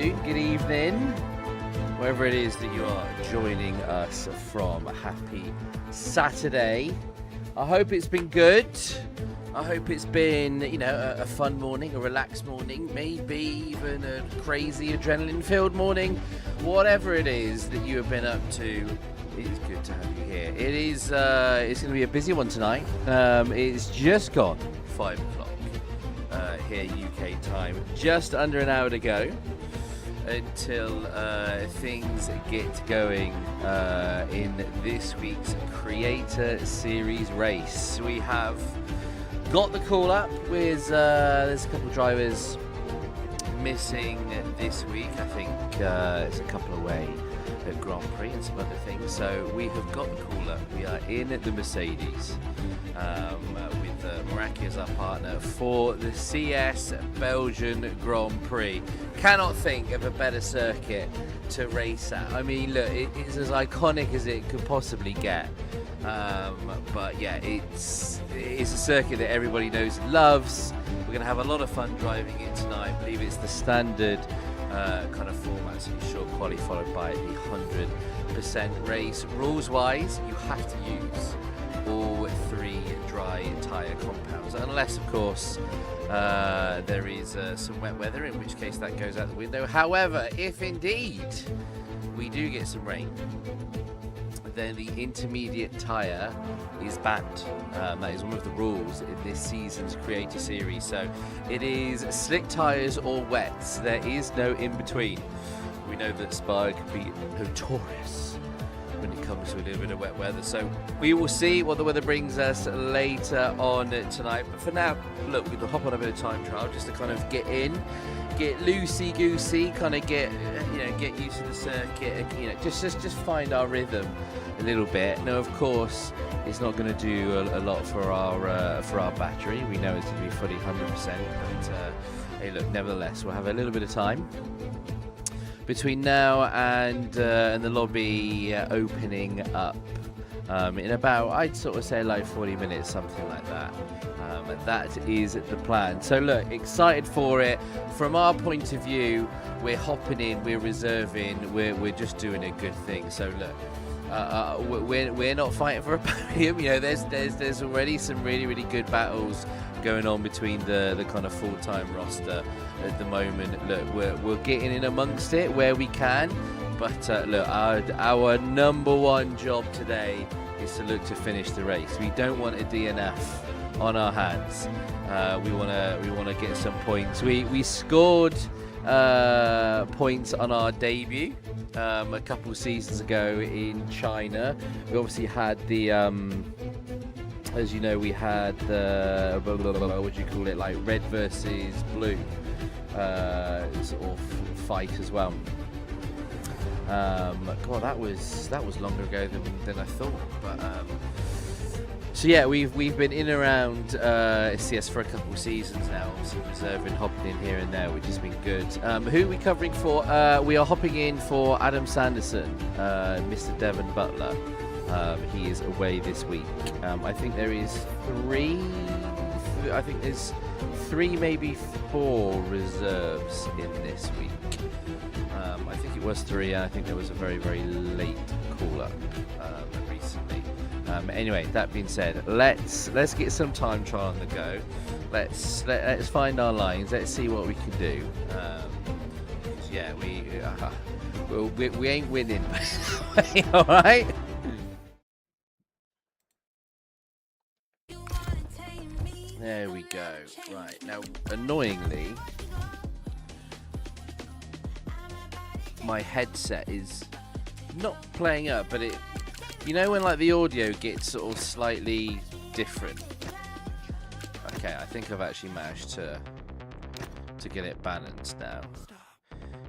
afternoon, good evening, wherever it is that you are joining us from. Happy Saturday. I hope it's been good. I hope it's been, you know, a fun morning, a relaxed morning, maybe even a crazy adrenaline-filled morning. Whatever it is that you have been up to, it's good to have you here. It is, it's going to be a busy one tonight. It's just gone 5 o'clock here UK time. Just under an hour to go until things get going in this week's Creator Series race. We have got the call up with there's a couple of drivers missing this week. I think it's a couple away at Grand Prix and some other things. So we have got the call up. We are in the Mercedes with Meraki as our partner for the CS Belgian Grand Prix. Cannot think of a better circuit to race at. I mean, look, it's as iconic as it could possibly get. But yeah, it's a circuit that everybody knows and loves. We're going to have a lot of fun driving it tonight. I believe it's the standard kind of format, so short quali followed by the 100% race. Rules wise, you have to use all 3 dry tyre compounds, unless of course there is some wet weather, in which case that goes out the window. However, if indeed we do get some rain, then the intermediate tyre is banned. That is one of the rules in this season's Creator Series. So it is slick tyres or wets. There is no in between. We know that Spa can be notorious when it comes to a little bit of wet weather. So we will see what the weather brings us later on tonight. But for now, look, we'll hop on a bit of time trial just to kind of get in, get loosey-goosey, kind of get used to the circuit, just find our rhythm a little bit. Now, of course, it's not going to do a lot for our battery. We know it's going to be fully 100%, but hey, look, nevertheless, we'll have a little bit of time between now and the lobby opening up in about, I'd sort of say like 40 minutes, something like that. That is the plan. So look, excited for it. From our point of view, we're hopping in, we're reserving, we're just doing a good thing. So look, we're not fighting for a podium. You know, there's already some really good battles going on between the kind of full-time roster at the moment. Look, we're getting in amongst it where we can, but look, our number one job today is to look to finish the race. We don't want a DNF on our hands. We want to get some points. We scored points on our debut a couple seasons ago in China. We obviously had the as you know, we had the what do you call it, like red versus blue sort of fight as well. God, that was longer ago than I thought. But so yeah, we've been in and around CS for a couple of seasons now, obviously reserving, hopping in here and there, which has been good. Who are we covering for? We are hopping in for Adam Sanderson, Mr. Devon Butler. He is away this week. I think there is 3. I think there's 3, maybe 4 reserves in this week. I think it was 3. I think there was a very late call up recently. Anyway, that being said, let's get some time trial on the go. Let's find our lines. Let's see what we can do. Yeah, we ain't winning. All right. There we go. Right, now, annoyingly, my headset is not playing up, but it, you know when like the audio gets sort of slightly different. Okay, I think I've actually managed to get it balanced now.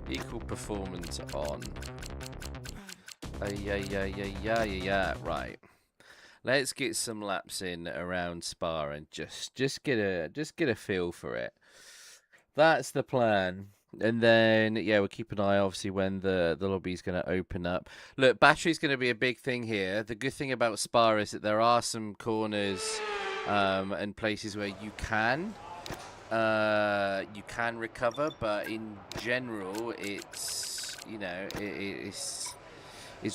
Equal performance on. Yeah. Right. Let's get some laps in around Spa and just get a feel for it. That's the plan. And then, yeah, we'll keep an eye, obviously, when the lobby's going to open up. Look, battery's going to be a big thing here. The good thing about Spa is that there are some corners and places where you can you can recover, but in general, it's, you know, it's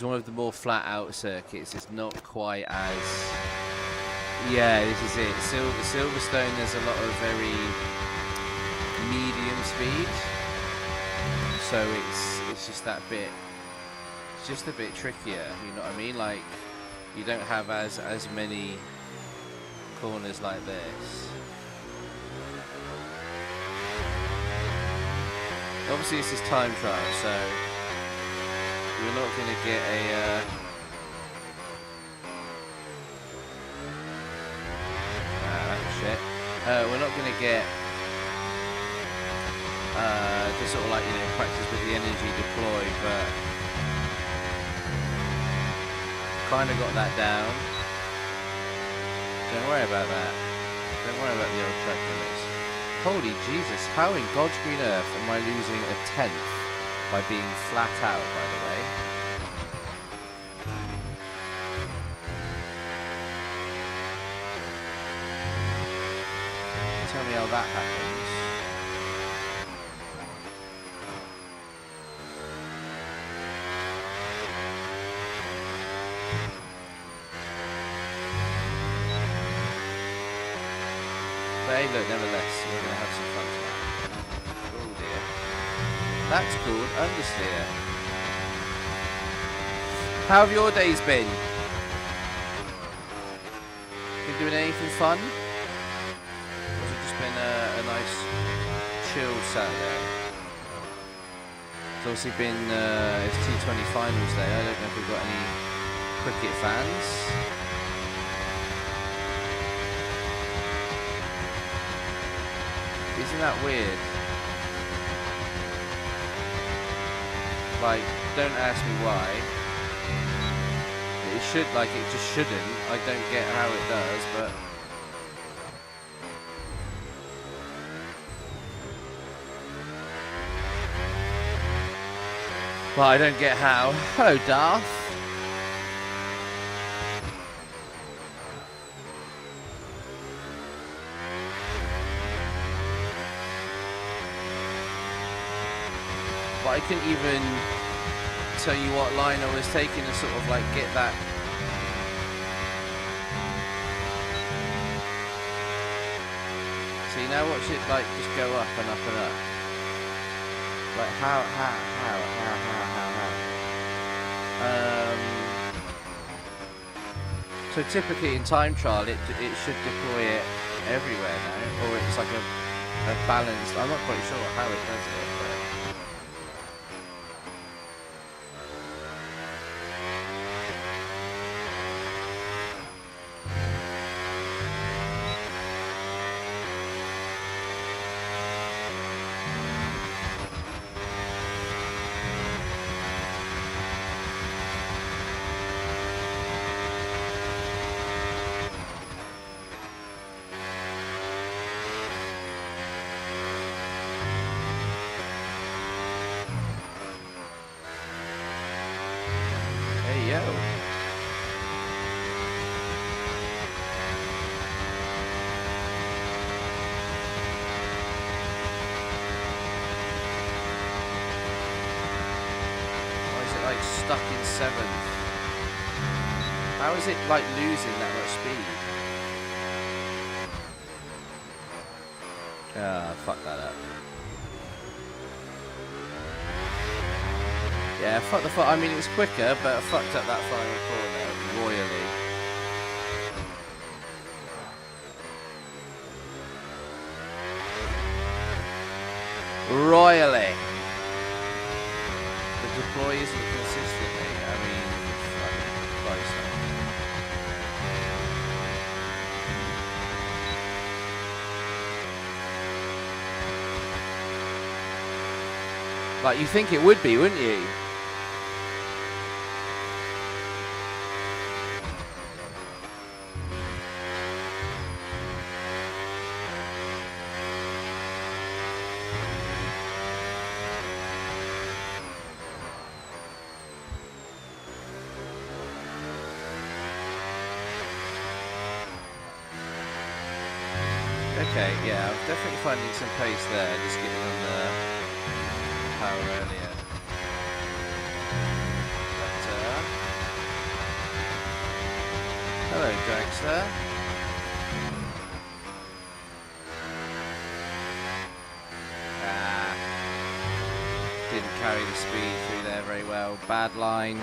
one of the more flat out circuits. It's not quite as, yeah, this is it. Silverstone, there's a lot of very medium speed, so it's just that bit. It's just a bit trickier. You know what I mean? Like, you don't have as many corners like this. Obviously, this is time trial, so we're not going to get a. Shit. We're not going to get just sort of like, you know, practice with the energy deployed, but kind of got that down. Don't worry about that. Don't worry about the old track limits. Holy Jesus, how in God's green earth am I losing a 10th by being flat out, by the way? Tell me how that happens. But hey, look, nevertheless, we're going to have some fun tonight. Oh dear. That's called understeer. How have your days been? Been doing anything fun? Or has it just been a nice, chilled Saturday? It's obviously been, it's T20 finals day. I don't know if we've got any cricket fans. Isn't that weird? Like, don't ask me why. It should, like, it just shouldn't. I don't get how it does, but... Well, I don't get how. Hello, Darth. But I couldn't even tell you what line I was taking to sort of like get that. See, now watch it like just go up and up and up. Like how. So typically in time trial it should deploy it everywhere now, or it's like a balanced. I'm not quite sure how it does it. Stuck in 7th. How is it like losing that much speed? Ah, fuck that up. Yeah, fuck the fuck. I mean, it was quicker, but I fucked up that final corner royally. Royally. The deploy isn't consistently. I mean, fucking Christ. Like, you think it would be, wouldn't you? Okay, yeah, I'm definitely finding some pace there, just getting on the power earlier. But, hello, Dragster. Didn't carry the speed through there very well. Bad line.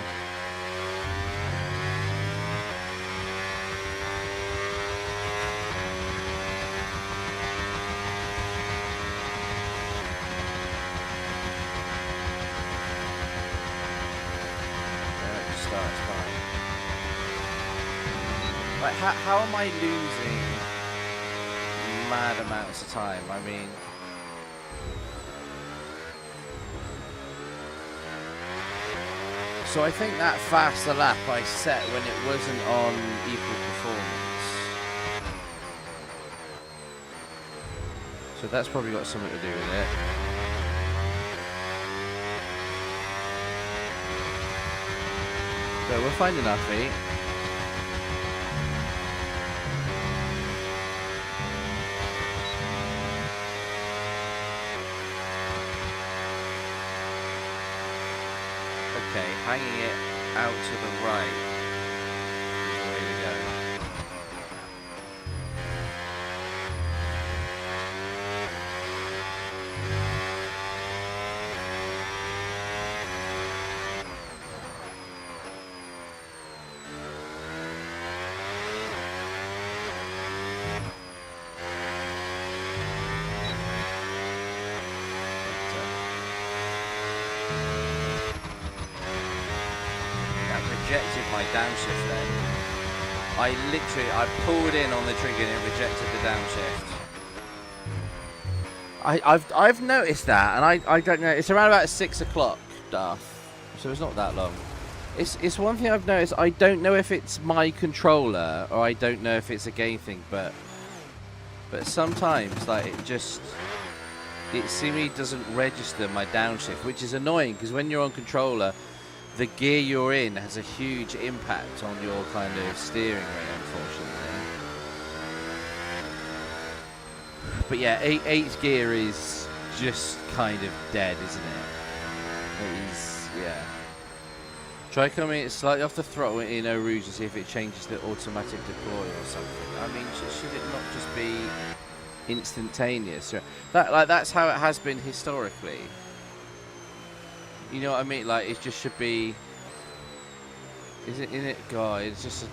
Like, how am I losing mad amounts of time? I mean, so I think that faster lap I set when it wasn't on equal performance. So that's probably got something to do with it. So we're finding our feet. Okay, hanging it out to the right is the way to go. Rejected my downshift then. I pulled in on the trigger and it rejected the downshift. I've noticed that, and I don't know. It's around about 6 o'clock, Darth, so it's not that long. It's one thing I've noticed. I don't know if it's my controller or I don't know if it's a game thing, but sometimes like it seemingly doesn't register my downshift, which is annoying because when you're on controller, the gear you're in has a huge impact on your kind of steering rate, unfortunately. But yeah, 8th gear is just kind of dead, isn't it? It is, yeah. Try coming slightly off the throttle in no rouge and see if it changes the automatic deploy or something. I mean, should it not just be instantaneous? That's how it has been historically. You know what I mean? Like, it just should be. Is it in it? God, it's just.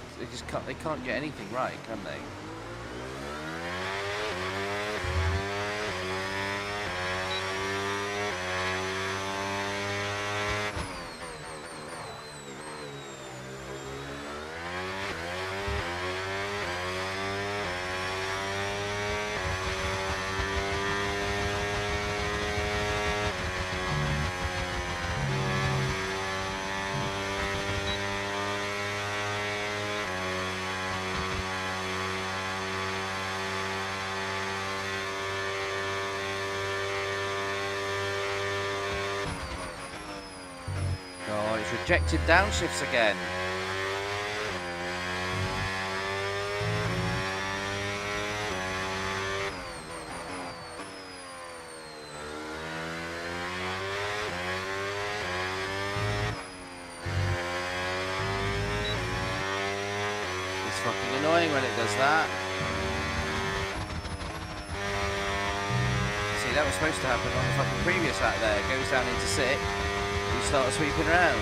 They can't get anything right, can they? Rejected downshifts again. It's fucking annoying when it does that. See, that was supposed to happen on the fucking previous lap there. It goes down into 6. You start sweeping around.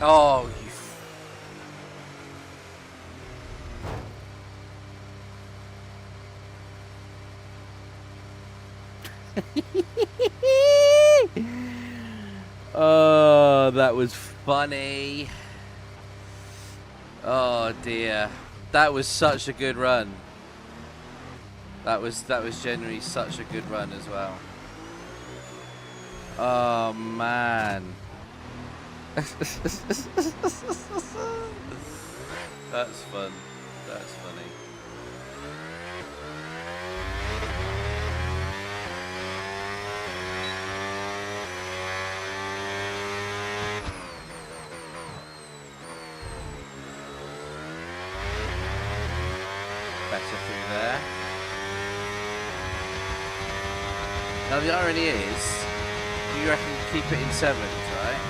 Oh, you oh, that was funny. Oh dear. That was such a good run. That was genuinely such a good run as well. Oh man. That's fun. That's funny. Better through there. Now the irony is, you reckon you keep it in 7s, right?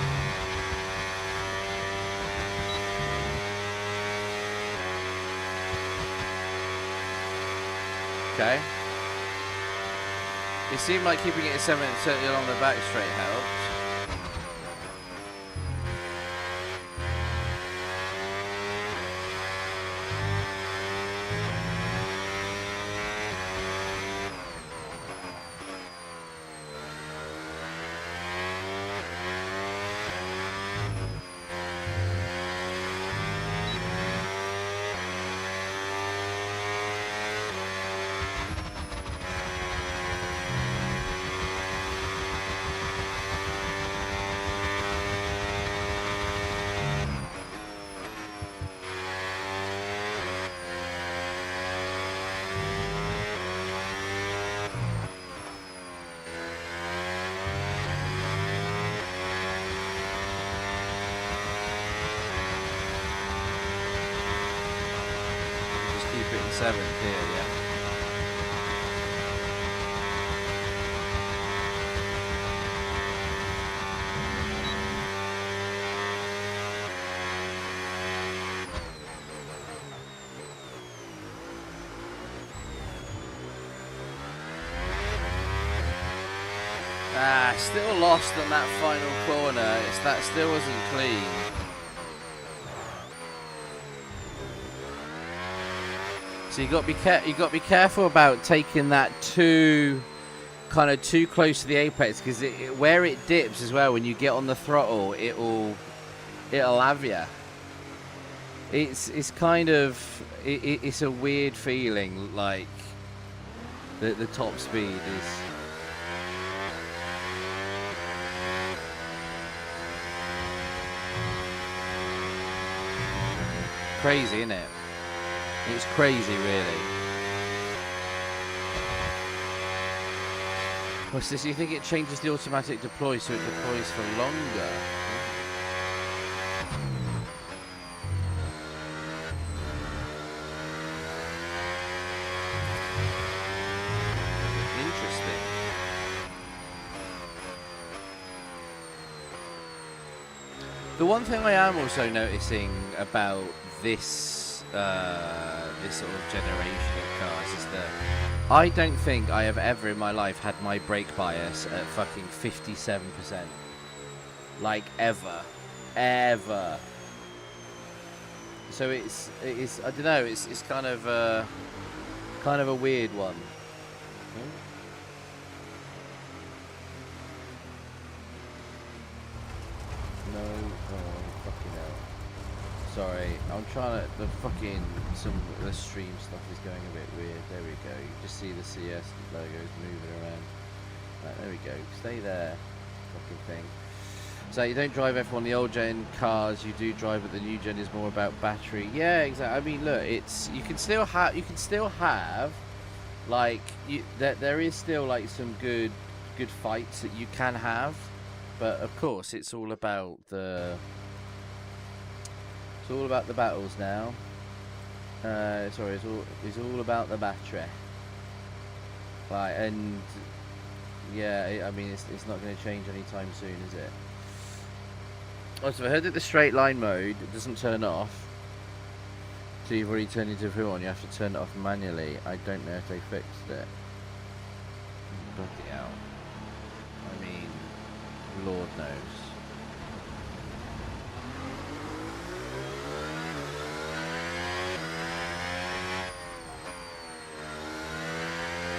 Okay. It seemed like keeping it in 7 certainly along the back straight helped. Keep it in 7th here, yeah. Still lost on that final corner. That still wasn't clean. So you got to be careful about taking that too close to the apex, because where it dips as well, when you get on the throttle, it'll have you. It's kind of it's a weird feeling, like the top speed is. Crazy, isn't it? It's crazy, really. What's this? You think it changes the automatic deploy so it deploys for longer? Interesting. The one thing I am also noticing about this sort of generation of cars is that I don't think I have ever in my life had my brake bias at fucking 57%. Like ever. So it's I don't know, it's kind of a weird one. No, fucking hell. Sorry, I'm trying to, the stream stuff is going a bit weird. There we go. You just see the CS logos moving around. Right, there we go. Stay there. Fucking thing. So you don't drive F1 the old gen cars, you do drive, but the new gen is more about battery. Yeah, exactly. I mean, look, you can still have like there is still like some good fights that you can have, but of course it's all about the battles now. Sorry, it's all about the battery. Right, and yeah, I mean it's not going to change anytime soon, is it? Also, I heard that the straight line mode doesn't turn off. So you've already turned it to full on. You have to turn it off manually. I don't know if they fixed it. Bloody hell. I mean, Lord knows.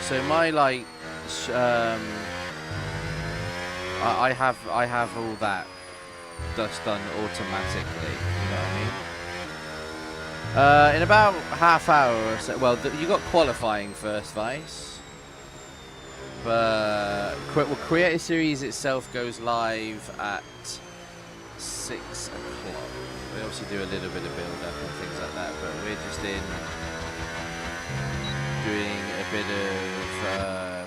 So my like, I have all that done automatically. You know what I In about half hour or so. Well, you got qualifying first, Vice. But Creator Series itself goes live at 6 o'clock. We obviously do a little bit of build up and things like that, but we're just in doing a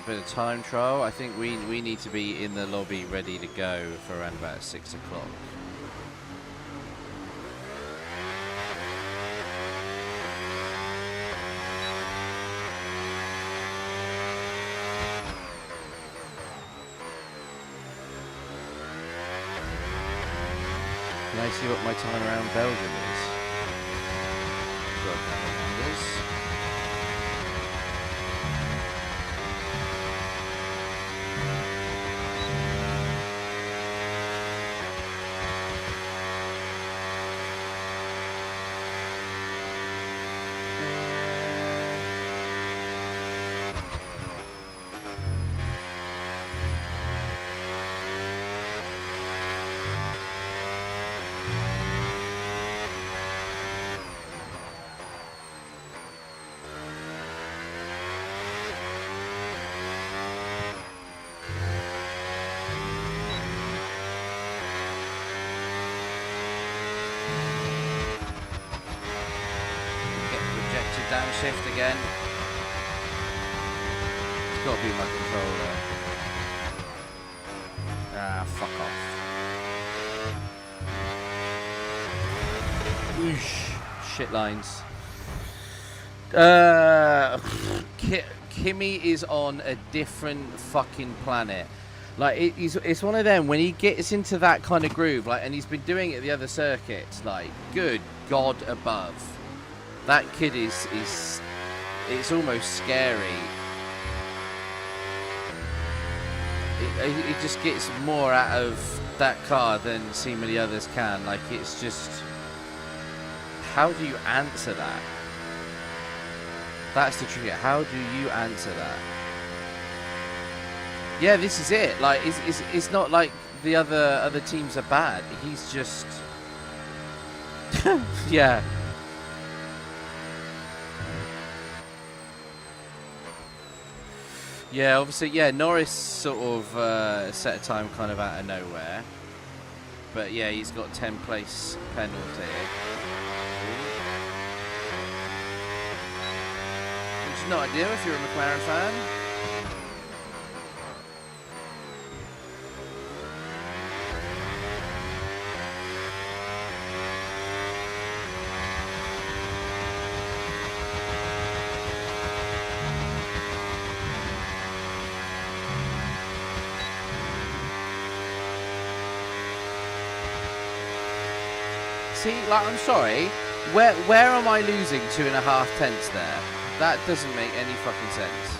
bit of time trial. I think we need to be in the lobby ready to go for around about 6 o'clock. Can I see what my time around Belgium is? Got calendars. Downshift again. It's got to be my controller. Ah, fuck off. Whoosh. Shit lines. Kimmy is on a different fucking planet. Like, it's one of them, when he gets into that kind of groove, like, and he's been doing it at the other circuits, like, good God above. That kid is it's almost scary. It just gets more out of that car than seemingly others can. Like, it's just, how do you answer that? That's the trigger. How do you answer that? Yeah, this is it. Like, it's not like the other teams are bad. He's just yeah. Yeah, obviously, yeah, Norris sort of set a time kind of out of nowhere. But yeah, he's got 10 place penalty. Which is not ideal if you're a McLaren fan. See, like, I'm sorry, where am I losing 2.5 tenths there? That doesn't make any fucking sense.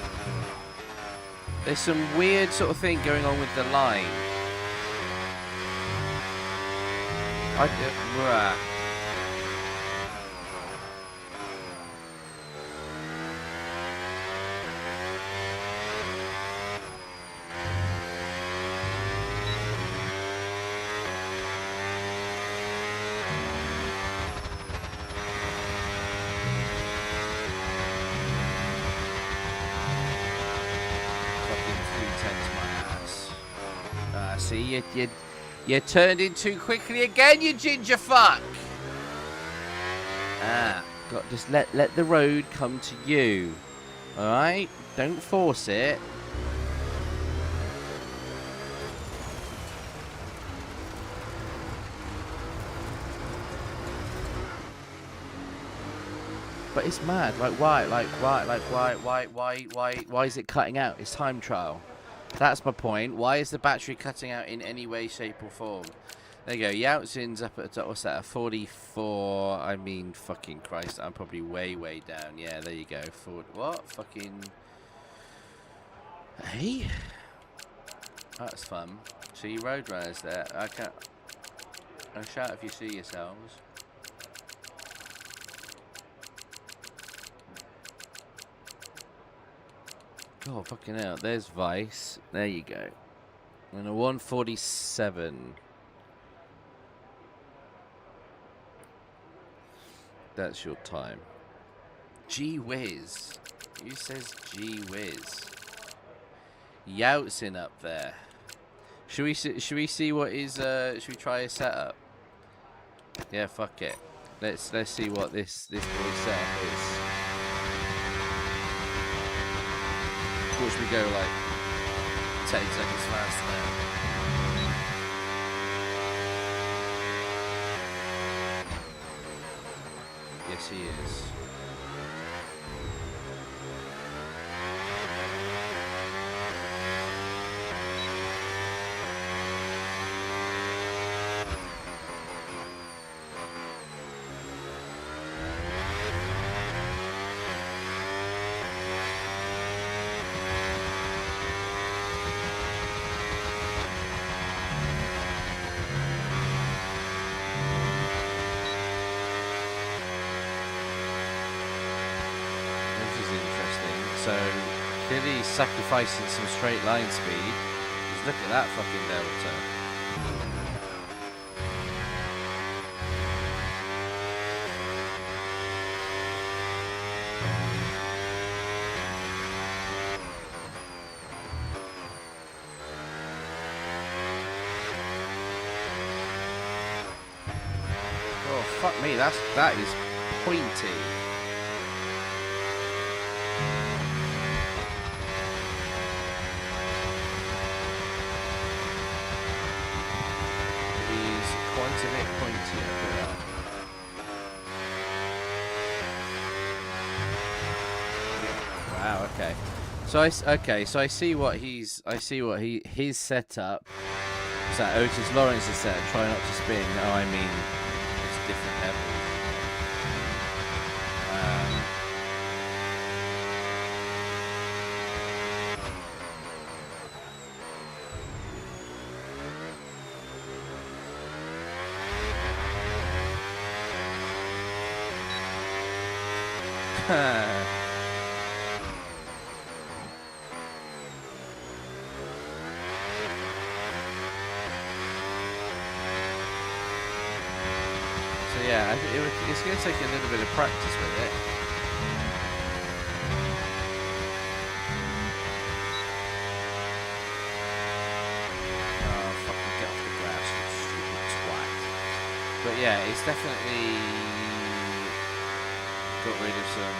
There's some weird sort of thing going on with the line. Bruh. See, you turned in too quickly again, you ginger fuck. Just let the road come to you. All right, don't force it. But it's mad. Like, why? Like, why? Like, why is it cutting out? It's time trial. That's my point. Why is the battery cutting out in any way, shape, or form? There you go. Yeltsin's up at, what's that, a 44. I mean, fucking Christ, I'm probably way down. Yeah, there you go. What? Fucking... Hey? That's fun. See road runners there. I can't... I'll shout if you see yourselves. Oh, fucking hell. There's Vice. There you go. And a 147. That's your time. Gee whiz. Who says gee whiz? Youtsing up there. Should we see what is should we try a setup? Yeah, fuck it. Let's see what this boy's setup is. Watch me go like 10 seconds faster now. Yes, he is. So clearly he's sacrificing some straight line speed. Just look at that fucking delta. Oh fuck me, that is pointy. Quite a bit pointy. Wow. Okay. So I see what his setup. Is that Otis Lawrence's setup? Try not to spin. Oh, I mean, it's different levels. So yeah, it's going to take a little bit of practice with it. Oh, fucking get off the grass, you stupid twat. But yeah, it's definitely got rid of some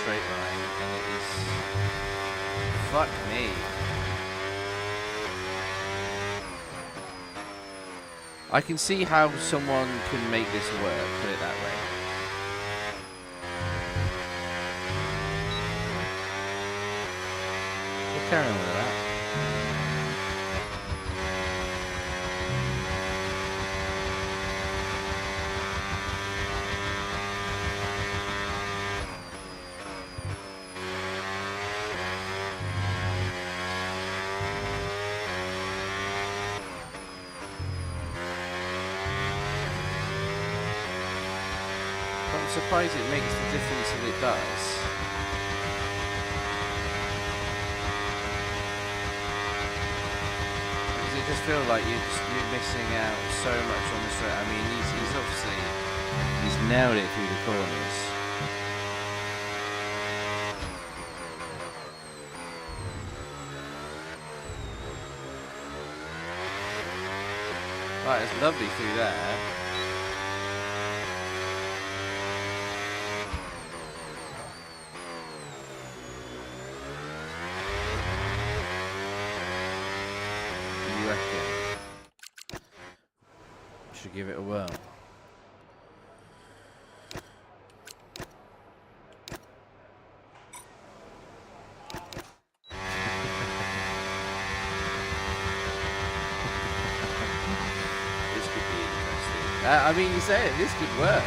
straight line, and it is fuck me. I can see how someone can make this work, put it that way. We'll carry on with that. I'm surprised it makes the difference that it does. Because it just feels like you're missing out so much on the straight. I mean, he's obviously nailed it through the corners. Right, it's lovely through there. Should give it a whirl. This could be interesting. I mean, you say it, this could work.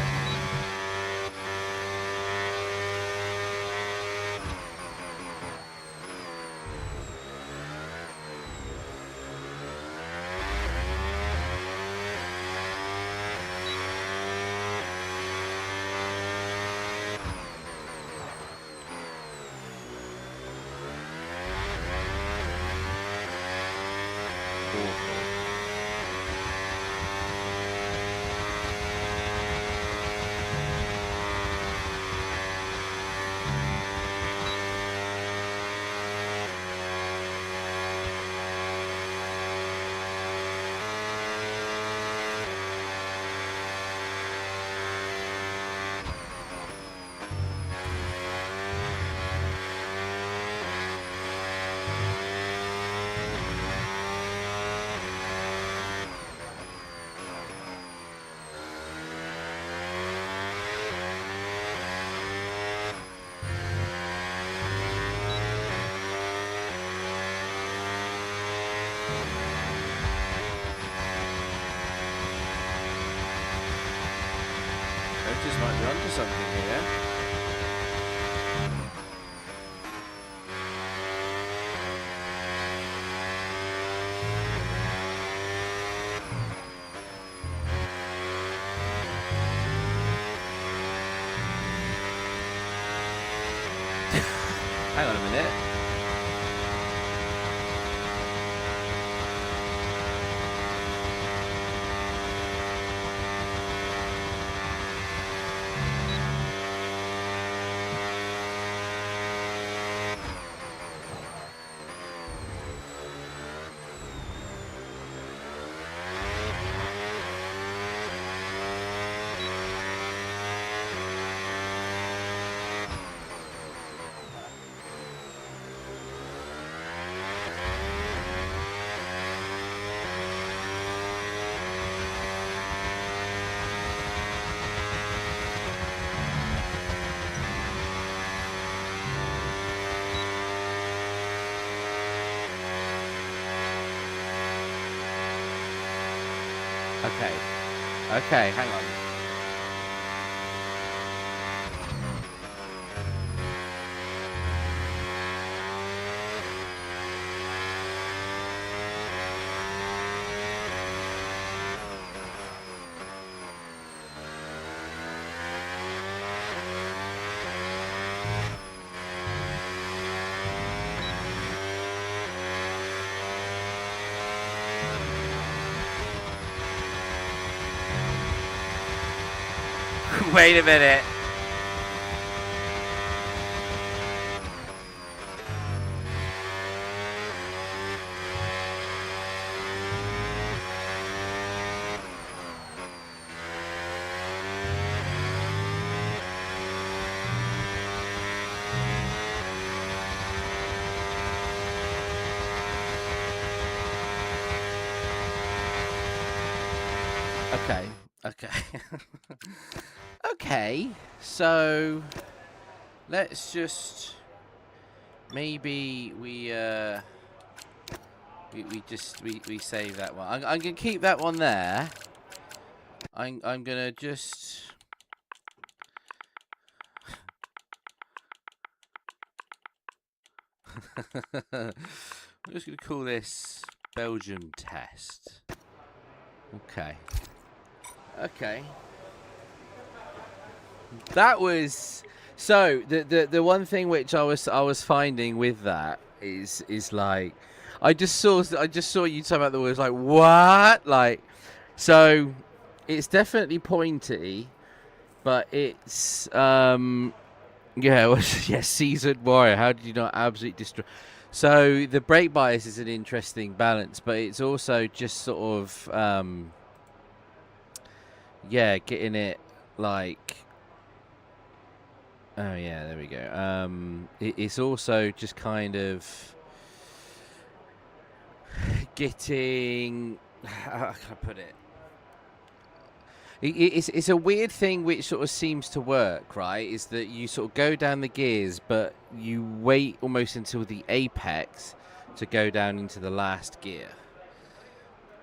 He's onto something here. Hang on a minute. Okay, hang on. Wait a minute. Okay. Okay, so let's just maybe we save that one. I'm gonna keep that one there. I'm gonna just I'm just gonna call this Belgian test. Okay. That was so the one thing which I was finding with that is like I just saw you talking about the words like what, like, so it's definitely pointy, but it's seasoned warrior. How did you not absolutely destroy? So the brake bias is an interesting balance, but it's also just sort of getting it like. Oh yeah, there we go. It's also just kind of getting. How can I put it? It's a weird thing which sort of seems to work, right? Is that you sort of go down the gears, but you wait almost until the apex to go down into the last gear.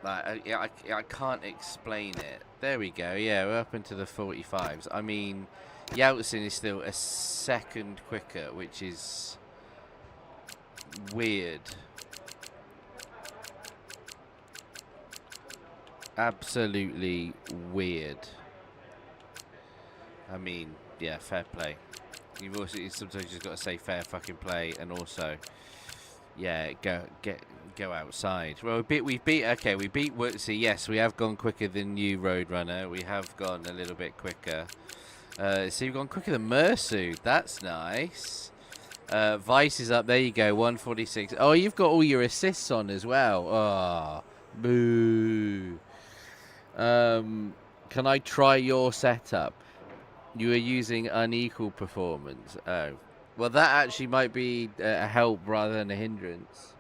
Like I can't explain it. There we go. Yeah, we're up into the 45s. I mean, XIII is still a second quicker, which is weird. Absolutely weird. I mean, yeah, fair play. You've also sometimes just got to say fair fucking play, and also, yeah, go outside. Well, we beat Woodsy. Yes, we have gone quicker than you, Roadrunner. We have gone a little bit quicker. So you've gone quicker than Mersu. That's nice. Vice is up. There you go, 146. Oh, you've got all your assists on as well. Oh, boo. Can I try your setup? You are using unequal performance. Oh, well, that actually might be a help rather than a hindrance.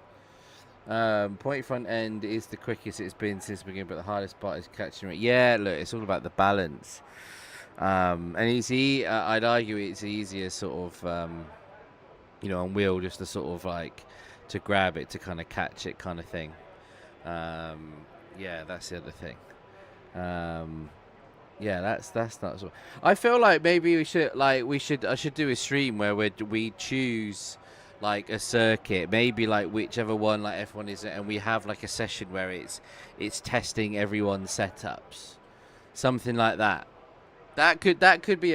Point front end is the quickest it's been since the beginning, but the hardest part is catching it. Yeah, look, it's all about the balance. And I'd argue it's easier sort of, on wheel, just to sort of like to grab it, to kind of catch it kind of thing. Yeah, that's the other thing. Yeah, that's not. I feel like maybe I should do a stream where we choose like a circuit, maybe like whichever one like F1 is, and we have like a session where it's testing everyone's setups, something like that. That could be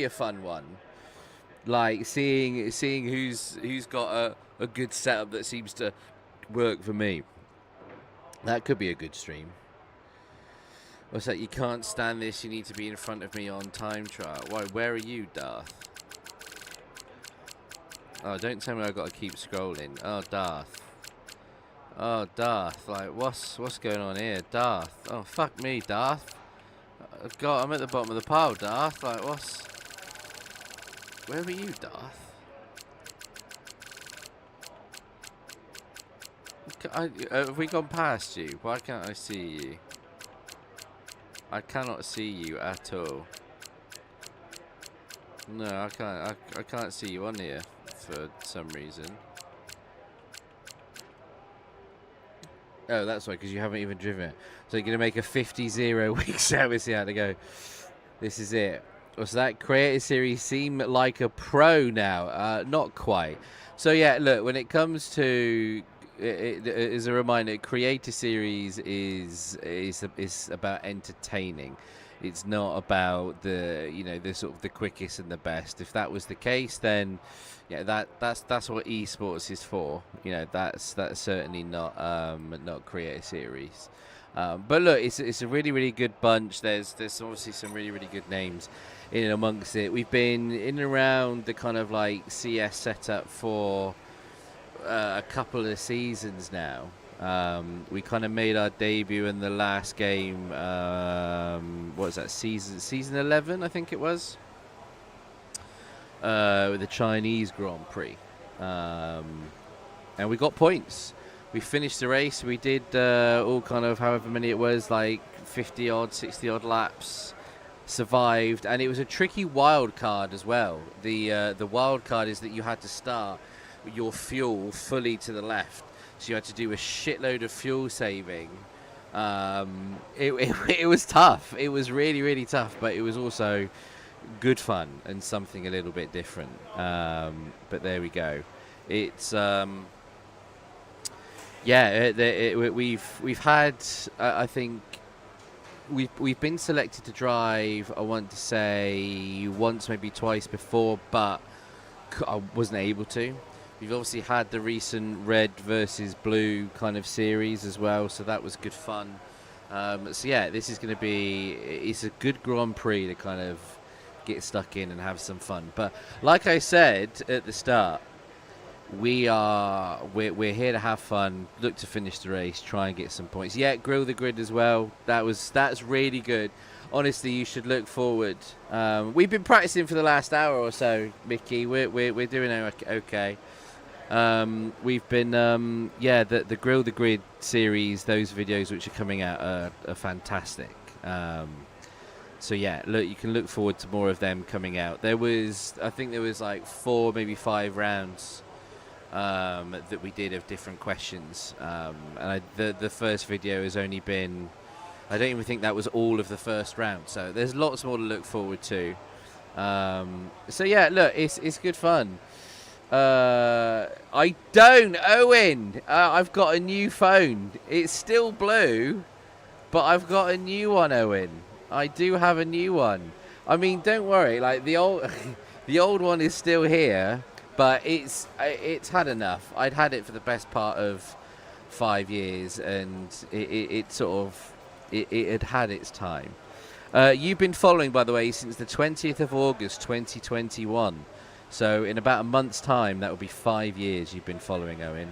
a fun one. Like seeing who's got a good setup that seems to work for me. That could be a good stream. What's that? You can't stand this. You need to be in front of me on time trial. Why? Where are you, Darth? Oh, don't tell me I've got to keep scrolling. Oh, Darth. Oh, Darth. Like, what's going on here? Darth. Oh, fuck me, Darth. God, I'm at the bottom of the pile, Darth. Like, what's... Where are you, Darth? Have we gone past you? Why can't I see you? I cannot see you at all. No, I can't. I can't see you on here for some reason. Oh, that's why, because you haven't even driven it. So you're going to make a 50-0 week service here to go. This is it. So that Creator Series seem like a pro now. Not quite. So yeah, look, when it comes to... as a reminder, Creator Series is about entertaining. It's not about the sort of the quickest and the best. If that was the case, then yeah, that's what esports is for. That's certainly not Creator Series. But look, it's a really good bunch. There's obviously some really good names in and amongst it. We've been in and around the kind of like CS setup for a couple of seasons now. We kind of made our debut in the last game. What was that, season 11, I think it was, with the Chinese Grand Prix, and we got points. We finished the race. We did all kind of however many it was, like 50 odd, 60 odd laps. Survived, and it was a tricky wild card as well. The wild card is that you had to start your fuel fully to the left, so you had to do a shitload of fuel saving. It was tough. It was really tough, but it was also good fun and something a little bit different. But there we go. It's we've had I think we've been selected to drive, I want to say once, maybe twice before, but I wasn't able to. We've obviously had the recent red versus blue kind of series as well, so that was good fun. So yeah, this is going to be, it's a good Grand Prix to kind of get stuck in and have some fun. But like I said at the start, we're here to have fun, look to finish the race, try and get some points. Yeah, grill the grid as well. That's really good. Honestly, you should look forward. We've been practicing for the last hour or so, Mickey. We're doing okay. We've been the grill the grid series, those videos which are coming out are fantastic. So yeah, look, you can look forward to more of them coming out. I think there was like 4, maybe 5 rounds that we did of different questions, and the first video has only been, I don't even think that was all of the first round, so there's lots more to look forward to. So yeah, look, it's good fun. I don't, Owen, I've got a new phone. It's still blue, but I've got a new one, Owen. I do have a new one. I mean, don't worry, like the old one is still here, but it's had enough. I'd had it for the best part of 5 years, and it had its time. You've been following, by the way, since the 20th of August 2021. So in about a month's time, that will be 5 years you've been following, Owen.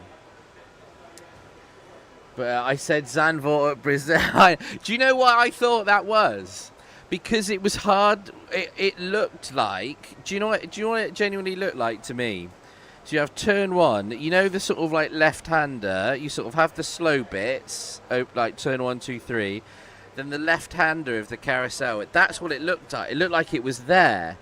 But I said Zandvoort at Brazil. Do you know what I thought that was? Because it was hard. It looked like. Do you know what it genuinely looked like to me? So you have turn 1. You know the sort of like left-hander. You sort of have the slow bits, like turn 1, 2, 3. Then the left-hander of the carousel. That's what it looked like. It looked like it was there.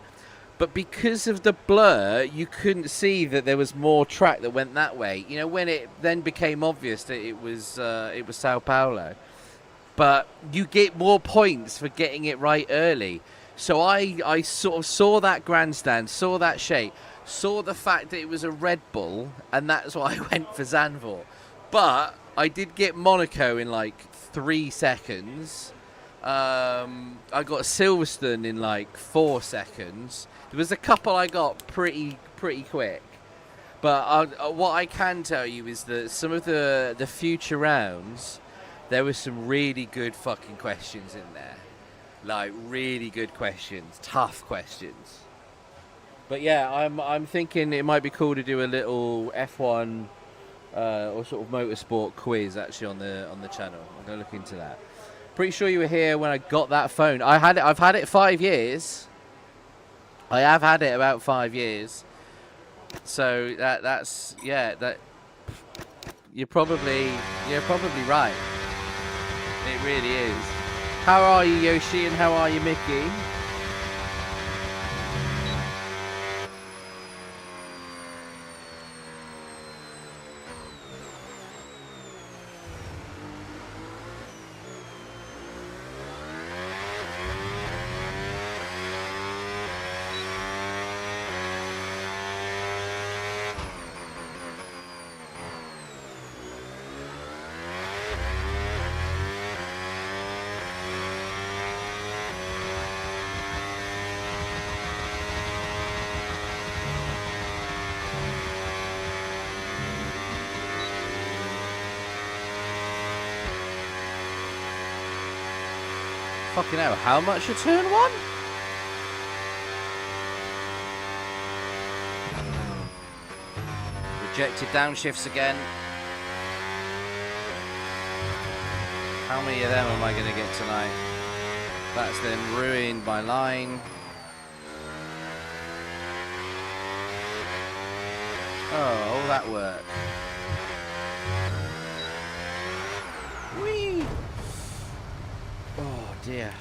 But because of the blur, you couldn't see that there was more track that went that way. You know, when it then became obvious that it was Sao Paulo. but you get more points for getting it right early. So I sort of saw that grandstand, saw that shape, saw the fact that it was a Red Bull, and that's why I went for Zandvoort. But I did get Monaco in like 3 seconds. I got Silverstone in like 4 seconds. There was a couple I got pretty quick. But what I can tell you is that some of the future rounds, there was some really good fucking questions in there. Like, really good questions. Tough questions. But yeah, I'm thinking it might be cool to do a little F1 or sort of motorsport quiz actually on the channel. I'm going to look into that. Pretty sure you were here when I got that phone. I've had it 5 years. I have had it about 5 years. So that's that you're probably right. It really is. How are you, Yoshi, and how are you, Mickey? Fucking hell, how much a turn one? Rejected downshifts again. How many of them am I going to get tonight? That's then ruined my line. Oh, all that work. Whee! Oh dear.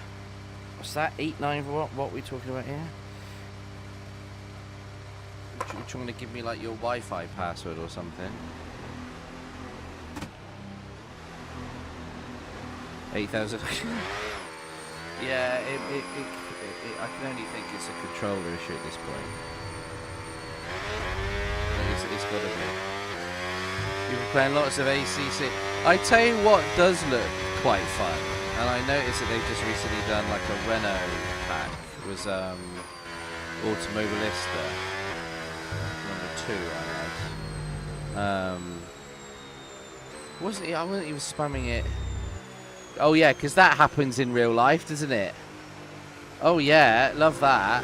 What's that? 8-9 what are we talking about here? You're trying to give me like your Wi-Fi password or something. 8,000. Yeah, I can only think it's a controller issue at this point. It's got to be. You've been playing lots of ACC. I tell you what does look quite fun, and I noticed that they've just recently done like a Renault pack. It was Automobilista #2 I had. I wasn't even spamming it. Oh yeah, because that happens in real life, doesn't it? Oh yeah, love that.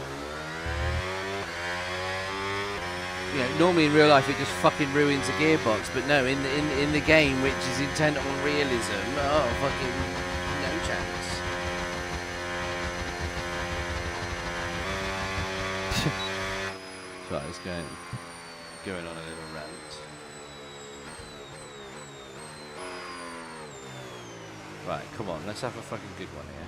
You know, normally in real life it just fucking ruins a gearbox, but no, in the game, which is intent on realism, oh fucking no chance. So I was going on a little rant. Right, come on, let's have a fucking good one here.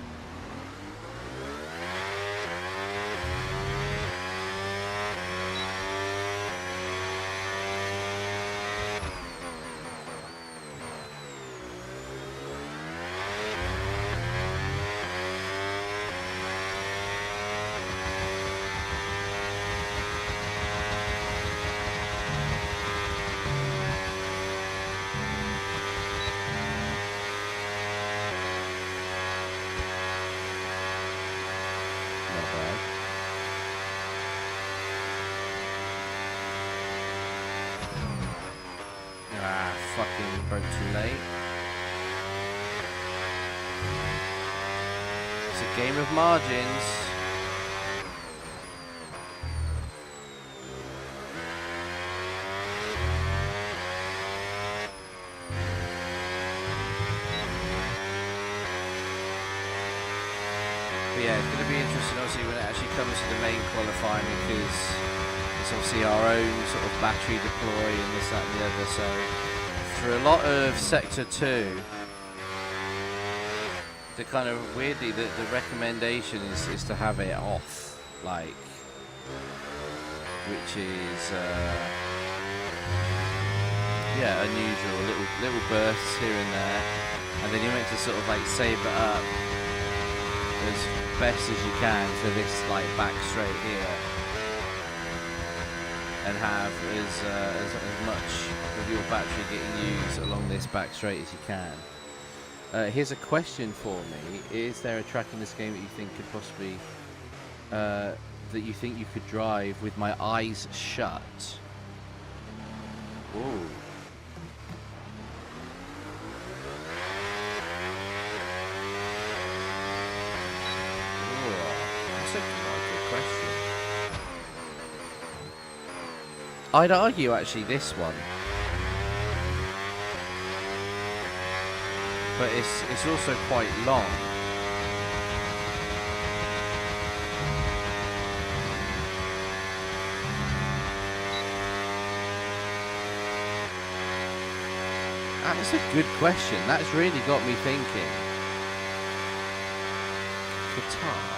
Fucking broke too late. It's a game of margins. But yeah, it's going to be interesting obviously when it actually comes to the main qualifying, because it's obviously our own sort of battery deploy and this, that and the other, so for a lot of Sector 2, the kind of weirdly the recommendation is to have it off, like, which is yeah, unusual little bursts here and there, and then you're meant to sort of like save it up as best as you can for this like back straight here, and have as much of your battery getting used along this back straight as you can. Here's a question for me: is there a track in this game that you think could possibly that you think you could drive with my eyes shut? Ooh. That's a good question. I'd argue actually this one, but it's also quite long. That's a good question. That's really got me thinking. Guitar.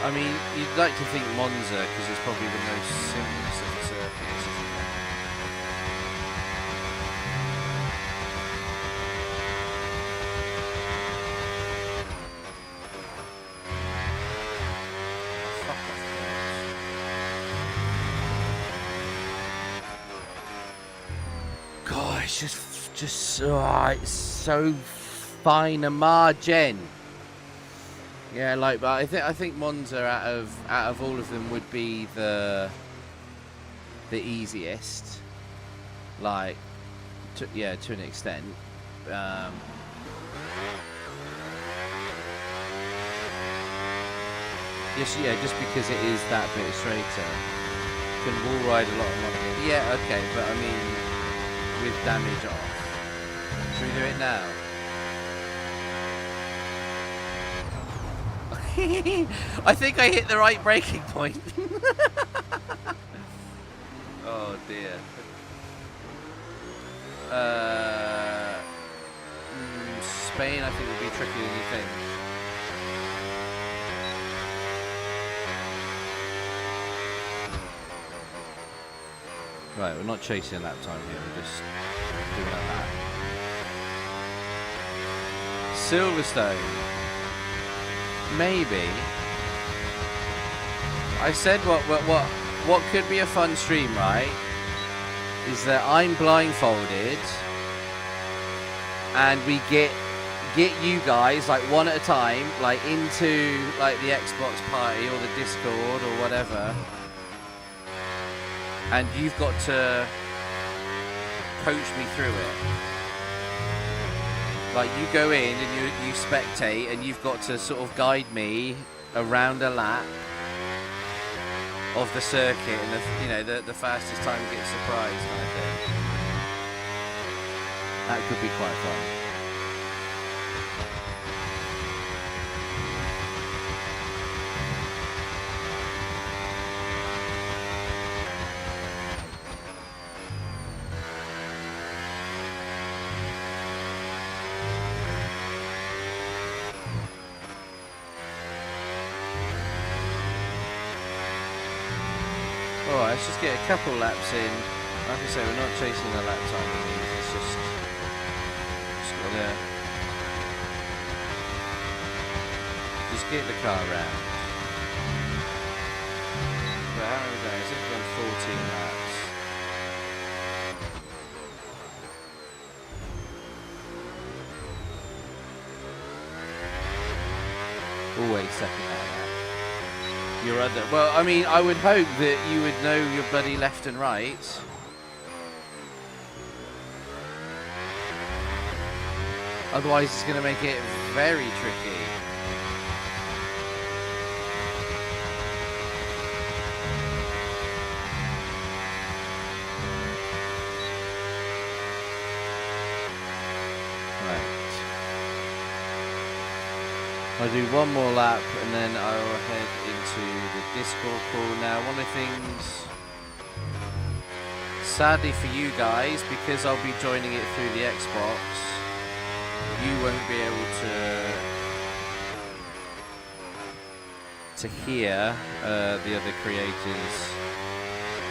I mean, you'd like to think Monza, because it's probably the most simplest of the circuits, isn't it? Fuck off, God, it's just it's so fine a margin. Yeah, like, but I think Monza out of all of them would be the easiest, like, to an extent. Just because it is that bit straighter. Can wall ride a lot of money. Yeah, okay, but I mean, with damage off. Should we do it now? I think I hit the right braking point. Oh dear. Spain, I think, would be trickier than you think. Right, we're not chasing lap time here. We're just doing like that. Silverstone. Maybe. I said what could be a fun stream, right? Is that I'm blindfolded and we get you guys like one at a time, like into like the Xbox party or the Discord or whatever, and you've got to coach me through it. Like, you go in and you spectate, and you've got to sort of guide me around a lap of the circuit, and the fastest time gets surprised kind of thing. That could be quite fun. Alright, let's just get a couple laps in. Like I say, we're not chasing the lap time with these, it's just gotta get the car round. But how are we going? It's done 14 laps. Always second that lap. Your other, well, I mean, I would hope that you would know your bloody left and right. Otherwise, it's going to make it very tricky. Right. I'll do one more lap and then I'll head into the Discord call. Now, one of the things, sadly for you guys, because I'll be joining it through the Xbox, you won't be able to hear the other creators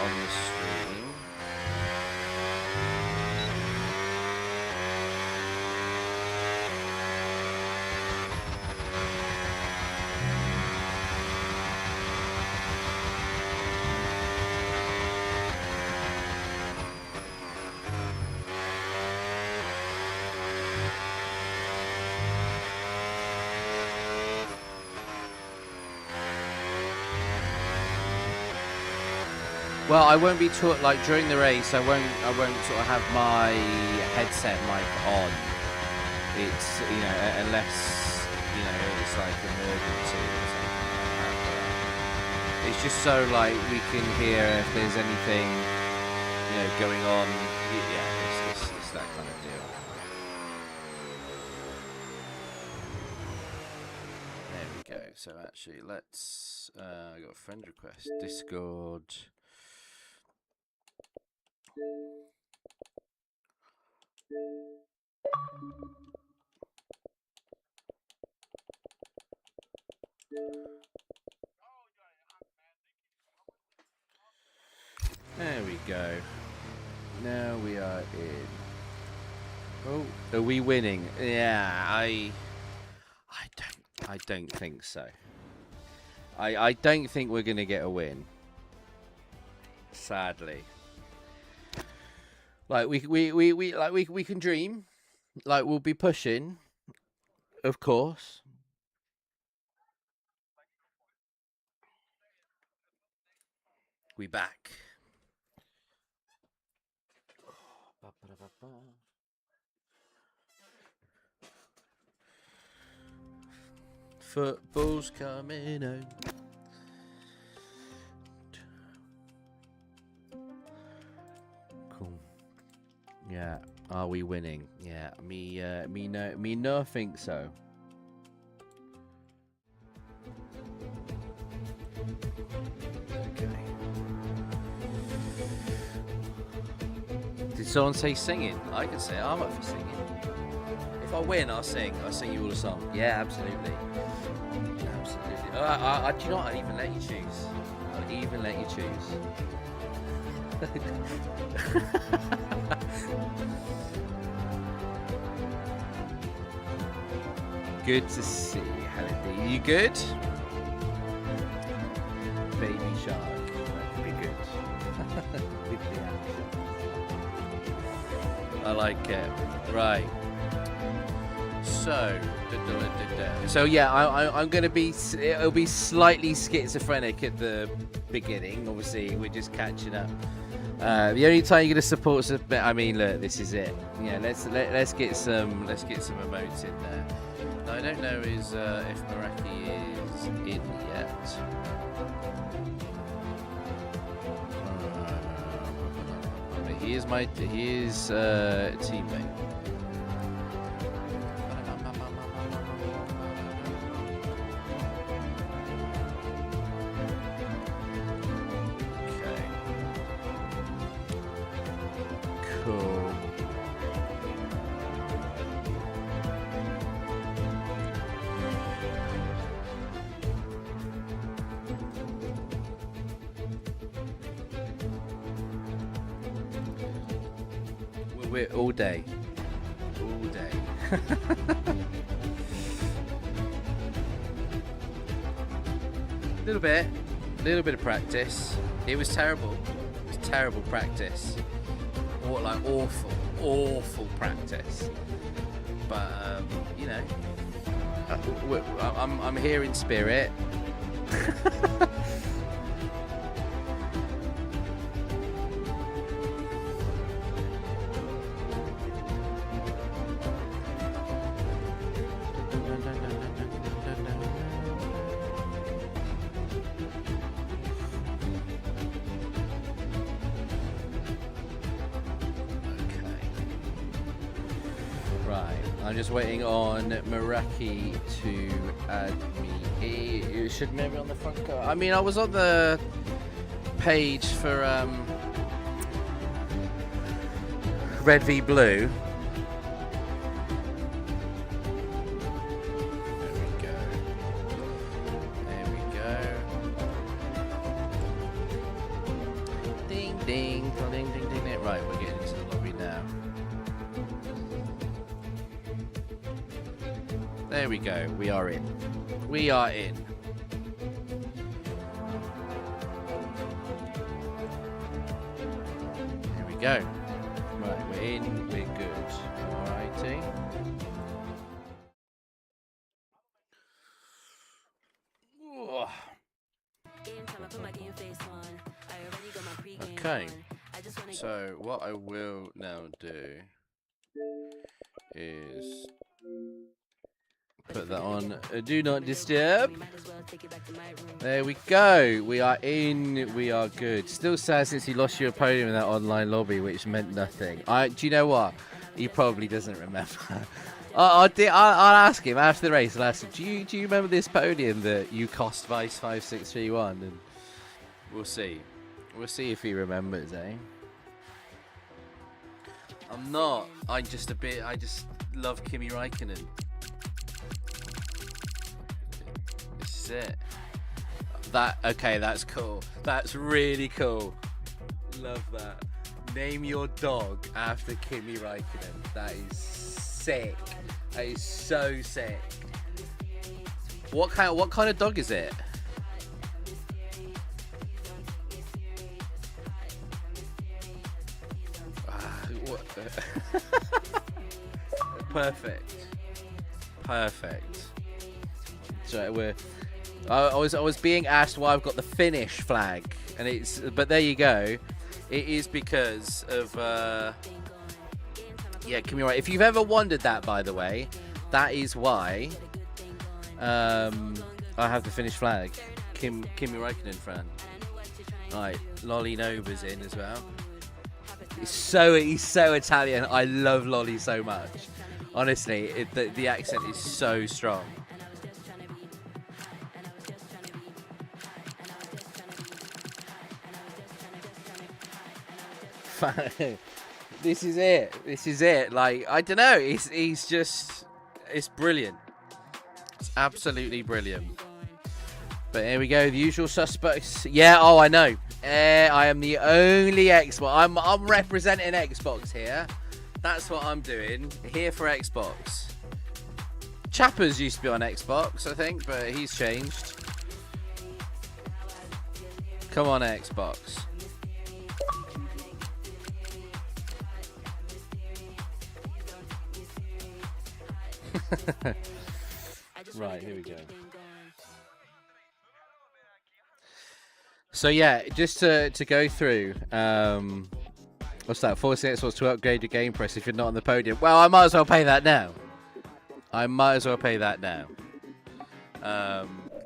on the stream. Well, I won't be taught, like, during the race, I won't sort of have my headset mic on. It's, you know, unless, you know, it's like emergency or something like that. But it's just so, like, we can hear if there's anything, you know, going on. Yeah, it's that kind of deal. There we go. So actually, let's, I got a friend request, Discord. There we go. Now we are in. Oh, are we winning? Yeah, I don't think so. I don't think we're gonna get a win. Sadly. Like we can dream. Like we'll be pushing, of course. We back. Football's coming home. Cool. Yeah. Are we winning? Yeah. Me no think so. Okay. Did someone say singing? I can say I'm up for singing. If I win, I'll sing. I'll sing you all a song. Yeah, absolutely. Absolutely. Do you know what? I'd even let you choose. I'd even let you choose. Good to see you, Helen. You good? Baby shark. That could be good. I like it. Right. So yeah, I'm gonna be. It'll be slightly schizophrenic at the beginning. Obviously, we're just catching up. The only time you're gonna support us, I mean, look, this is it. Yeah, let's get some emotes in there. Now, I don't know if Maraki is in yet. But he is teammate. We're all day. Little bit of practice. It was terrible. It was terrible practice. Or like awful practice. But you know, I'm here in spirit. I'm just waiting on Meraki to add me. It should maybe on the front cover. I mean, I was on the page for Red v Blue. There we go. Ding, ding, ding, ding, ding. Right, we're getting into the lobby now. There we go. We are in. We are in. Here we go. Right, we're in. We're good. Alrighty. Okay. So what I will now do is put that on do not disturb. There we go. We are in. We are good. Still sad since he lost your podium in that online lobby, which meant nothing. Do you know what? He probably doesn't remember. I'll ask him after the race. I'll ask him, do you remember this podium that you cost Vice 5631? And we'll see. We'll see if he remembers, eh? I'm not. I just love Kimi Räikkönen. This is it. Okay, that's cool. That's really cool. Love that. Name your dog after Kimi Räikkönen. That is sick. That is so sick. What kind of dog is it? Perfect. So I was being asked why I've got the Finnish flag, and but there you go. It is because of Kimi Räikkönen. If you've ever wondered that, by the way, that is why I have the Finnish flag. Kimi Räikkönen fan. Right, Lolly Nova's in as well. He's so Italian. I love Lolly so much. Honestly, the accent is so strong. This is it. Like, I don't know. It's brilliant. It's absolutely brilliant. But here we go. The usual suspects. Yeah. Oh, I know. I am the only Xbox. I'm representing Xbox here. That's what I'm doing here for Xbox. Chappers used to be on Xbox, I think, but he's changed. Come on, Xbox. Right, here we go. So yeah, just to go through, what's that? Forcing Xbox to upgrade your game press if you're not on the podium. Well, I might as well pay that now.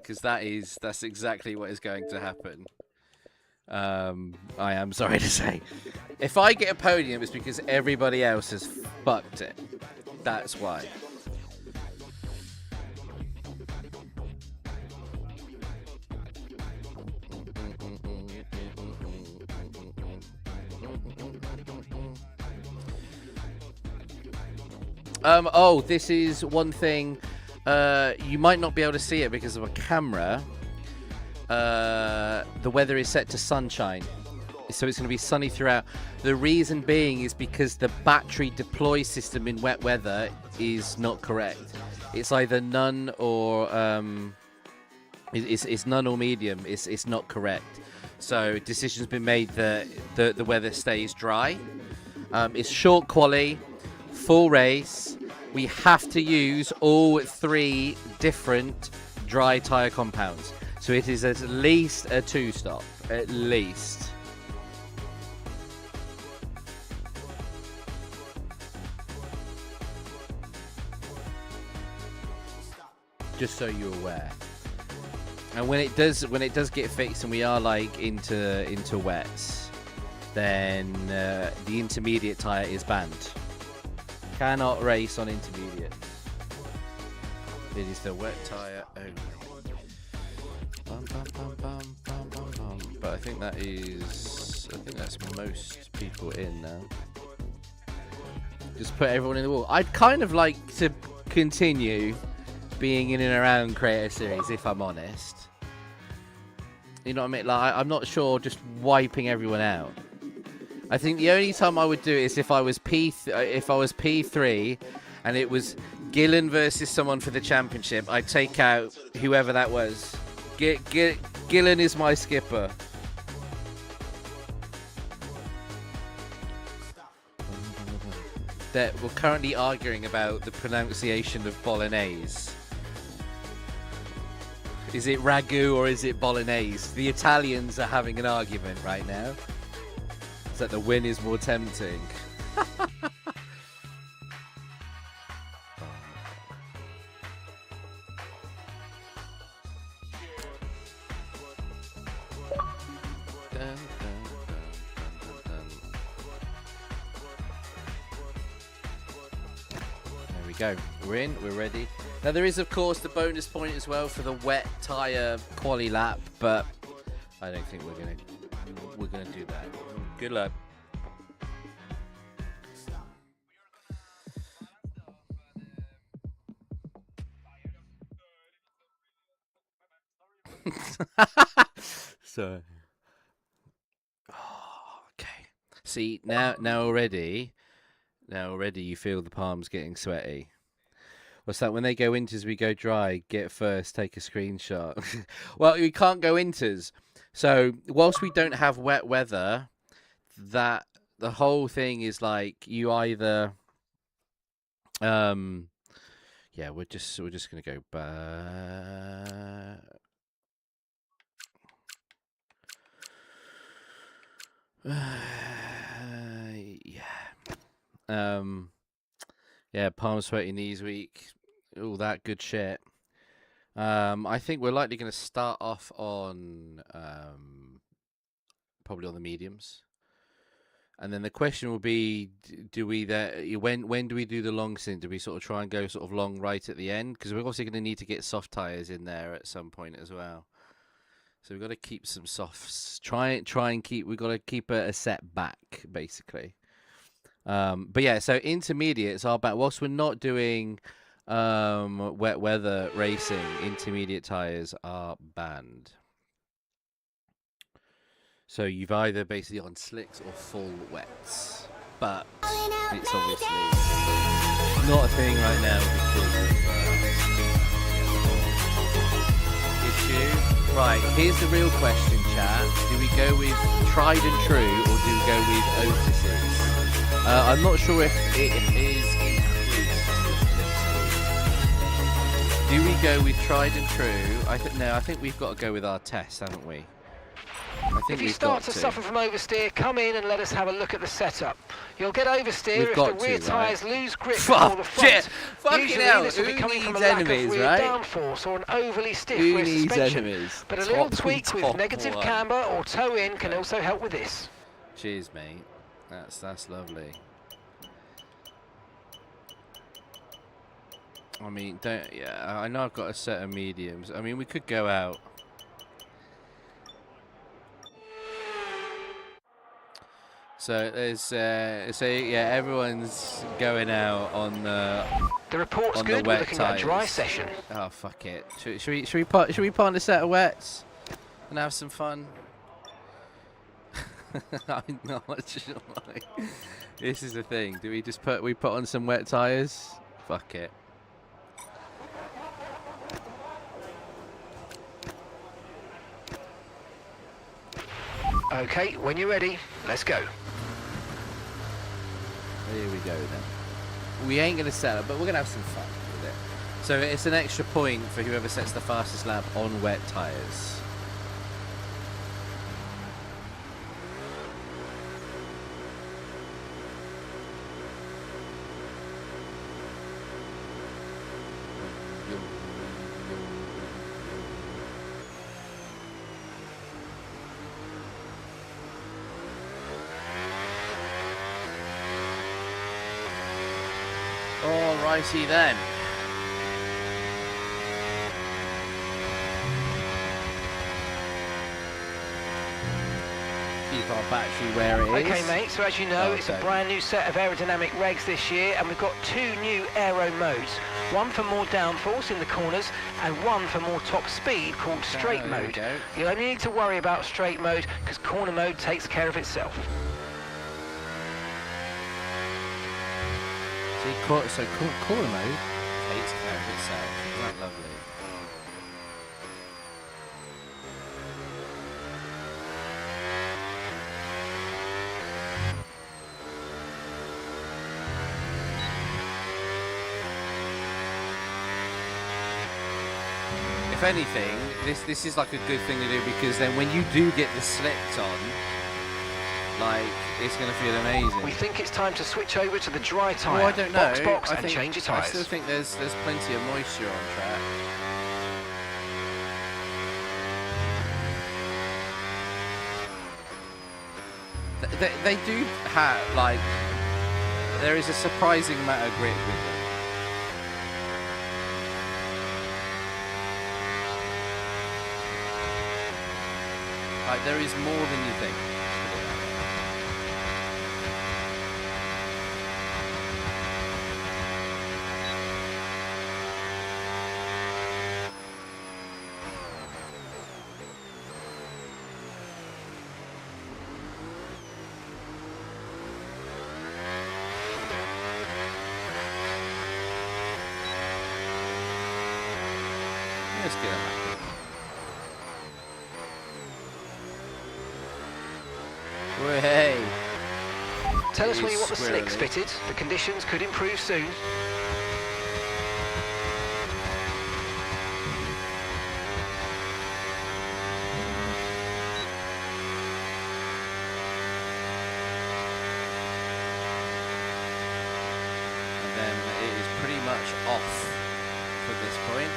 Because that's exactly what is going to happen. I am sorry to say, if I get a podium, it's because everybody else has fucked it. That's why. Oh, this is one thing. You might not be able to see it because of a camera. The weather is set to sunshine, so it's going to be sunny throughout. The reason being is because the battery deploy system in wet weather is not correct. It's either none or it's none or medium. It's not correct. So decision's been made that the weather stays dry. It's short quali, full race. We have to use all 3 different dry tyre compounds. So it is at least a 2-stop. At least. Just so you're aware. And when it does get fixed and we are like into wets, then the intermediate tyre is banned. Cannot race on intermediate. It is the wet tyre only. Bum, bum, bum, bum, bum, bum, bum. But I think that's most people in now. Just put everyone in the wall. I'd kind of like to continue being in and around Creator Series, if I'm honest. You know what I mean? Like, I'm not sure just wiping everyone out. I think the only time I would do it is if I was P3 and it was Gillen versus someone for the championship. I'd take out whoever that was. Gillen is my skipper. That we're currently arguing about the pronunciation of bolognese. Is it ragu or is it bolognese? The Italians are having an argument right now. Is that the win is more tempting? Go. We're in. We're ready. Now there is, of course, the bonus point as well for the wet tire quali lap, but I don't think we're gonna do that. Good luck. So, okay. See now already you feel the palms getting sweaty. What's that? When they go inters, we go dry. Get first, take a screenshot. Well, we can't go inters. So whilst we don't have wet weather, that the whole thing is like you either, yeah, we're just gonna go back. Yeah, palm sweaty, knees weak, all that good shit. I think we're likely going to start off on probably on the mediums, and then the question will be: do we when do we do the long stint? Do we sort of try and go sort of long right at the end? Because we're also going to need to get soft tires in there at some point as well. So we've got to keep some softs. Try and keep. We've got to keep a set back basically. But yeah, so intermediates are back. Whilst we're not doing wet weather racing, intermediate tires are banned. So you've either basically on slicks or full wets, but it's obviously not a thing right now because of issue. Right, here's the real question, chat. Do we go with tried and true or do we go with Otis's? I'm not sure if it is increased. Do we go with tried and true? I think we've got to go with our test, haven't we? If you start to suffer from oversteer, come in and let us have a look at the setup. You'll get oversteer if the rear tyres lose grip before the front. Usually this will be coming from a lack of rear downforce or an overly stiff rear suspension. But a little tweak with negative camber or toe in can also help with this. Cheers, mate. That's lovely. I mean, I know I've got a set of mediums. I mean, we could go out. So there's yeah, everyone's going out on the report's good. We're looking at a dry session. Oh fuck it. Should we put on a set of wets and have some fun? I'm not sure. This is the thing. Do we just put on some wet tires? Fuck it. Okay, when you're ready, let's go. Here we go then. We ain't gonna settle, but we're gonna have some fun with it. So it's an extra point for whoever sets the fastest lap on wet tires. Alrighty then. Keep our battery where it is. Okay, mate, so as you know, it's a brand new set of aerodynamic regs this year, and we've got 2 new aero modes. One for more downforce in the corners, and one for more top speed called straight mode. You only need to worry about straight mode, because corner mode takes care of itself. So corner mode takes care of itself. Isn't that lovely? If anything, this is like a good thing to do, because then when you do get the slipped on, like, it's going to feel amazing. We think it's time to switch over to the dry tyre. Well, I don't know. And change your tyres. I still think there's plenty of moisture on track. They do have, like, there is a surprising amount of grip with them. Like, there is more than you think. Let's get it. Hey. Tell us when you want the slicks fitted. The conditions could improve soon. And then it is pretty much off for this point.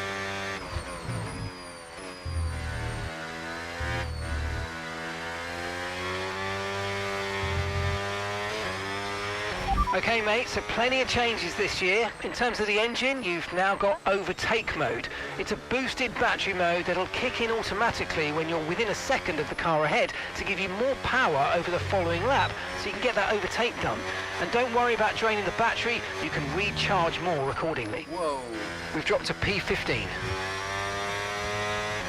Okay, mate, so plenty of changes this year. In terms of the engine, you've now got overtake mode. It's a boosted battery mode that'll kick in automatically when you're within a second of the car ahead to give you more power over the following lap, so you can get that overtake done. And don't worry about draining the battery, you can recharge more accordingly. Whoa. We've dropped to P15.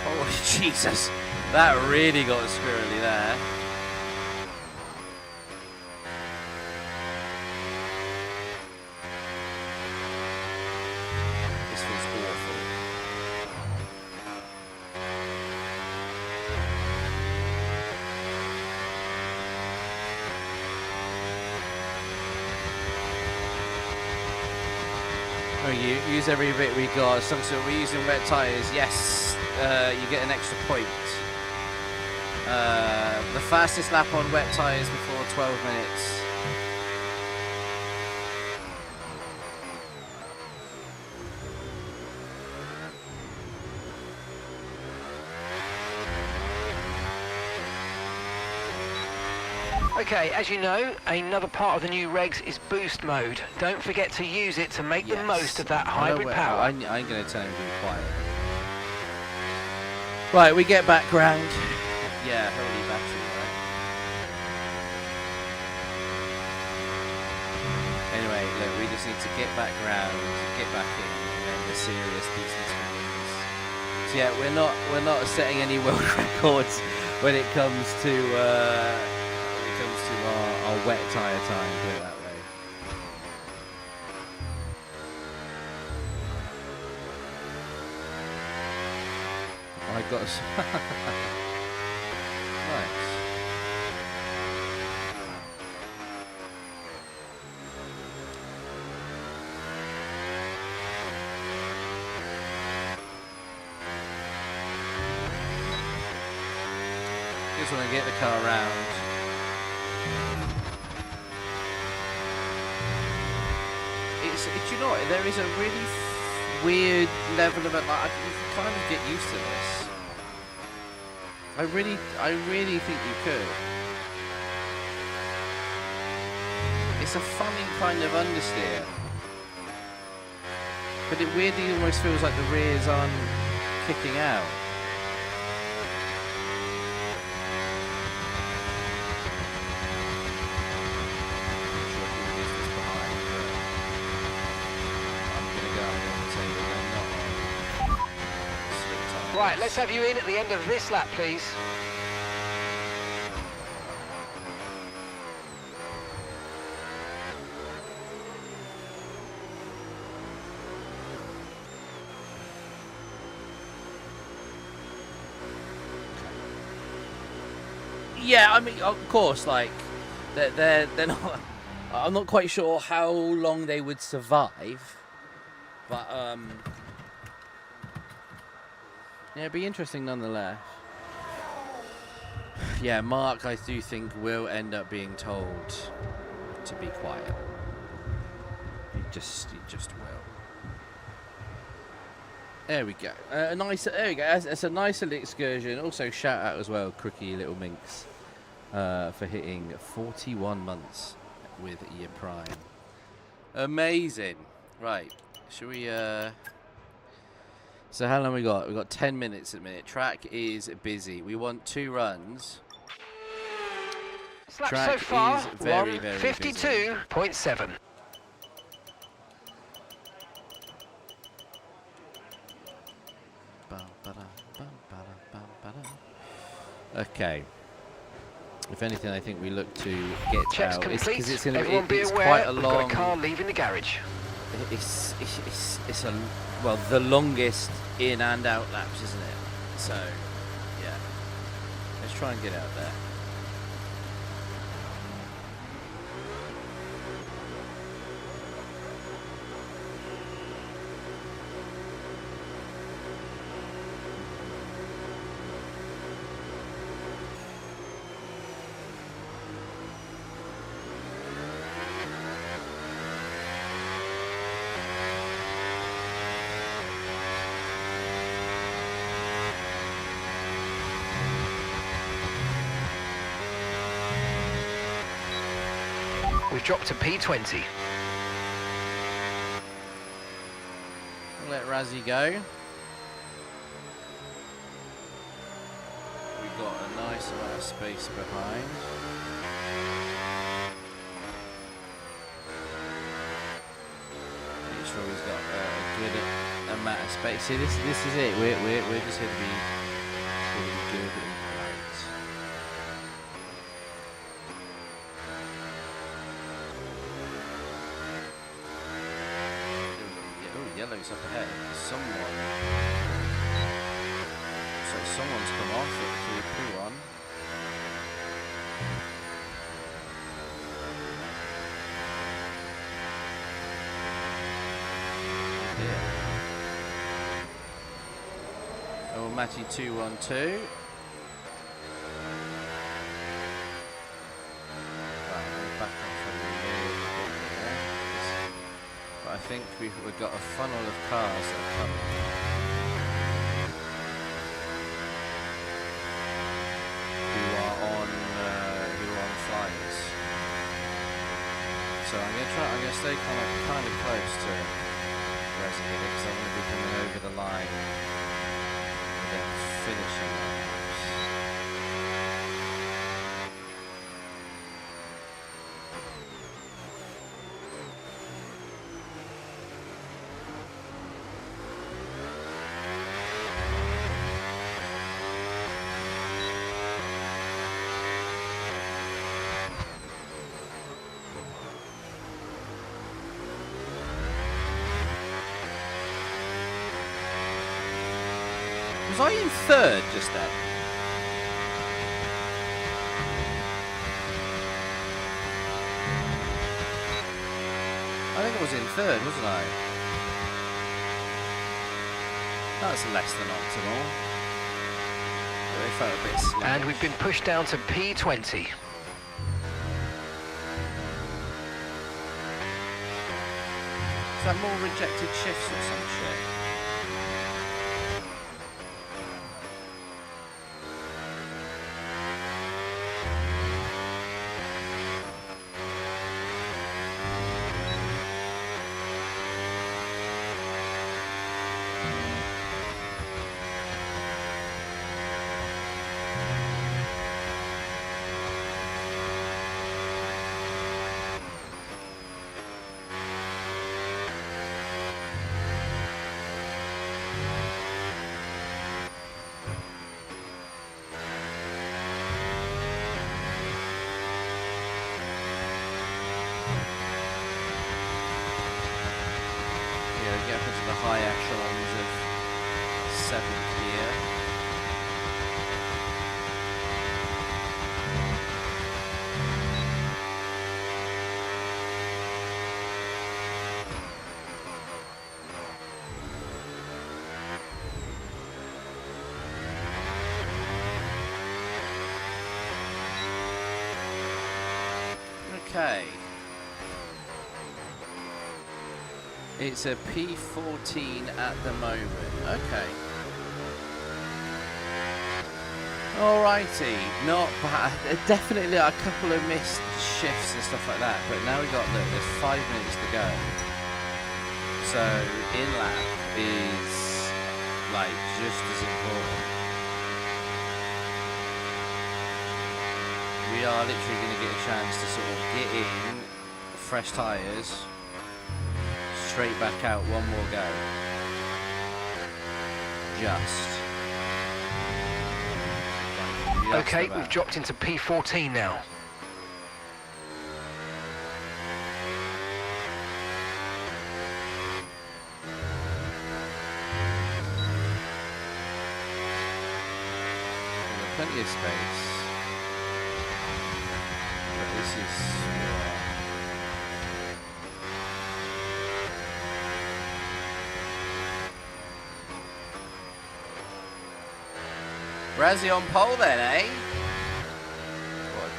Oh, Jesus. That really got squirrely there. Use every bit we got. So we're using wet tyres. Yes, you get an extra point. The fastest lap on wet tyres before 12 minutes. Okay, as you know, another part of the new regs is boost mode. Don't forget to use it to make the most of that hybrid power. I'm going to tell him to be quiet. Right, we get back round. Yeah, holy battery, right? Anyway, look, we just need to get back round, get back in, and then the serious business begins. So yeah, we're not setting any world records when it comes to our wet tyre time, put it that way. I got nice. Just want to get the car round. Do you know what? There is a really weird level of it. Like, you can kind of get used to this. I really think you could. It's a funny kind of understeer. But it weirdly almost feels like the rears aren't kicking out. Right, let's have you in at the end of this lap, please. Yeah, I mean, of course, like they're not. I'm not quite sure how long they would survive, but yeah, it'd be interesting nonetheless. Yeah, Mark, I do think will end up being told to be quiet. He just will. There we go. There we go. It's a nice little excursion. Also, shout out as well, Crookie Little Minx, for hitting 41 months with your prime. Amazing. Right. Should we? So how long we got? We've got 10 minutes at the minute. Track is busy. We want 2 runs. Track so far, is very, very 52.7. Okay. If anything, I think we look to get Checks out. Complete. It's going to Everyone be aware, quite a we've long. got a car leaving the garage. It's the longest in and out laps, isn't it? So, yeah. Let's try and get out there. We've dropped to P20. We'll let Razzie go. We've got a nice amount of space behind. Make sure he's got a good amount of space. See, this is it. We're just here to be good and polite. Yellow's up ahead. Someone's come off at 3-1. Yeah. Oh, Matty 2-1-2. I think we've got a funnel of cars that are coming. Who are on flyers. So I'm gonna stay kind of close to Resident because I'm gonna be coming over the line and then finishing laps. Was I in 3rd just then? I think I was in 3rd, wasn't I? That's less than optimal. They felt a bit sluggish. And we've been pushed down to P20. Is that more rejected shifts or some shit? 7th gear. Okay. It's a P14 at the moment. Okay. Alrighty, not bad. Definitely a couple of missed shifts and stuff like that, but now we got, look, there's 5 minutes to go. So in lap is like just as important. We are literally going to get a chance to sort of get in, fresh tyres, straight back out, one more go. Just okay, we've dropped into P14 now. Plenty of space. But this is Razzie on pole then, eh? What a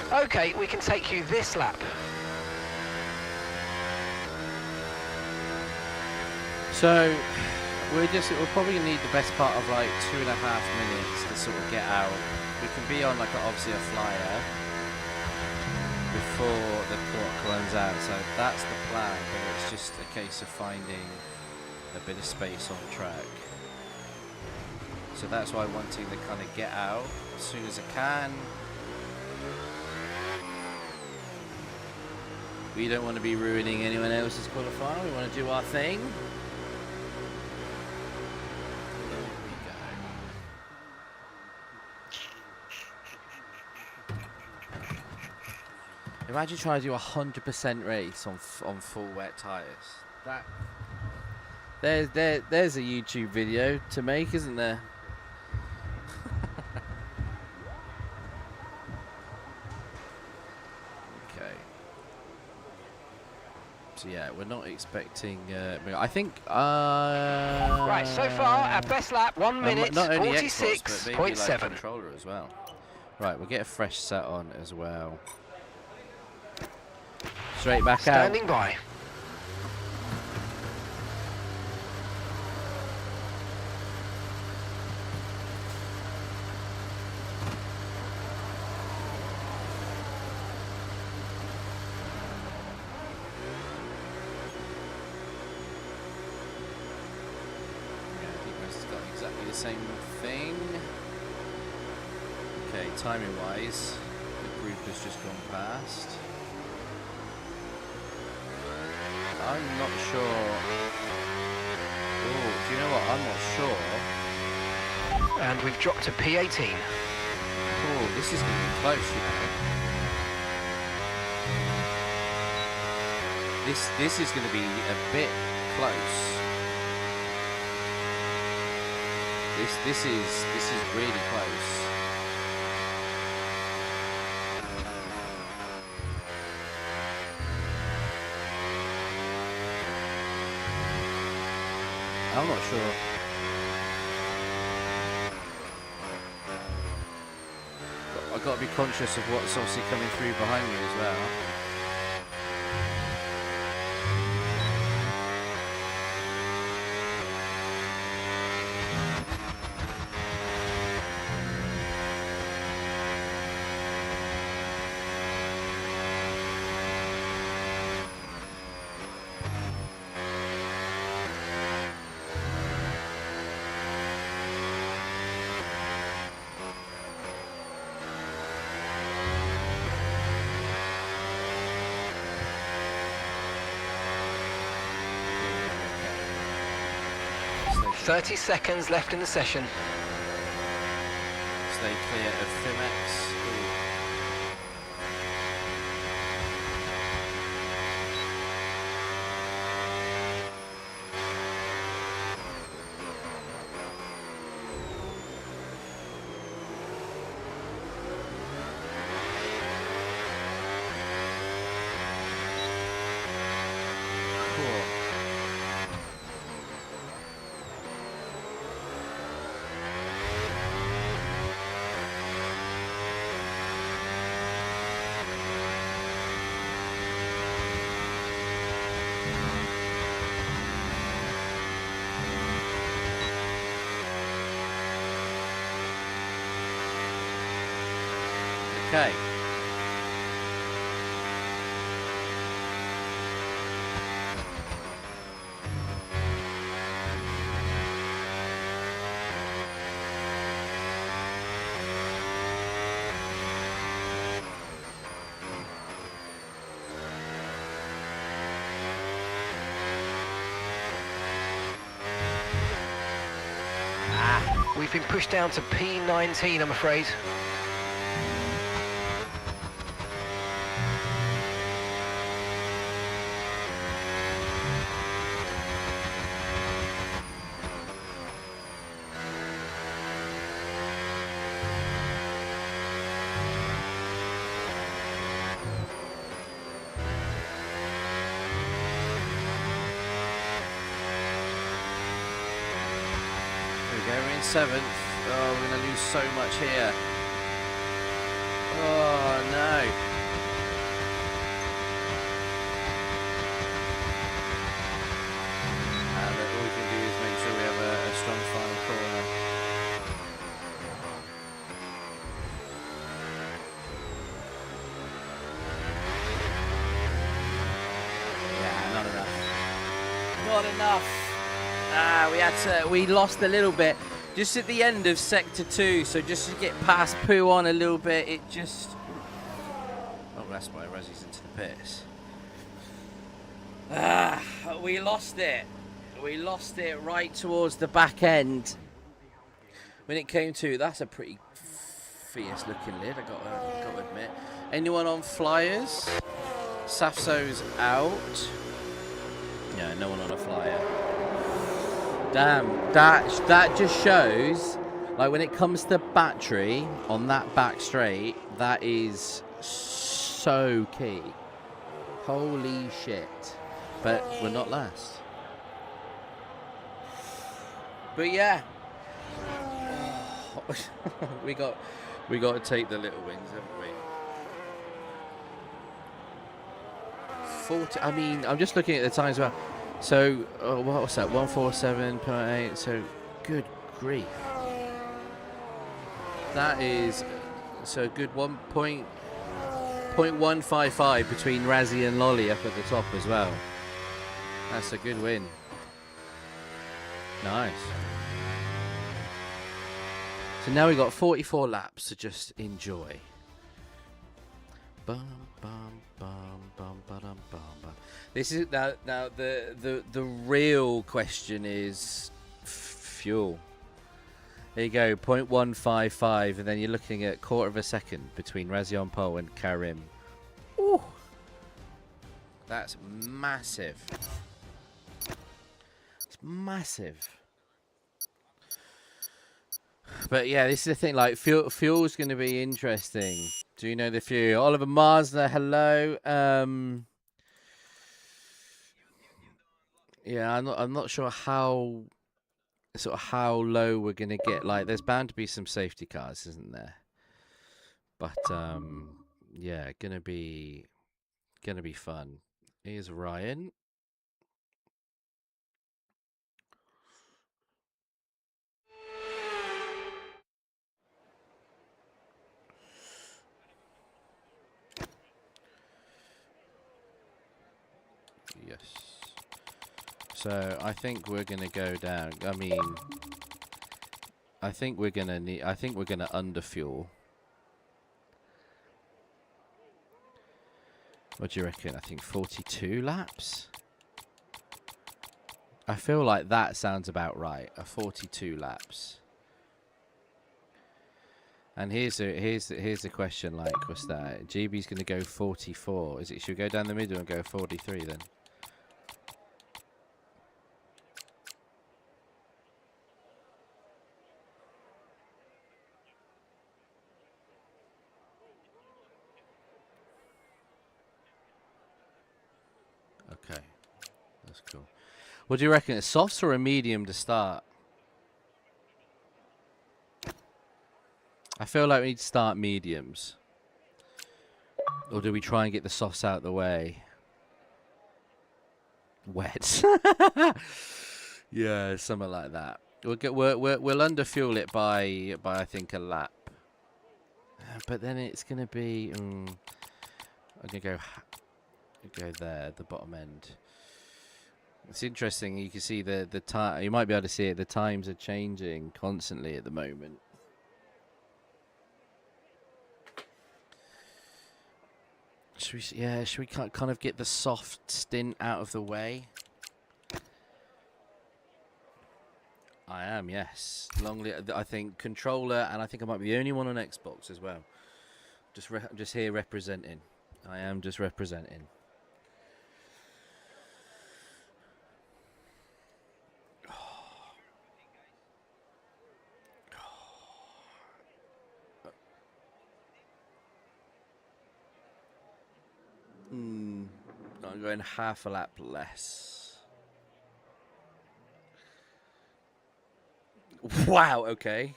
jet. Okay, we can take you this lap. So we'll probably need the best part of like 2.5 minutes to sort of get out. We can be on like obviously a flyer before the clock runs out, so that's the plan, but it's just a case of finding a bit of space on track. So that's why I'm wanting to kind of get out as soon as I can. We don't want to be ruining anyone else's qualifying, we want to do our thing. Imagine trying to do a 100% race on full wet tyres. There's a YouTube video to make, isn't there? Okay. So yeah, we're not expecting. I think. Right, so far our best lap 1 minute 46.7. Controller as well. Right, we'll get a fresh set on as well. Straight back out. Standing by. Yeah, I think this has got exactly the same thing. Okay, timing wise, the group has just gone past. I'm not sure. Oh, do you know what? I'm not sure. And we've dropped to P18. Oh, this is going to be close, you know. This is going to be a bit close. This is really close. I'm not sure. I've got to be conscious of what's obviously coming through behind me as well. Stay 30 seconds left in the session. Stay clear of Fimex. Okay. We've been pushed down to P19, I'm afraid. We're in 7th. Oh, we're going to lose so much here. Oh, no. And all we can do is make sure we have a strong final corner. Yeah, not enough. Not enough. We lost a little bit just at the end of sector 2, so just to get past Poo on a little bit, it just... Oh, that's why Razzie's into the pits. We lost it. We lost it right towards the back end. When it came to, that's a pretty fierce looking lid, I got to admit. Anyone on flyers? Safso's out. Yeah, no one on a flyer. Damn, that just shows, like, when it comes to battery on that back straight, that is so key. Holy shit. But we're not last. But yeah. we got to take the little wins, haven't we? 40, I mean, I'm just looking at the time as well. So, what was that? 147.8. So, good grief. That is so good. 1.155 between Razzie and Lolly up at the top as well. That's a good win. Nice. So now we've got 44 laps to just enjoy. Bum, bum, bum, bum, bum, bum, bum. This is now the real question is fuel. There you go, 0.155, and then you're looking at quarter of a second between Razzie on pole and Karim. Ooh, that's massive. It's massive. But yeah, this is the thing. Like fuel's going to be interesting. Do you know the fuel? Oliver Marsner, hello. Yeah, I'm not sure how low we're gonna get. Like, there's bound to be some safety cars, isn't there? But yeah, gonna be fun. Here's Ryan. Yes. So I think we're gonna go down. I mean, I think we're gonna underfuel. What do you reckon? I think 42 laps. I feel like that sounds about right. 42 laps. And here's the question. Like, what's that? GB's gonna go 44. Is it? Should we go down the middle and go 43 then? Okay, that's cool. What do you reckon? A softs or a medium to start? I feel like we need to start mediums. Or do we try and get the softs out of the way? Wet. Yeah, something like that. We'll underfuel it by I think a lap. but then it's going to be... I'm going to go there, the bottom end. It's interesting. You can see the time. You might be able to see it. The times are changing constantly at the moment. Should we kind of get the soft stint out of the way? I am, yes. I think controller, and I think I might be the only one on Xbox as well. Just here representing. I am just representing. I'm going half a lap less. Wow, okay.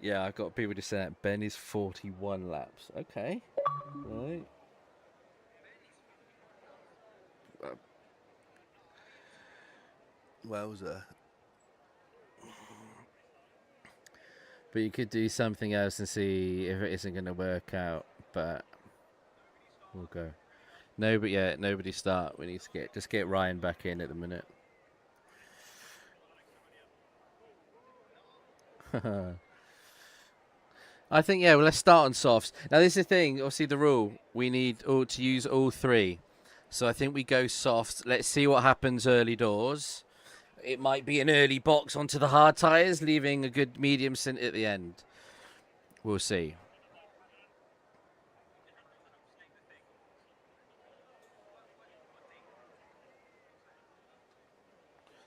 Yeah, I've got people just saying that Ben is 41 laps. Okay. Right. Wowza. But you could do something else and see if it isn't going to work out, but we'll go. No, but yeah, nobody start. We need to just get Ryan back in at the minute. I think, yeah, well, let's start on softs. Now, this is the thing. Obviously, the rule. We need to use all three. So I think we go soft. Let's see what happens early doors. It might be an early box onto the hard tyres, leaving a good medium stint at the end. We'll see.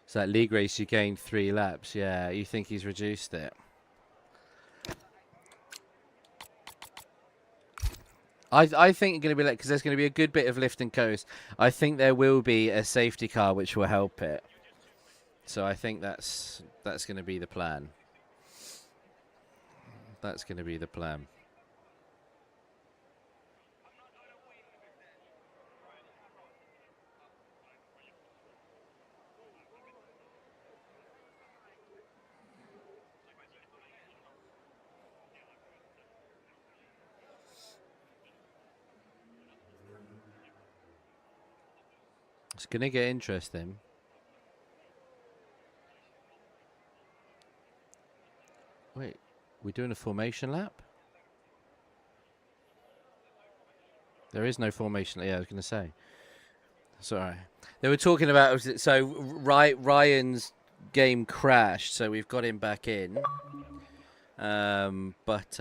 So that league race, you gained 3 laps. Yeah, you think he's reduced it? I think it's going to be like, because there's going to be a good bit of lift and coast. I think there will be a safety car which will help it. So I think that's going to be the plan. That's going to be the plan. It's going to get interesting. Wait, we're doing a formation lap? There is no formation. Yeah, I was going to say. Sorry. They were talking about, so Ryan's game crashed, so we've got him back in. But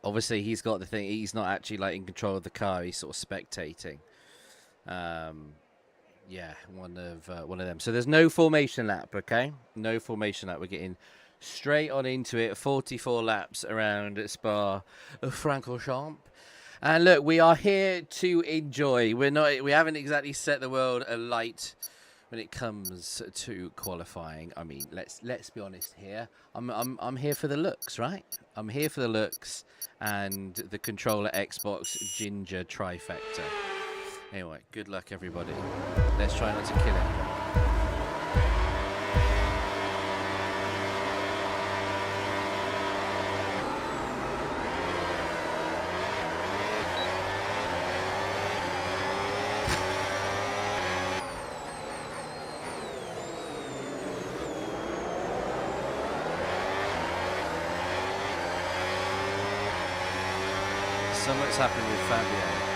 obviously he's got the thing, he's not actually like in control of the car, he's sort of spectating. Yeah, one of them. So there's no formation lap, okay? No formation lap. We're getting straight on into it. 44 laps around Spa-Francorchamps. And look, we are here to enjoy. We haven't exactly set the world alight when it comes to qualifying. I mean, let's be honest here. I'm here for the looks, right? I'm here for the looks and the controller Xbox Ginger trifecta. Anyway, good luck, everybody. Let's try not to kill it. Something's happened with Fabio.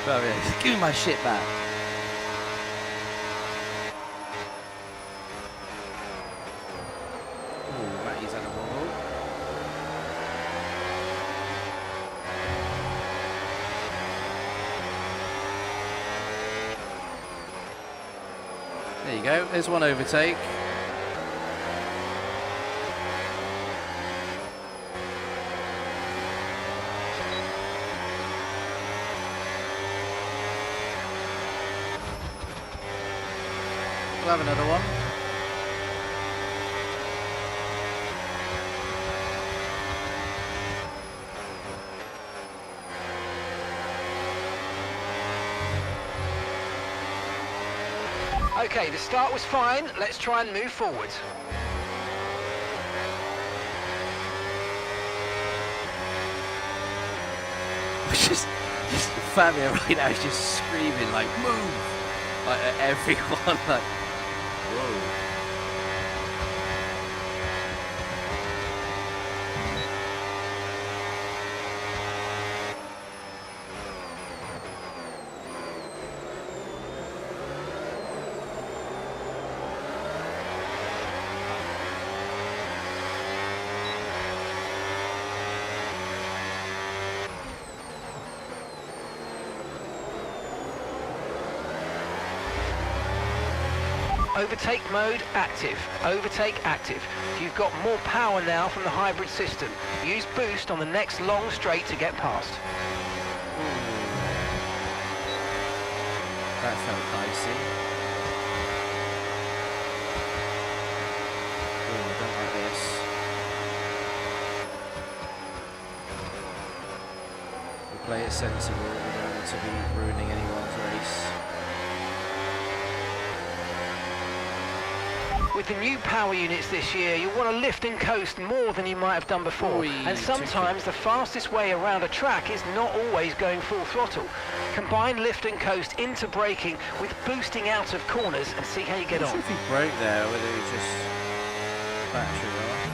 Fabio, give me my shit back. Oh, Matty's had a wobble. There you go, there's one overtake. We'll have another one. Okay, the start was fine. Let's try and move forward. just Fabio right now is just screaming like, move! Like at everyone, like, whoa. Overtake mode active. Overtake active. You've got more power now from the hybrid system. Use boost on the next long straight to get past. That felt dicey. Oh, I don't like this. We play it sensible. We don't want to be ruining anyone's race. With the new power units this year, you'll want to lift and coast more than you might have done before. And sometimes the fastest way around a track is not always going full throttle. Combine lift and coast into braking with boosting out of corners and see how you get on. I'm not sure if he broke there, whether he just battery off.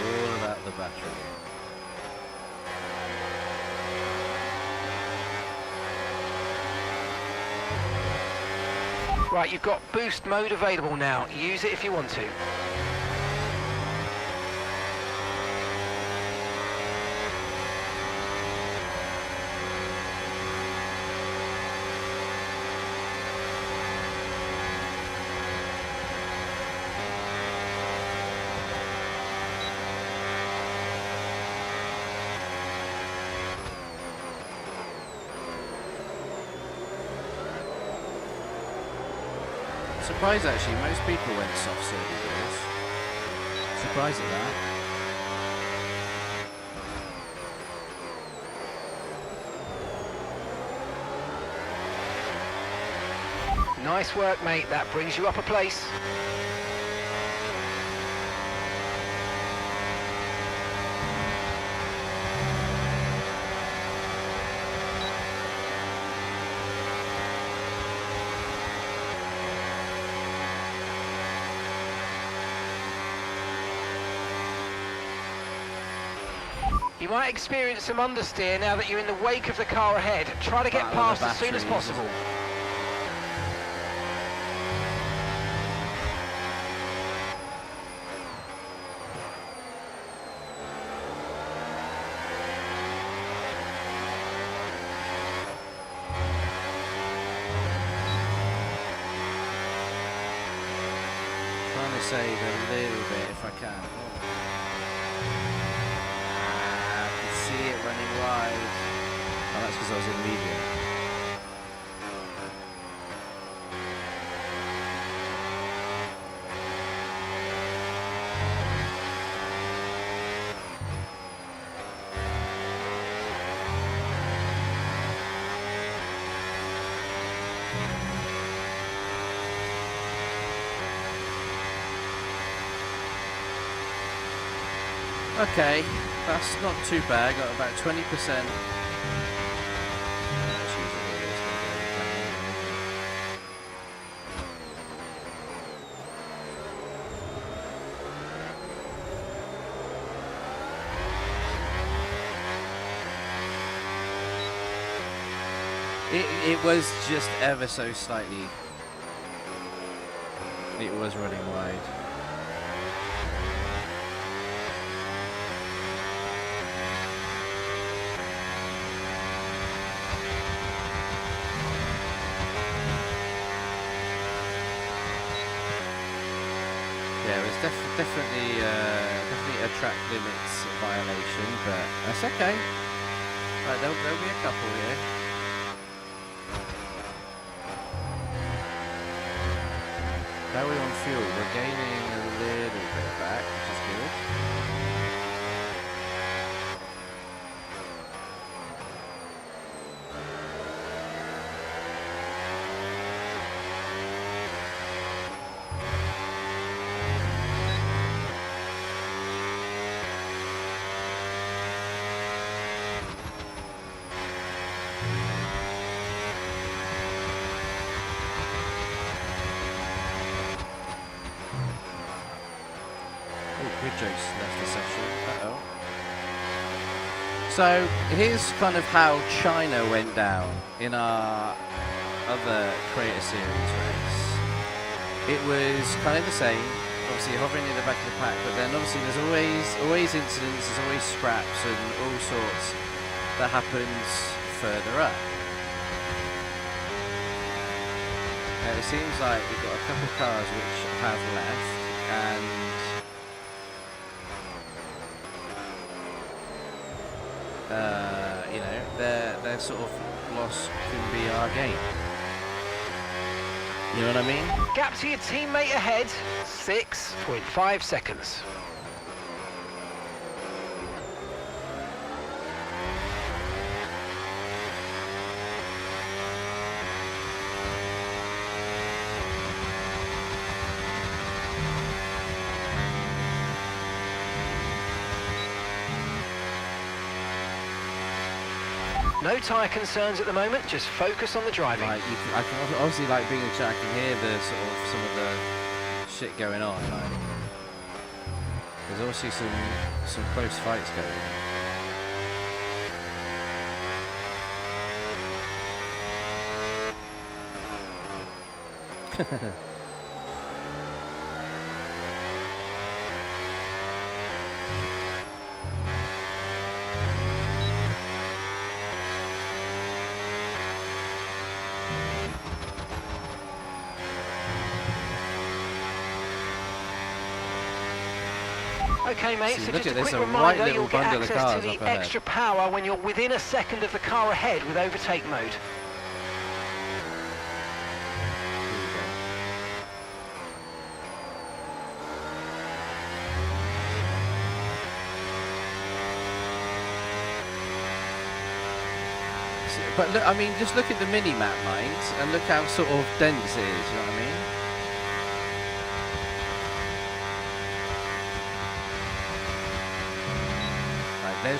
All about the battery. Right, you've got boost mode available now. Use it if you want to. Surprised actually, most people went soft circuit doors. Surprised at that. Nice work, mate. That brings you up a place. You might experience some understeer now that you're in the wake of the car ahead. Try to get past as soon as possible. Trying to save a little bit if I can. See it running wide. Oh, that's because I was in medium. Okay, that's not too bad. Got about 20%. It was just ever so slightly. It was running wide. Yeah, it was definitely a track limits violation, but that's okay. Right, there'll be a couple here. Now we're on fuel, we're gaining a little bit back, which is good. jokes left the session. Uh-oh. So here's kind of how China went down in our other Creator Series race. It was kind of the same, obviously hovering in the back of the pack, but then obviously there's always incidents, there's always scraps and all sorts that happens further up. It seems like we've got a couple of cars which have left, and you know, their sort of loss can be our gain. You know what I mean? Gap to your teammate ahead, 6.5 seconds. No tyre concerns at the moment, just focus on the driving. Like, I can obviously, like, being in the chat, I can hear the sort of some of the shit going on. Like, there's obviously some close fights going on. Okay, mate, so just a quick reminder, you'll get access to the extra power when you're within a second of the car ahead with overtake mode. But look, I mean, just look at the mini-map lines and look how sort of dense it is, you know what I mean?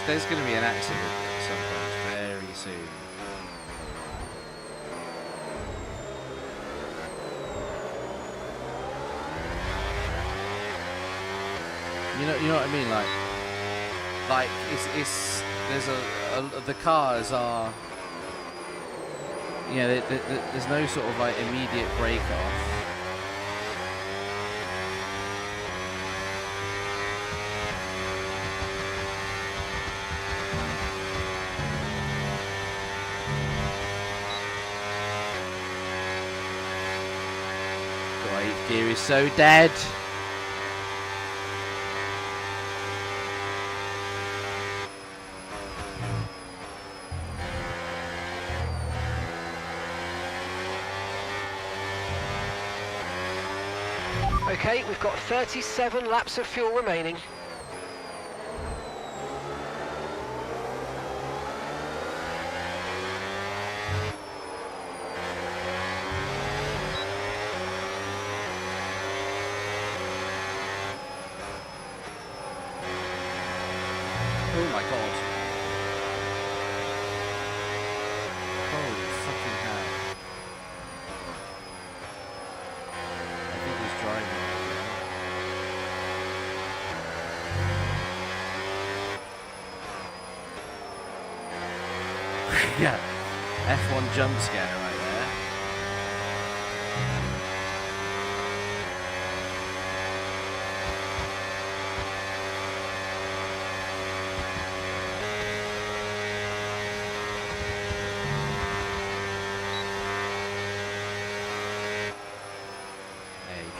There's going to be an accident at some point very soon. You know what I mean? Like it's there's the cars are, you know, there's no sort of like immediate break off. Gear is so dead. Okay, we've got 37 laps of fuel remaining. Oh my god. Holy fucking hell. I think he's driving. Yeah. F1 jump scare right there.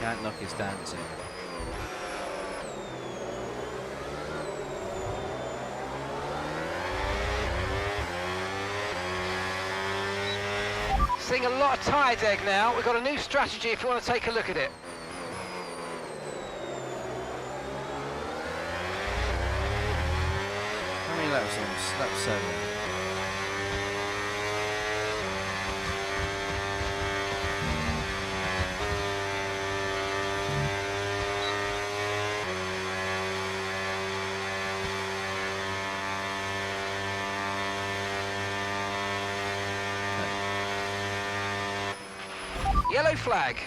Can't knock his dancing. Seeing a lot of tyre deg now. We've got a new strategy if you want to take a look at it. How many laps on? Lap 7. Yellow flag.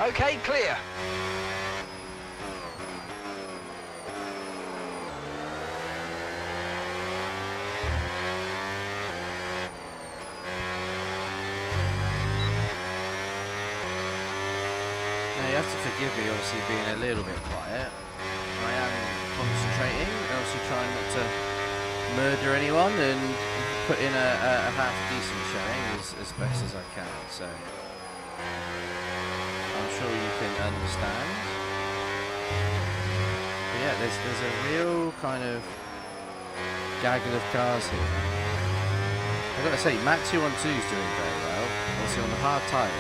Okay, clear. Now you have to forgive me, obviously being a little bit quiet. I am concentrating, obviously trying not to murder anyone and put in a half decent showing as best as I can. So I'm sure you can understand. But yeah, there's a real kind of gaggle of cars here. I've got to say, Matt 212 is doing very well. Obviously on the hard tyres,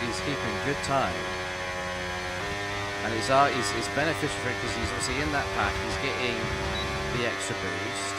he's keeping good time. And it's beneficial for it because he's obviously in that pack, he's getting the extra boost.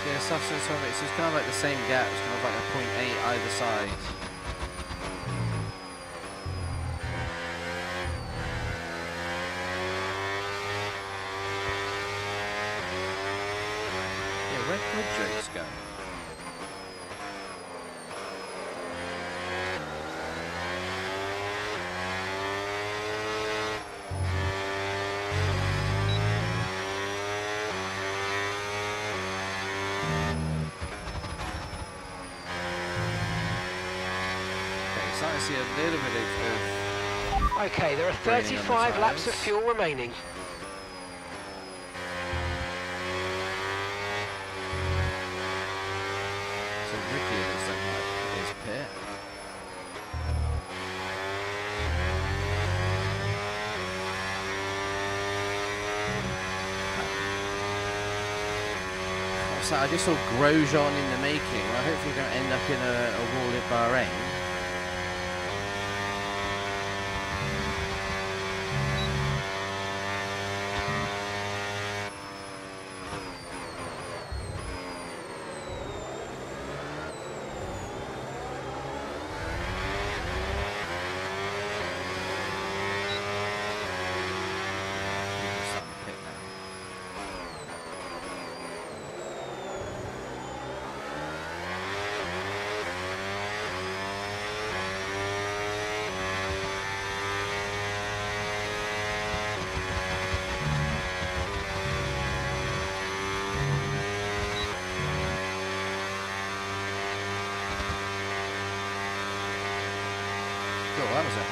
Yeah, substance from it, so it's kind of like the same gap, it's kind of like a 0.8 either side. Yeah, where'd Joke's go? Starting to see a little bit of... Okay, there are 35 laps of fuel remaining. So Ricky looks like his pit. So I just saw Grosjean in the making. Well, hopefully we don't end up in a wall at Bahrain.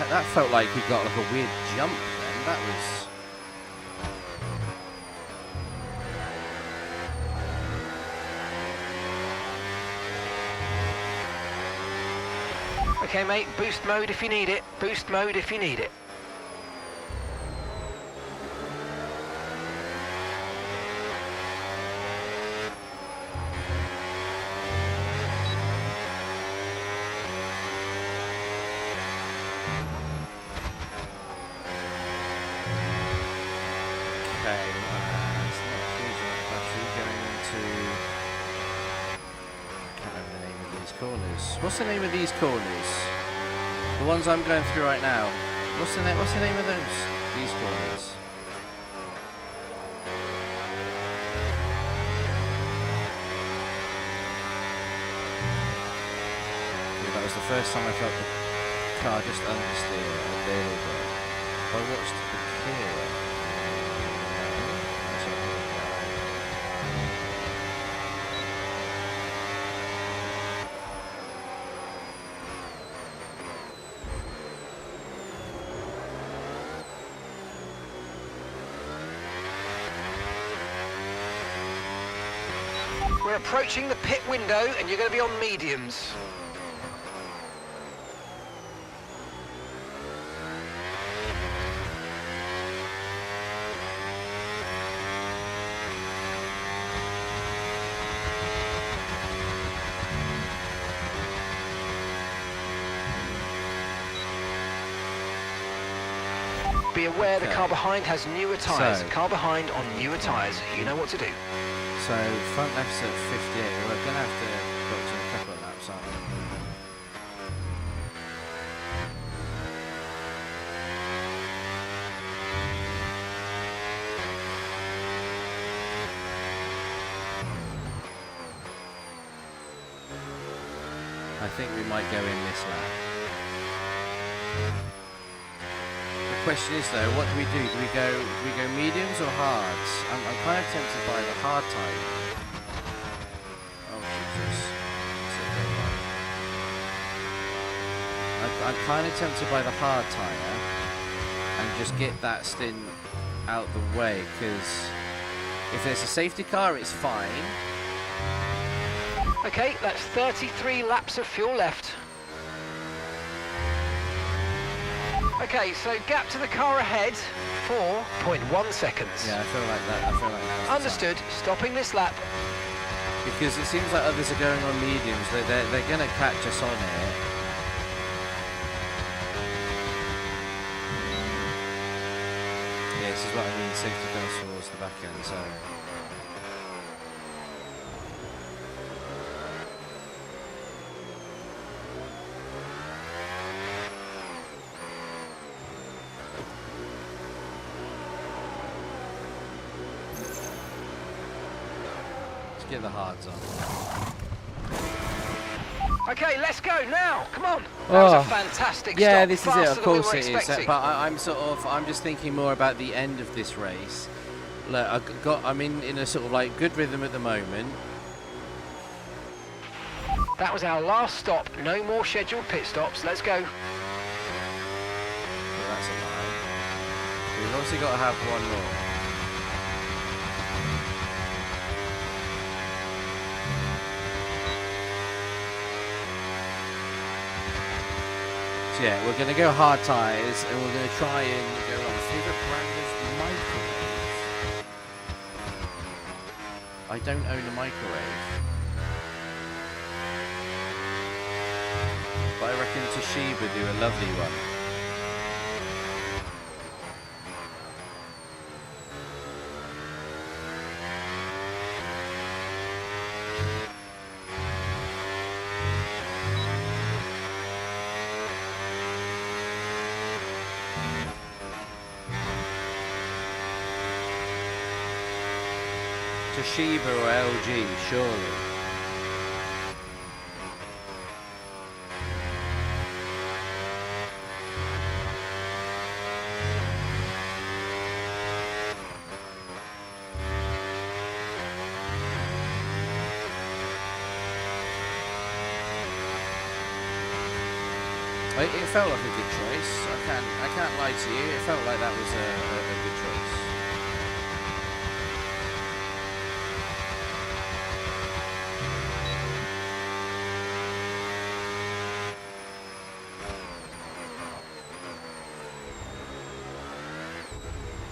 That felt like he got like a weird jump then. That was... Okay, mate, boost mode if you need it. Boost mode if you need it. What's the name of these corners? The ones I'm going through right now. What's the name of those? These corners. Yeah, that was the first time I felt the car just understeer a little bit. I watched the clearer. We're approaching the pit window and you're going to be on mediums. Be aware the car behind has newer tyres. Car behind on newer tyres. You know what to do. So front left's at 58. We're going to have to put to a couple of laps, aren't we? I think we might go in this lap. The question is though, what do we do? Do we go mediums or hards? I'm kind of tempted by the hard tyre. Oh Jesus! I'm kind of tempted by the hard tyre and just get that stint out the way, because if there's a safety car, it's fine. Okay, that's 33 laps of fuel left. Okay, so gap to the car ahead, 4.1 seconds. Yeah, I feel like that. Understood. Stopping this lap. Because it seems like others are going on mediums. They're going to catch us on here. Yeah, this is what I mean. Safety cars towards the back end. So. Get the hards on. Okay, let's go now. Come on. That was a fantastic yeah, stop. This is it. Of course it is. But I'm just thinking more about the end of this race. Look, I'm in a sort of like good rhythm at the moment. That was our last stop. No more scheduled pit stops. Let's go. Well, that's a lie. We've obviously got to have one more. So yeah, we're going to go hard tyres and we're going to try and go on. Favourite brand of microwave? I don't own a microwave. But I reckon Toshiba do a lovely one. Toshiba or LG, surely. It felt like a good choice. I can't lie to you. It felt like that was a good choice.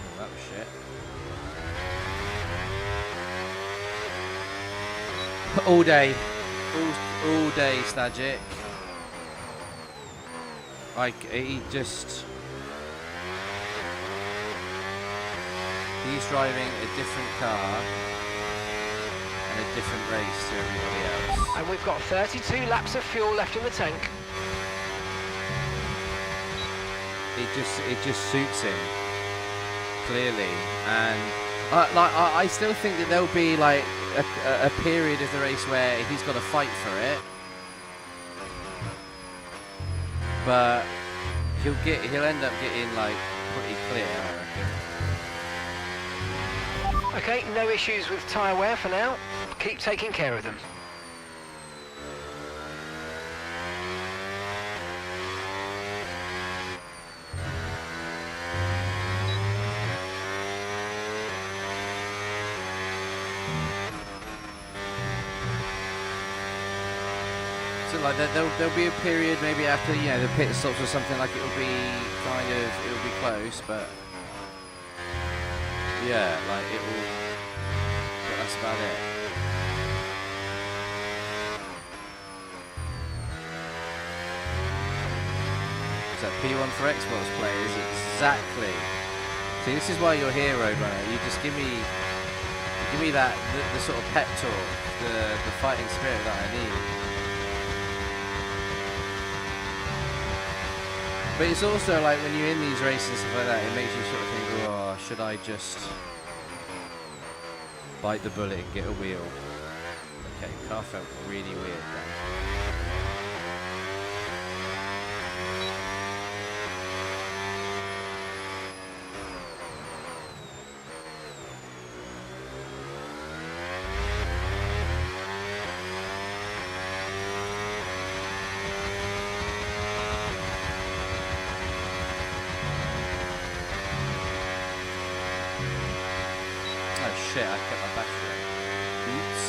Oh, that was shit. All day. All day, Stagic. Like, he's driving a different car and a different race to everybody else. And we've got 32 laps of fuel left in the tank. It just suits him, clearly. And I still think that there'll be like a period of the race where he's got to fight for it. But he'll end up getting like pretty clear, I reckon. Okay, no issues with tyre wear for now. Keep taking care of them. Like there'll be a period maybe after the pit stops or something, like it'll be close, but yeah, like it will. But that's about it. that P1 for Xbox players, exactly. See, this is why you're here, Roadrunner. You just give me that the sort of pep talk, the fighting spirit that I need. But it's also like when you're in these races and stuff like that, it makes you sort of think, oh, should I just bite the bullet and get a wheel? Okay, car felt really weird then. Shit, I kept my battery on. Oops.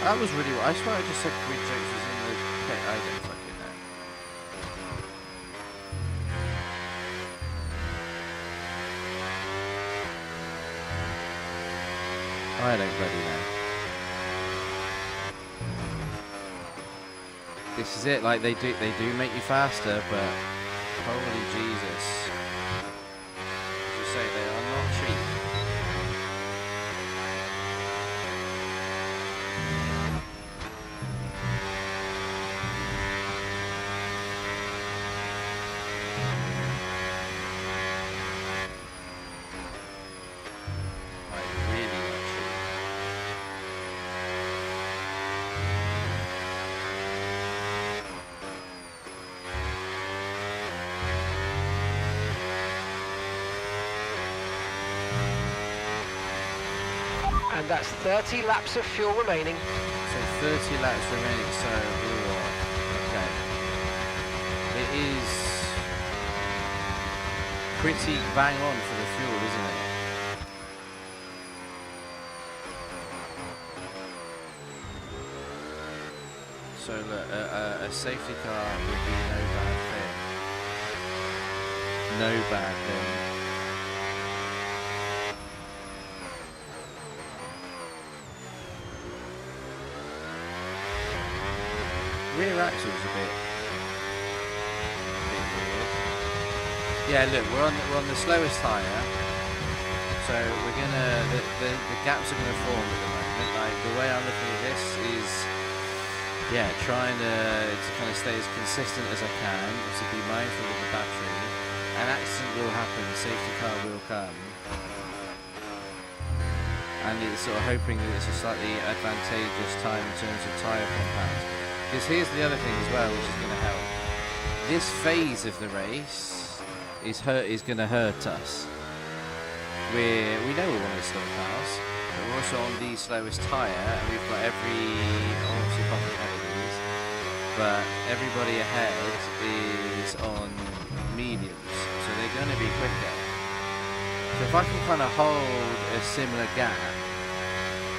That was really... I swear I just said Grid Jokes was in the pit. I don't fucking know. I don't bloody know. This is it, like they do make you faster, but holy Jesus. Say they are not cheap. Like really not cheap. And that's 30 laps of fuel remaining. So 30 laps remaining, so okay. It is pretty bang on for the fuel, isn't it? So look, a safety car would be no bad thing. No bad thing. Rear axle's a bit weird. Yeah, look, we're on the slowest tyre, so we're gonna the gaps are gonna form at the moment. Like the way I'm looking at this is, yeah, trying to kind of stay as consistent as I can, to be mindful of the battery. An accident will happen, safety car will come, and it's sort of hoping that it's a slightly advantageous time in terms of tyre compound. Because here's the other thing as well, which is going to help. This phase of the race is going to hurt us. We know we're one of the slow cars, but we're also on the slowest tyre, and we've got obviously apart from the Netherlands, but everybody ahead is on mediums, so they're going to be quicker. So if I can kind of hold a similar gap,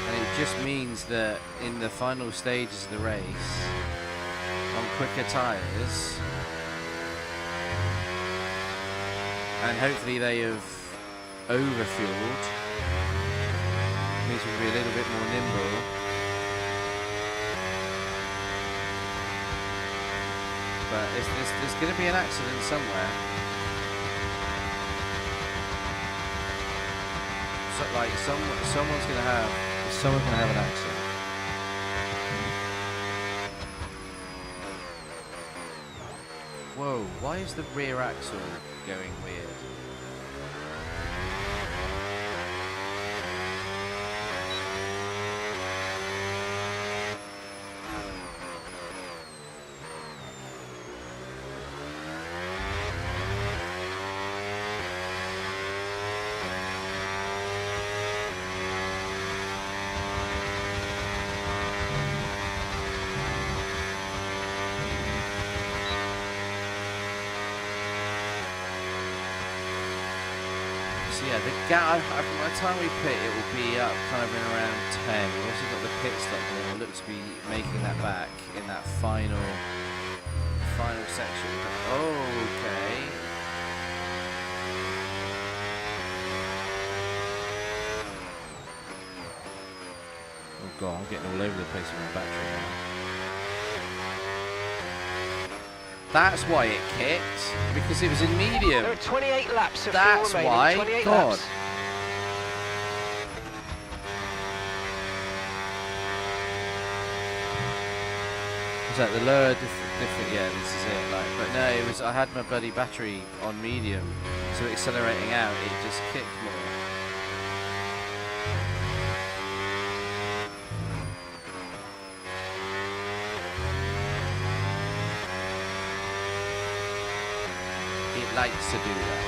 and it just means that in the final stages of the race, on quicker tyres, and hopefully they have overfueled, means we'll be a little bit more nimble. But there's going to be an accident somewhere. So, like someone's going to have an accident. Whoa, why is the rear axle going weird? Yeah, the gap, by the time we pit, it will be up kind of in around 10. We've also got the pit stop there. We'll look to be making that back in that final section. Okay. Oh god, I'm getting all over the place with my battery now. That's why it kicked, because it was in medium. There are 28 laps of That's fuel remaining. why. 28 God. laps. Is that the lower different? Yeah, this is it. Like, but no, it was. I had my bloody battery on medium, so accelerating out, it just kicked more. It likes to do that.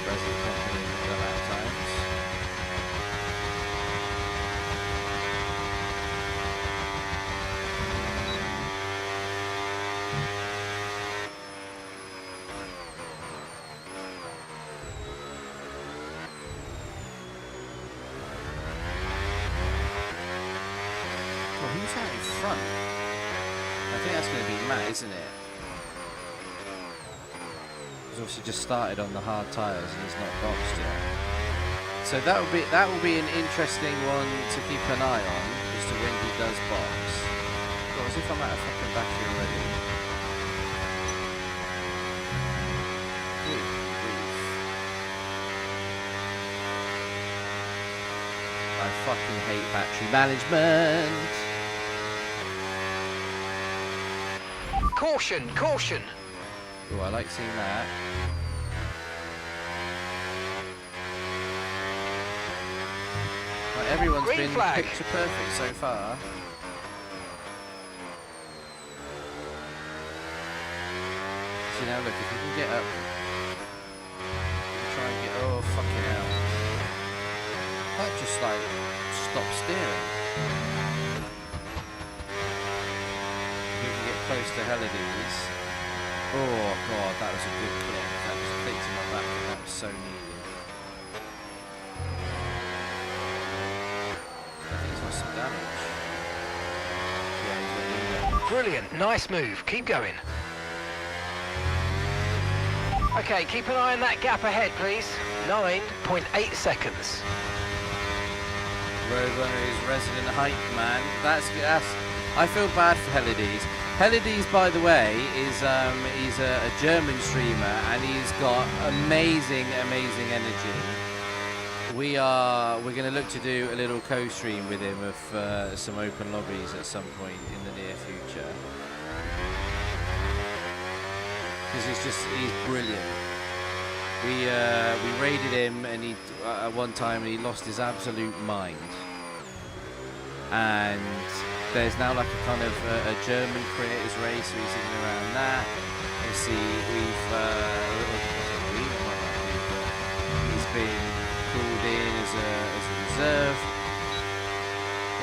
Present company the lap times. Well, who's out in front? I think that's going to be Matt, isn't it? He's obviously just started on the hard tyres and he's not boxed yet. So that will be an interesting one to keep an eye on as to when he does box. God, as if I'm out of fucking battery already. Good grief. I fucking hate battery management. Caution, caution. Oh, I like seeing that. Right, everyone's Green been flag. picture perfect so far. See now, look, if we can get up, we'll try and get. Oh, fucking hell! That just like stopped steering. If we can get close to Helidis. Oh god, that was a good clip. That just clicked in my back and that was so needed. I think he's lost some damage. Yeah, he's going to need it. Brilliant, nice move. Keep going. Okay, keep an eye on that gap ahead, please. 9.8 seconds. Roadrunner is resident hype man. That's I feel bad for Helidis. Helidis, by the way, is he's a German streamer and he's got amazing energy. We're going to look to do a little co-stream with him of some open lobbies at some point in the near future. Because he's brilliant. We raided him and he at one time and he lost his absolute mind. And there's now like a kind of a German creators race, so he's in and around that. Obviously, he's been called in as a reserve.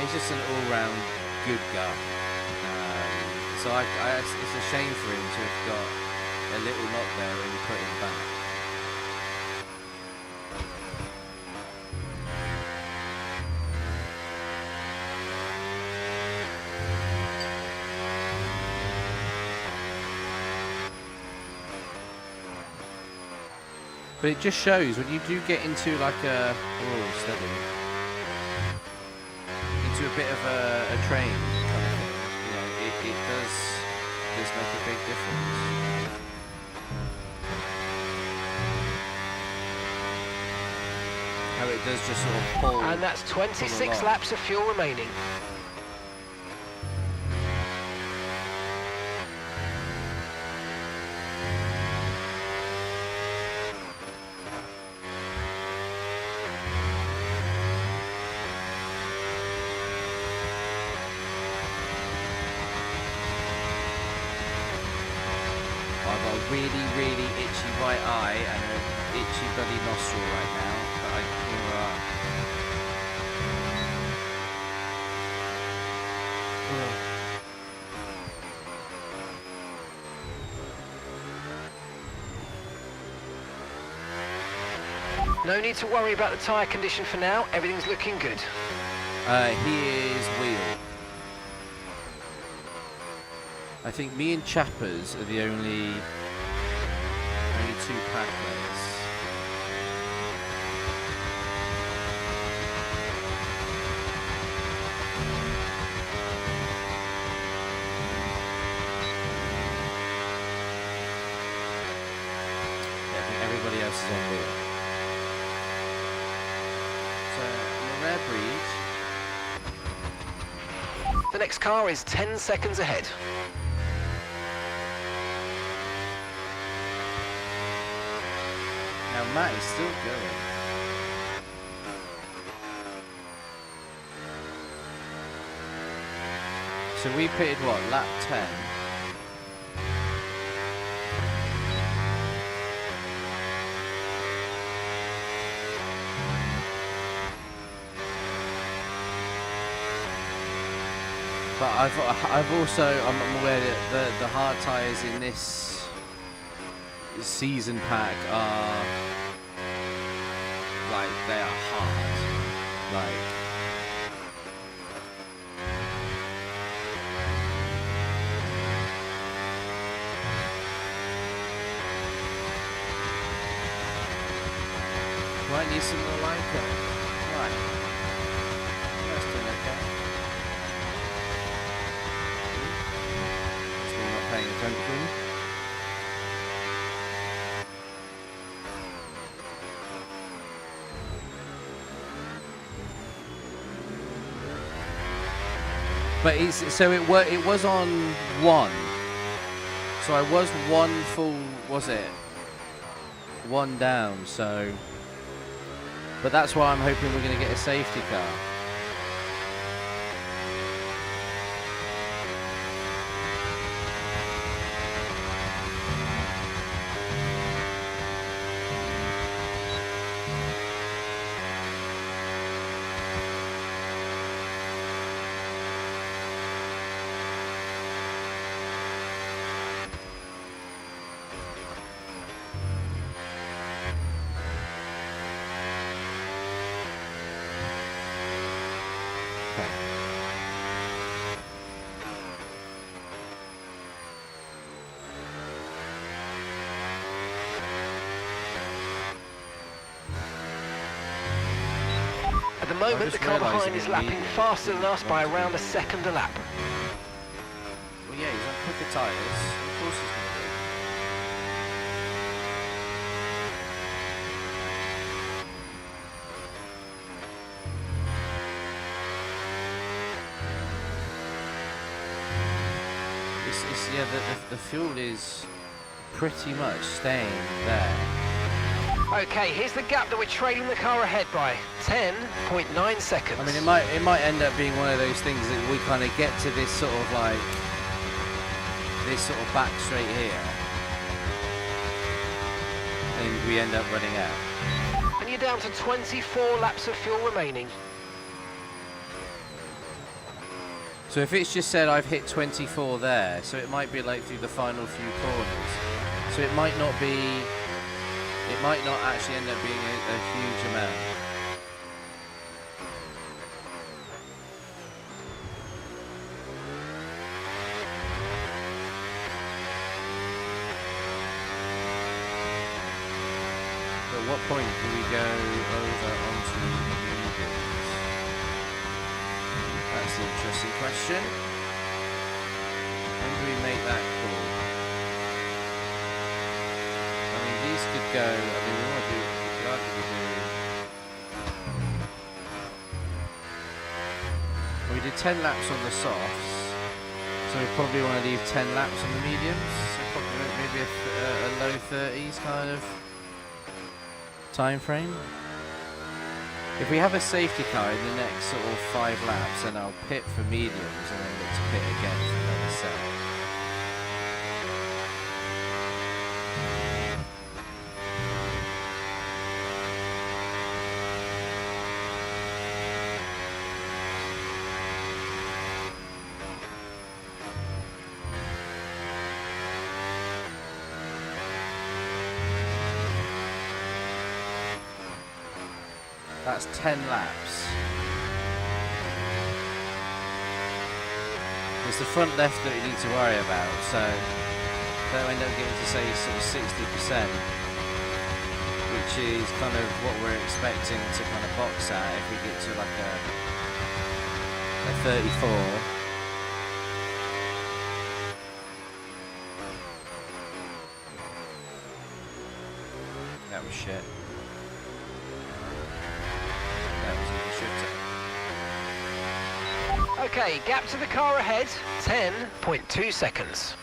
He's just an all-round good guy. So it's a shame for him to have got a little knock there and put him back. But it just shows when you do get into like a steady, into a bit of a train kind of thing, you know, it does make a big difference. How it does just sort of pull. And that's 26 laps of fuel remaining. Really itchy right eye and an itchy bloody nostril right now. But No need to worry about the tyre condition for now. Everything's looking good. He is wheel. I think me and Chappers are the only two pathways. everybody else is on wheel. So, rare breed. The next car is 10 seconds ahead. Now Matt is still going. So we pitted what, lap 10? But I've also, I'm aware that the hard tyres in this season pack are, like, they are hard. Like, might need some more Leica. Right. That's doing okay. Still not paying attention. But it was on 1. So I was 1 full, was it? 1 down, so. But that's why I'm hoping we're going to get a safety car. At the moment, the car behind is lapping faster than us by around a second a lap. Well, yeah, he's on quicker tyres. Of course he's going to do. Yeah, the fuel is pretty much staying there. Okay, here's the gap that we're trailing the car ahead by. 10.9 seconds. I mean, it might end up being one of those things that we kind of get to this sort of like, this sort of back straight here. And we end up running out. And you're down to 24 laps of fuel remaining. So if it's just said I've hit 24 there, so it might be like through the final few corners. So it might not be, it might not actually end up being a huge amount. But at what point do we go over onto mediums? That's an interesting question. When do we make that call? I mean, these could go. I mean, we want to do. We could arguably do. Well, we did 10 laps on the softs, so we probably want to leave 10 laps on the mediums. So probably maybe a low 30s kind of time frame. If we have a safety car in the next sort of 5 laps, then I'll pit for mediums and then look to pit again for another set. That's 10 laps. It's the front left that we need to worry about, so don't end up getting to say sort of 60%, which is kind of what we're expecting to kind of box at if we get to like a 34. Yeah, That was shit. That was even shitter. Okay, gap to the car ahead, 10.2 seconds.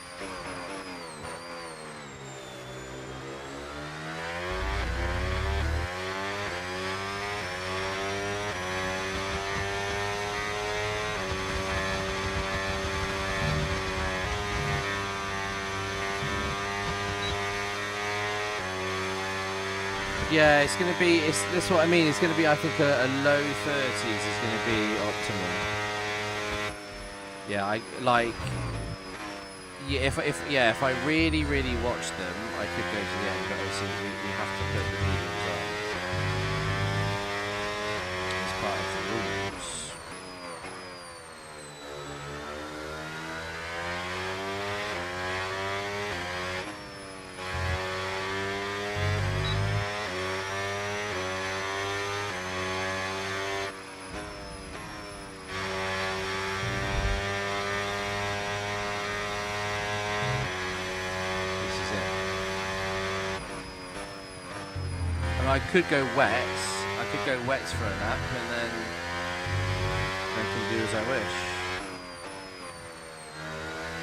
Yeah, it's going to be, that's what I mean, it's going to be, I think, a low 30s is going to be optimal. Yeah, if I really watch them, I could go to the end, but obviously we have to put the mediums on. It's part of the rules. I could go wets. I could go wets for a lap, and then I can do as I wish.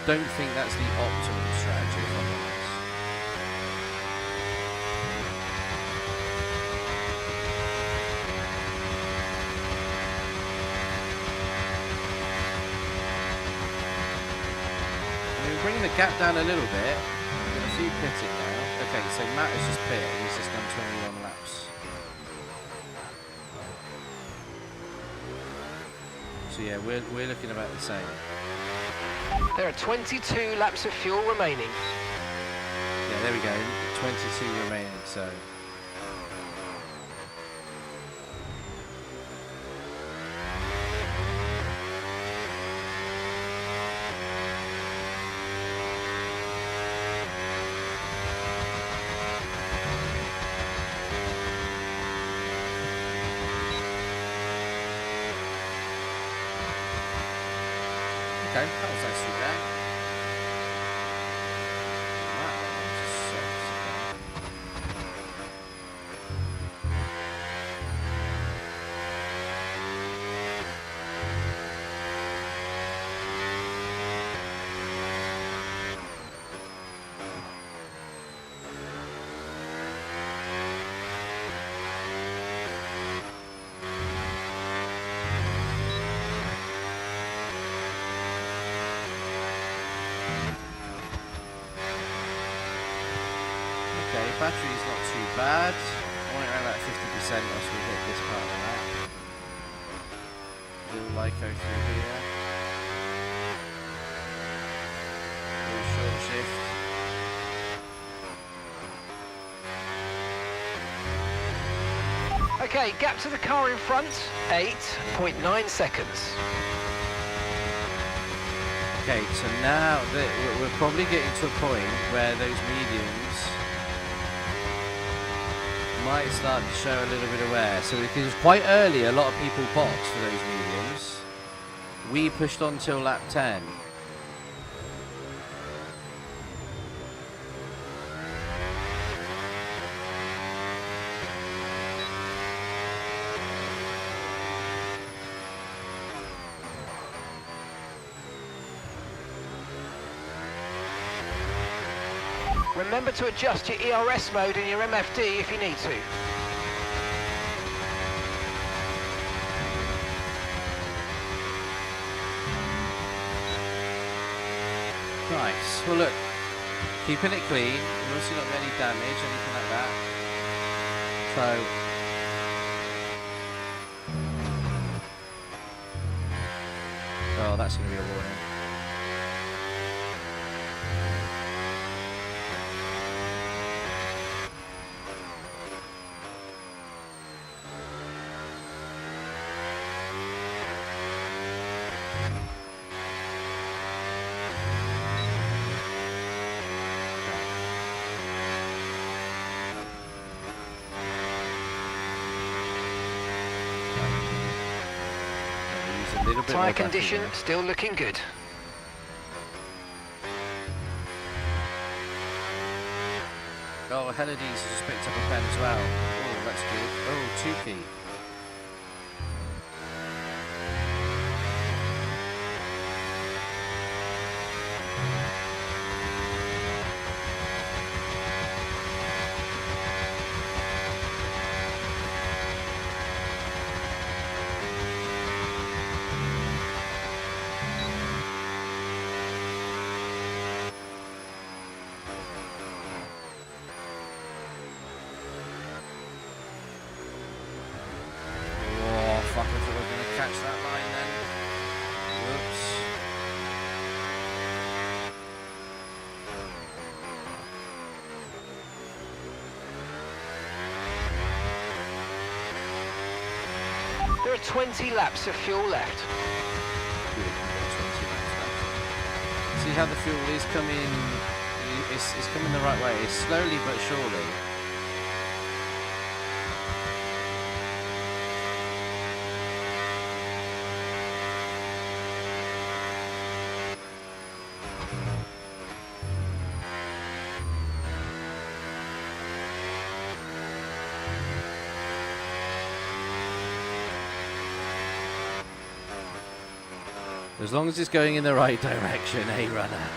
Don't think that's the optimal strategy, if I'm honest. I mean, bringing the gap down a little bit. We've got a few pitting now. Okay, so Matt has just pit, and he's just done 21 laps. So yeah, we're looking about the same. There are 22 laps of fuel remaining. Yeah, there we go. 22 remaining, so. Okay, that was actually there. That one just sucks Okay, battery's not too bad. I want it around about 50% once we hit this part of the map. Little Lyco through here. Little short shift. Okay, gap to the car in front, 8.9 seconds. Okay, so now we're probably getting to a point where those mediums might start to show a little bit of wear. So because quite early, a lot of people boxed for those mediums. We pushed on till lap 10. Remember to adjust your ERS mode and your MFD if you need to. Nice. Well, look, keeping it clean. We've obviously not got any damage, anything like that. So, oh, that's going to be a warning. Tyre condition still looking good. Oh, Helades has just picked up a pen as well. Oh, that's good. Oh, Tukey. There are 20 laps of fuel left. See how the fuel is coming, it's coming the right way. It's slowly but surely. As long as it's going in the right direction, eh, runner?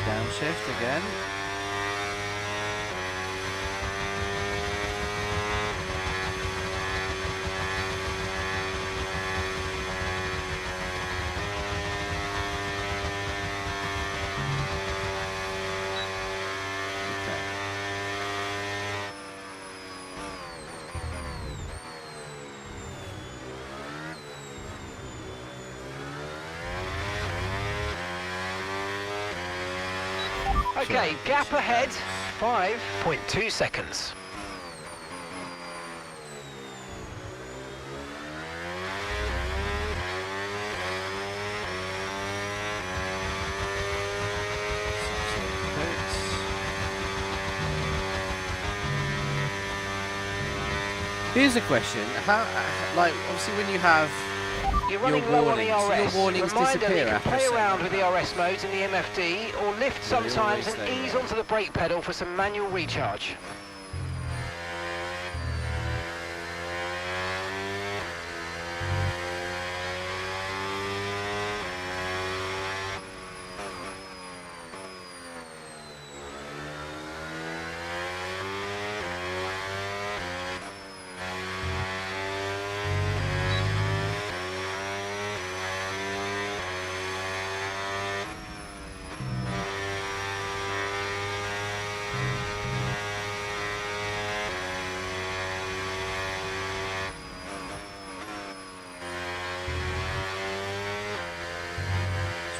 Downshift again. Okay, gap ahead, 5.2 seconds. Here's a question: how, like, obviously, when you have you're running low on ERS. Your warnings Reminder, disappear you can after play around with ERS modes in the MFD, or lift sometimes and ease there. onto the brake pedal for some manual recharge.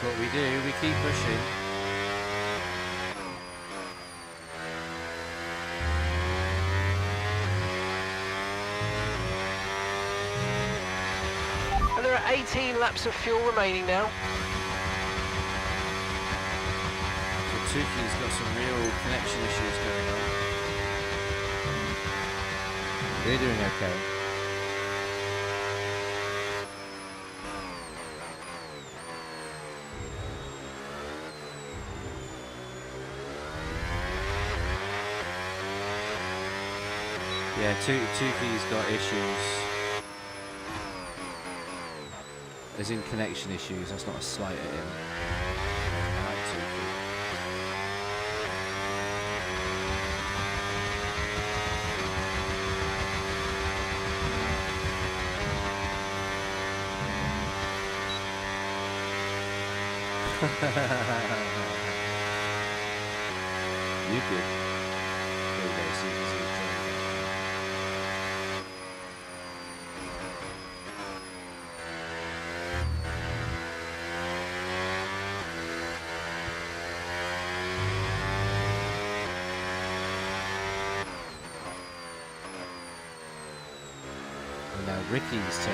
What we do, we keep pushing. And there are 18 laps of fuel remaining now. So Tukey's got some real connection issues going on. We're doing okay. Yeah, Tukey's got issues. As in connection issues, that's not a slight at him. I like Tukey. You good. There we go, see the train. Now Ricky's turn.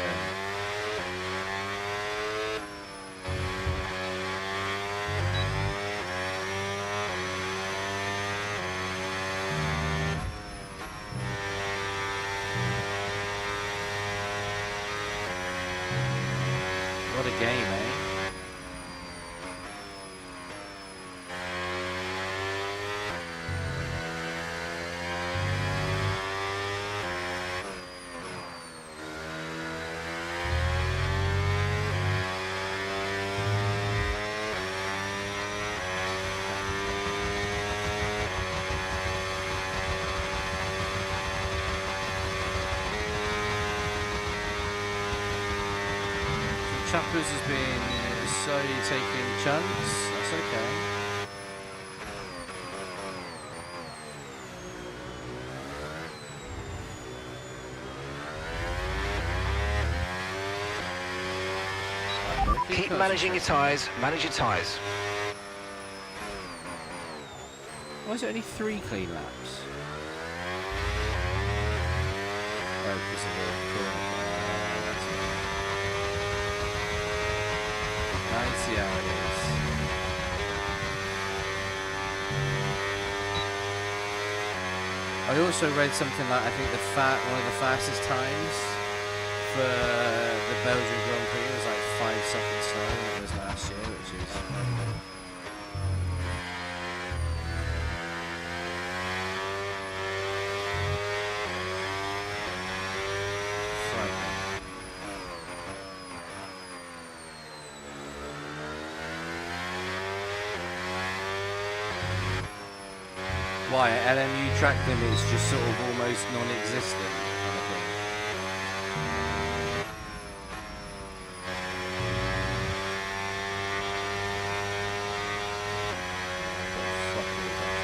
What a game, eh? Chappers has been slowly taking chunks. That's okay. Keep managing your tyres. Manage your tyres. Why is it only 3 clean laps? Oh, because of the corner. I see how it is. I also read something like I think one of the fastest times for the Belgian Grand Prix was like 5 seconds slower than it was last year, which is frightening. Why, at LMU track limits just sort of almost non-existent kind of thing? What the fuck is that?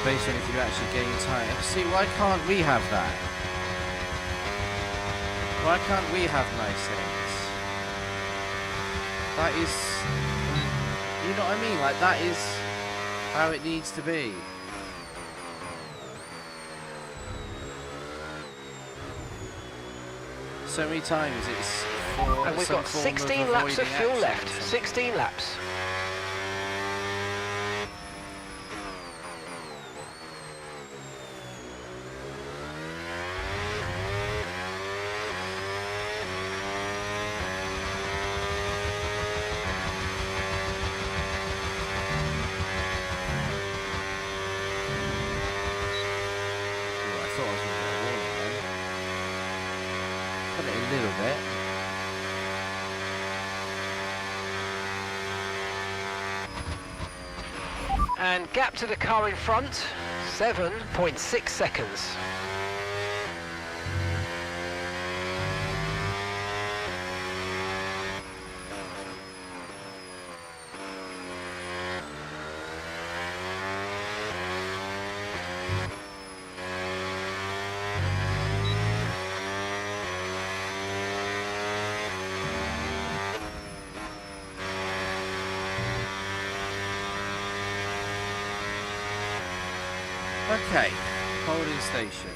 Based on if you actually gain time. See, why can't we have that? Why can't we have nice things? That is, you know what I mean? Like, that is how it needs to be. So many times it's for and we've got 16 laps of fuel left. 16 laps. And gap to the car in front, 7.6 seconds. Okay, holding station.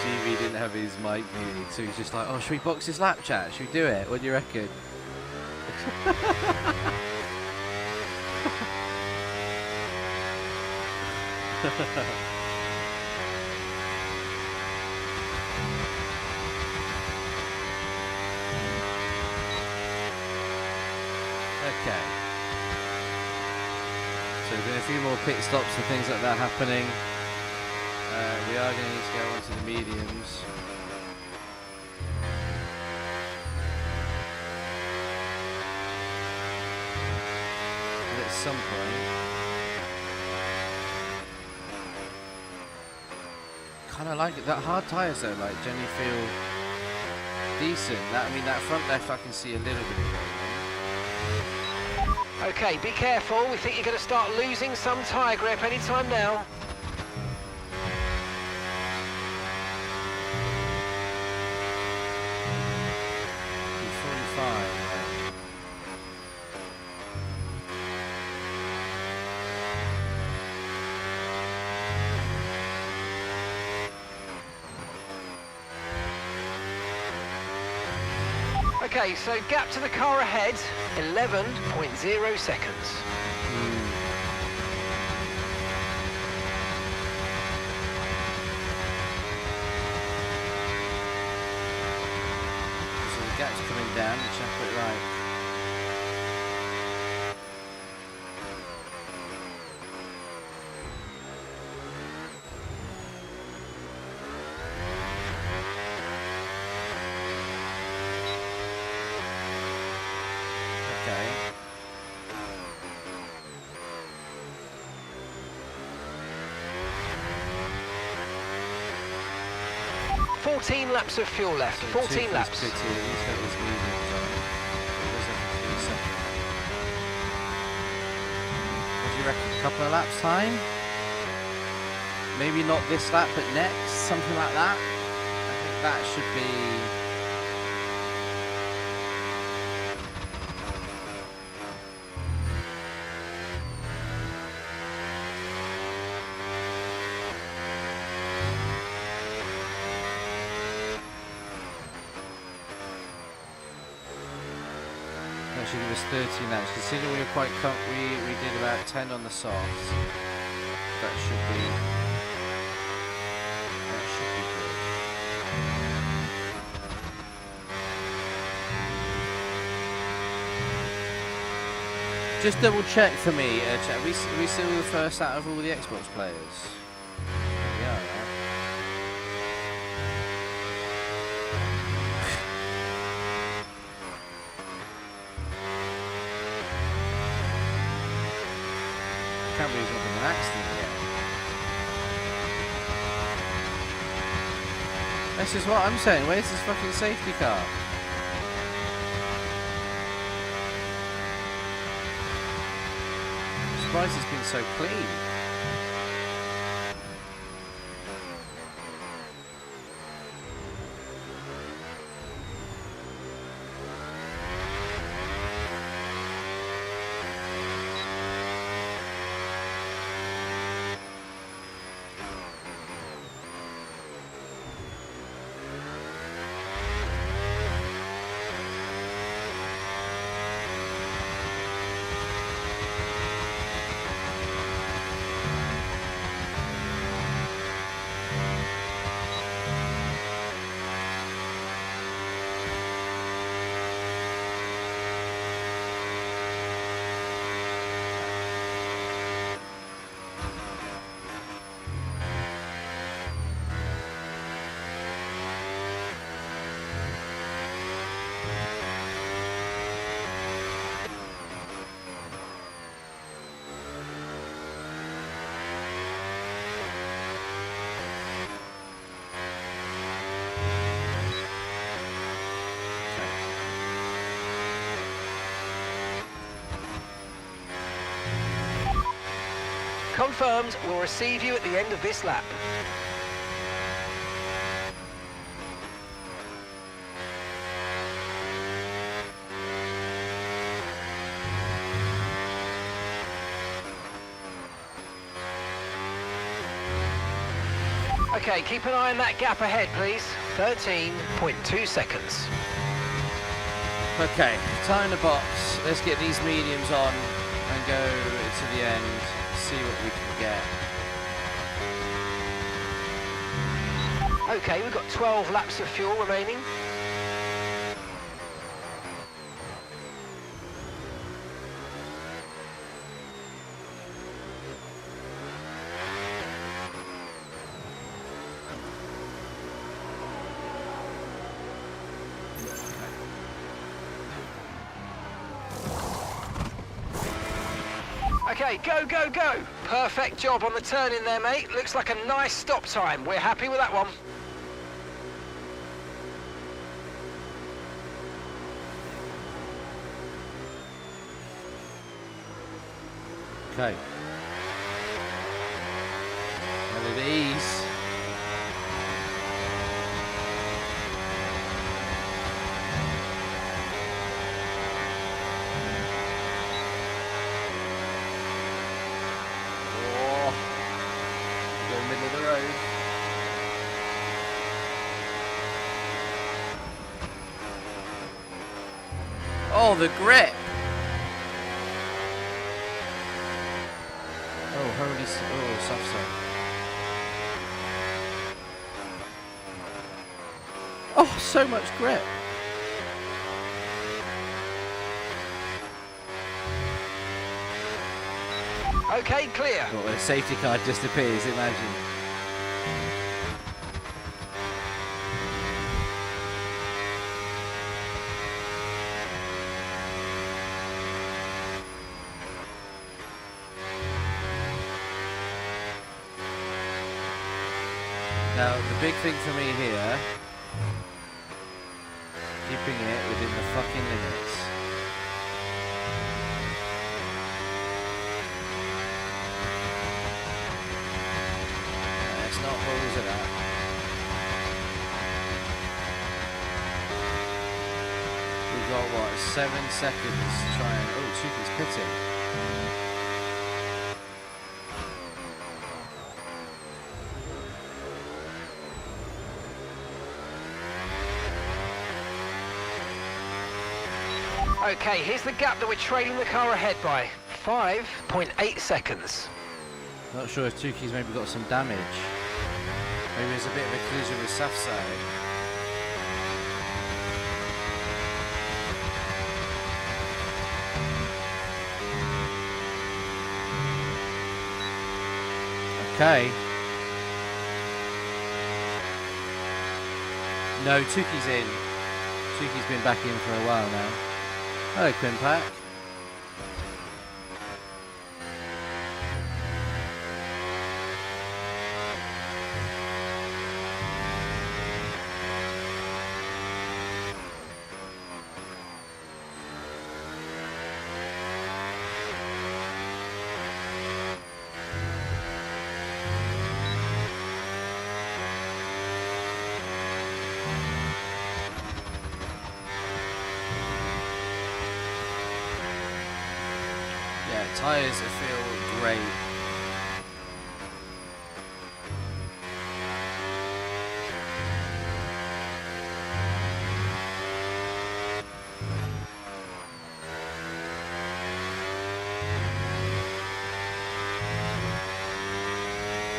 GB didn't have his mic muted, so he's just like, oh, should we box this lap chat? Should we do it? What do you reckon? few more pit stops and things like that happening. We are going to need to go on to the mediums. And at some point, kind of like it. That hard tyres though, like generally feel decent. I mean, that front left I can see a little bit of going on. Okay, be careful. We think you're going to start losing some tyre grip anytime now. Okay, so gap to the car ahead, 11.0 seconds. So the gap's coming down, which I put right. Okay. 14 laps of fuel left, So 14 laps. What do you reckon? A couple of laps time? Maybe not this lap, but next, something like that. I think that should be. That should give us 13 laps. Considering we were quite we did about 10 on the softs. That should be good. Just double check for me. Are we still the first out of all the Xbox players? Yeah, right. Can't believe it's not been an accident yet. This is what I'm saying. Where's this fucking safety car? I'm surprised it's been so clean. Confirmed, we'll receive you at the end of this lap. Okay, keep an eye on that gap ahead, please. 13.2 seconds. Okay, tie in the box. Let's get these mediums on and go to the end. See what we can get. Okay, we've got 12 laps of fuel remaining. Okay, go, go, go. Perfect job on the turn in there, mate. Looks like a nice stop time. We're happy with that one. Okay. LEDs. Middle of the road. Oh, the grip. Oh, holy, oh, soft side. Oh, so much grip. Okay, clear. Oh, the safety car disappears, imagine. Now, the big thing for me here, keeping it within the fucking limits. Let's not balls at that. We've got, what, 7 seconds to try and... Oh, Tuki's pitting. Okay, here's the gap that we're trailing the car ahead by. 5.8 seconds. Not sure if Tuki's maybe got some damage. Maybe there's a bit of a collision with Safsai. Okay. No, Tuki's in. Tuki's been back in for a while now. Hello, Quimpak. Tyres feel great.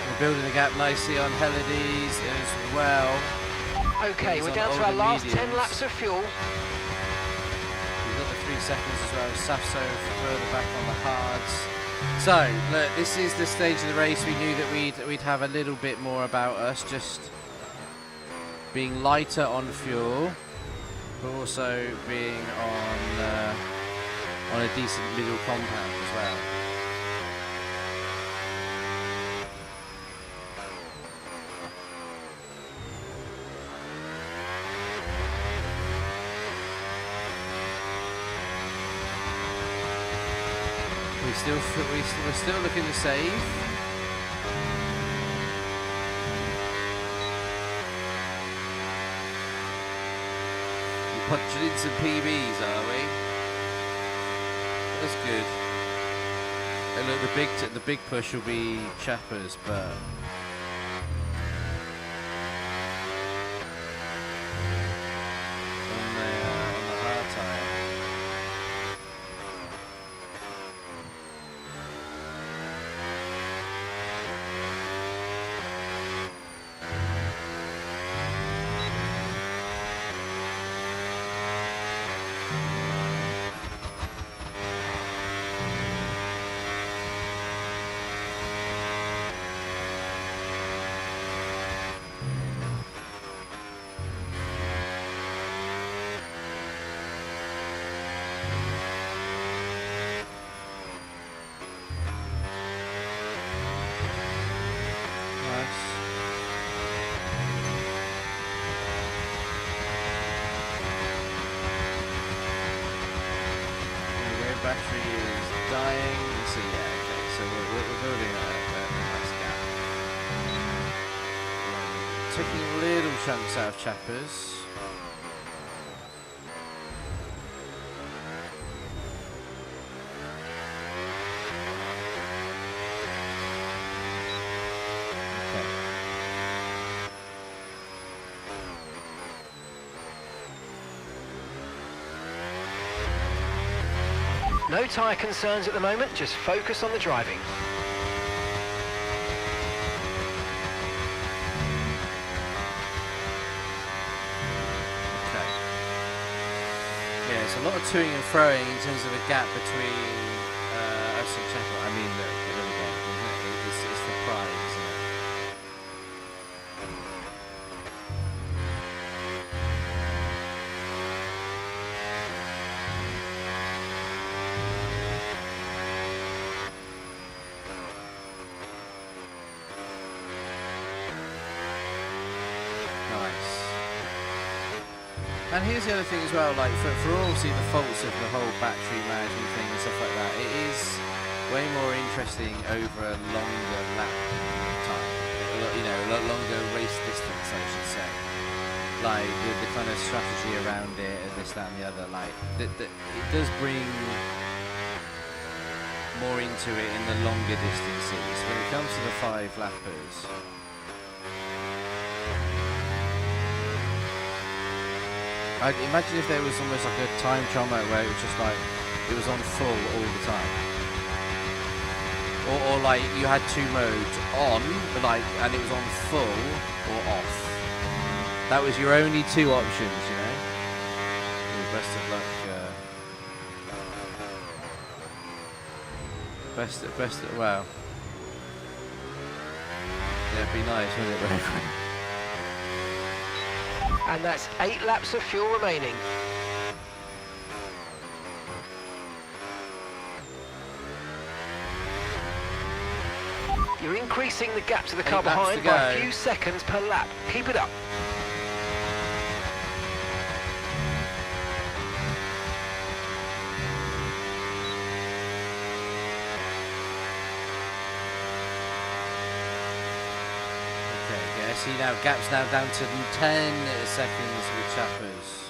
We're building the gap nicely on Helidis as well. Okay, we're down to our last 10 laps of fuel. 3 seconds as well. Safso further back on the hards. So look, this is the stage of the race. We knew that we'd have a little bit more about us, just being lighter on fuel, but also being on a decent middle compound as well. We're still looking to save. We're punching in some PBs, are we? That's good. And look, the big push will be Chappers, but on the hard tire. going. So yeah, okay. So we're building a nice gap. Taking little chunks out of chappers. No tyre concerns at the moment, just focus on the driving. Okay. Yeah, it's a lot of toing and throwing in terms of the gap between us and Czechia. I mean, the little game, isn't it? It's the pride, isn't it? And here's the other thing as well, like for obviously the faults of the whole battery management thing and stuff like that, it is way more interesting over a longer lap time, you know, a longer race distance, I should say. Like the kind of strategy around it and this, that and the other, like it does bring more into it in the longer distances. When it comes to the 5 lappers, I'd imagine if there was almost like a time trial mode where it was just like, it was on full all the time. Or like you had 2 modes on, but like, and it was on full or off. That was your only 2 options, you know? Well, best of luck. Well. Yeah, it'd be nice, wouldn't it? And that's 8 laps of fuel remaining. You're increasing the gap to the car behind by a few seconds per lap. Keep it up. See now, gap's now down to 10 seconds with chappers.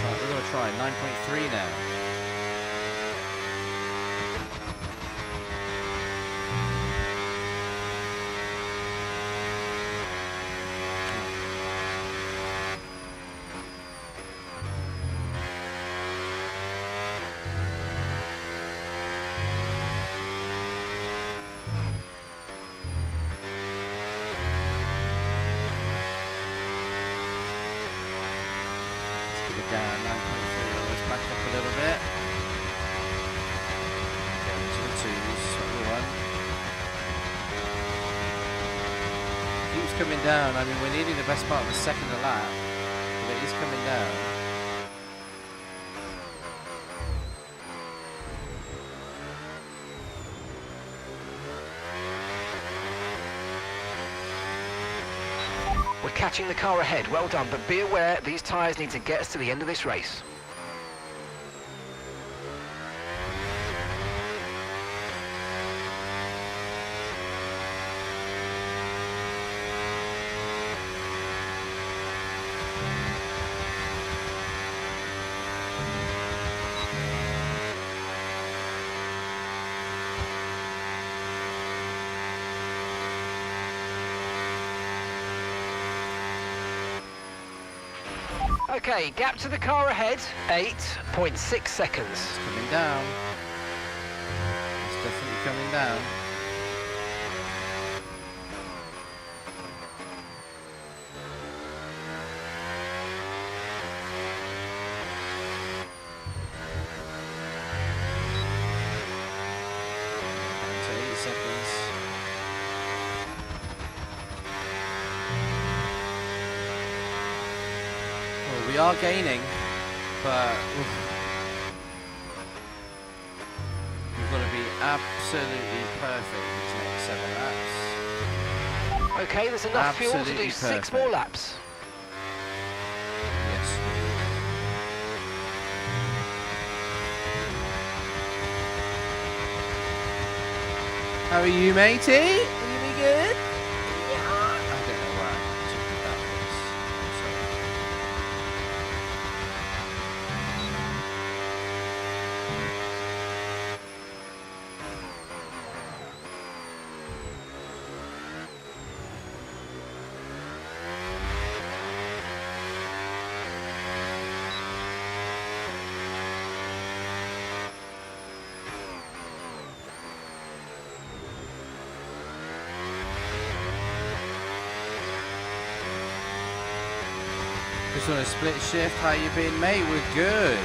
We're going to try 9.3 now. Down 9.3, let's back up a little bit. Go into the 2s, what we want. Keeps coming down. I mean, we're nearly the best part of the second lap, but it is coming down. We're catching the car ahead, well done, but be aware these tyres need to get us to the end of this race. Okay, gap to the car ahead, 8.6 seconds. It's coming down. It's definitely coming down. Down to 8 seconds. We are gaining, but we've got to be absolutely perfect these next 7 laps. Okay, there's enough fuel to do 6 more laps. Yes. How are you, matey? Are you be good? Yeah. I don't know why I took you about this. I'm sorry. Just on a split shift, how you been, mate? We're good.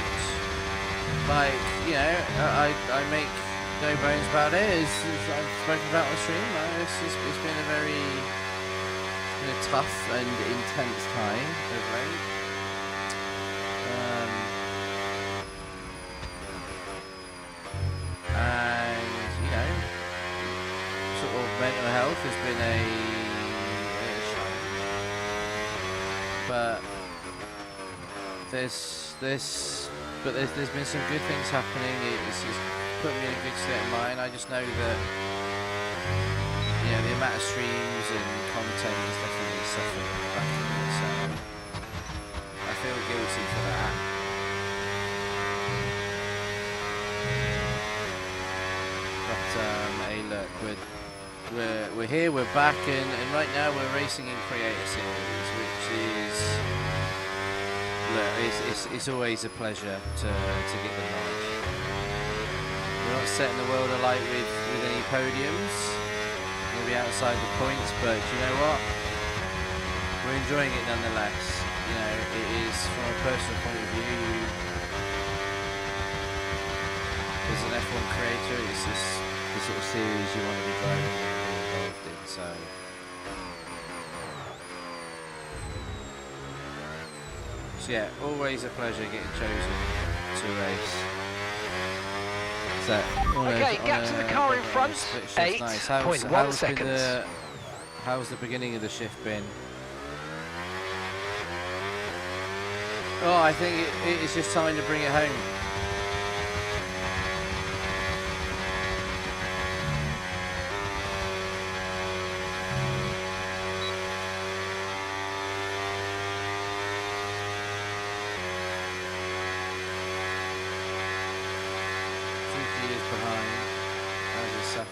Like, you know, I make no bones about it. As I've spoken about on stream, it's been a very tough and intense time of late. And, you know, sort of mental health has been a challenge. But there's been some good things happening. It's put me in a good state of mind. I just know that, you know, the amount of streams and content is definitely suffering back in it, so I feel guilty for that. But hey, look, we're here, we're back, and right now we're racing in Creator Series, which is, look, it's always a pleasure to get the nod. We're not setting the world alight with any podiums. We'll be outside the points, but you know what? We're enjoying it nonetheless. You know, it is, from a personal point of view, as an F1 creator, it's just the sort of series you want to be driving and be involved in. So yeah, always a pleasure getting chosen to race. So, okay, gap to the car in front, 8.1 seconds. How's the beginning of the shift been? Oh, I think it's just time to bring it home.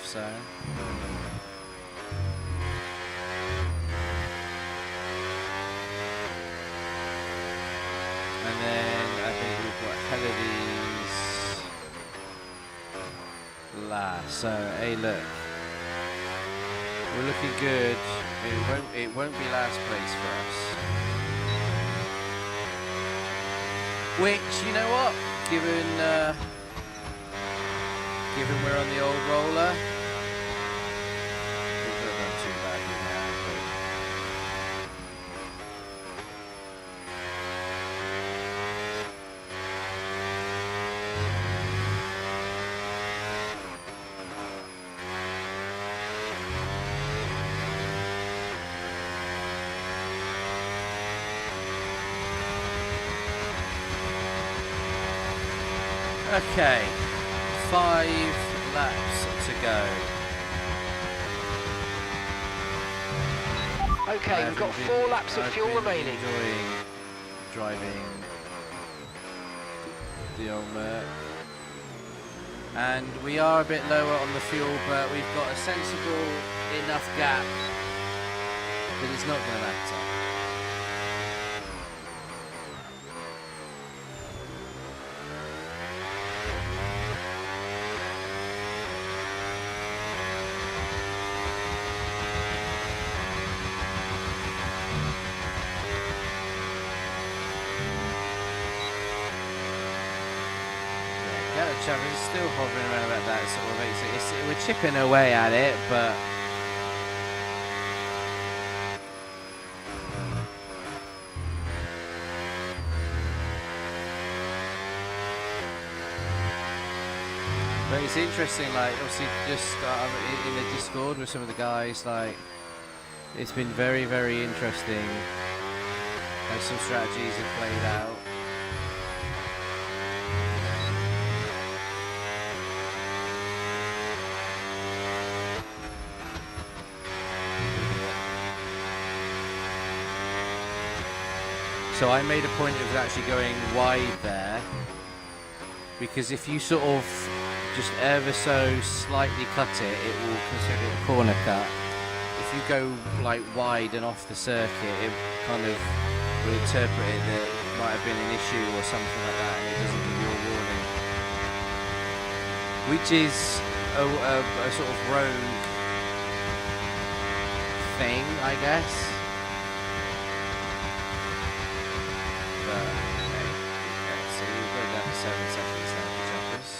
So and then I think we've got hell of these last. So hey, look, we're looking good. It won't be last place for us. Which, you know what, given we're on the old roller, we've not done too badly now, okay, 5 laps to go. Okay, we've got 4 laps of fuel remaining. Enjoying driving the old Merc. And we are a bit lower on the fuel, but we've got a sensible enough gap that it's not going to matter. Chavin's still hovering around about that sort of we're chipping away at it, but it's interesting, like, obviously, just in the Discord with some of the guys, like, it's been very, very interesting how some strategies have played out. So I made a point of actually going wide there, because if you sort of just ever so slightly cut it, it will consider it a corner cut. If you go like wide and off the circuit, it kind of will interpret it that it might have been an issue or something like that, and it doesn't give you a warning. Which is a sort of rogue thing, I guess. But, okay, so we've got down to 7 seconds now for jumpers.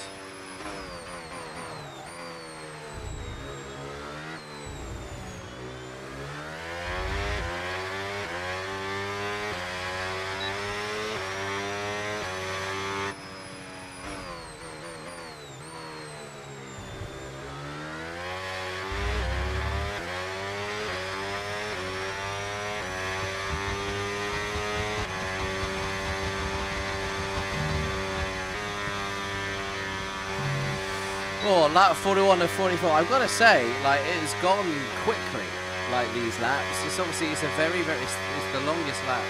Oh, lap 41 to 44. I've got to say, like, it's gone quickly, like, these laps. It's obviously, it's a very, very, it's the longest lap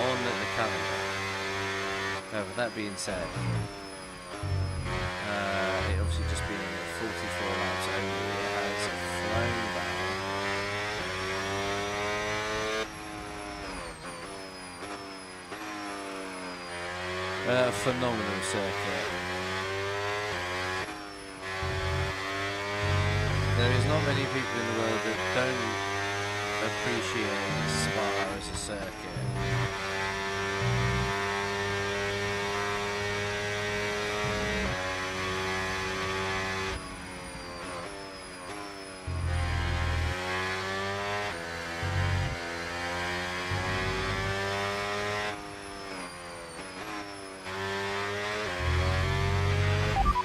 on the calendar. However, that being said, it obviously just been 44 laps only. It has flown back. Phenomenal circuit. There is not many people in the world that don't appreciate Spa as a circuit.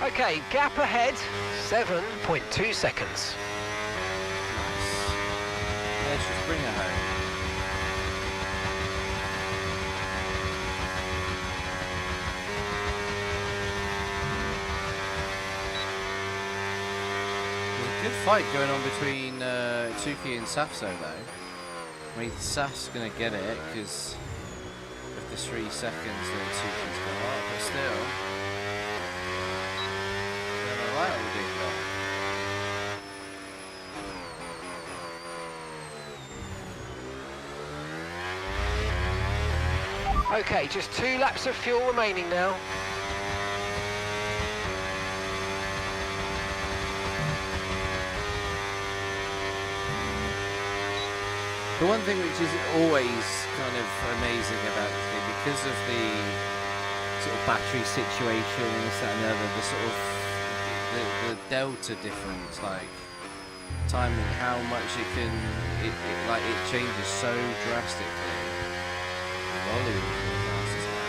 Okay, gap ahead, 7.2 seconds. Nice. Let's just bring her home. There's a good fight going on between Tuki and Safso though. I mean, Saf's going to get it because of the 3 seconds that Tuki's got up, but still. Okay, just 2 laps of fuel remaining now. The one thing which is always kind of amazing about this thing, because of the sort of battery situation and this, that and the other, the sort of the delta difference, like timing, how much it can, it changes so drastically. Volume fast as well.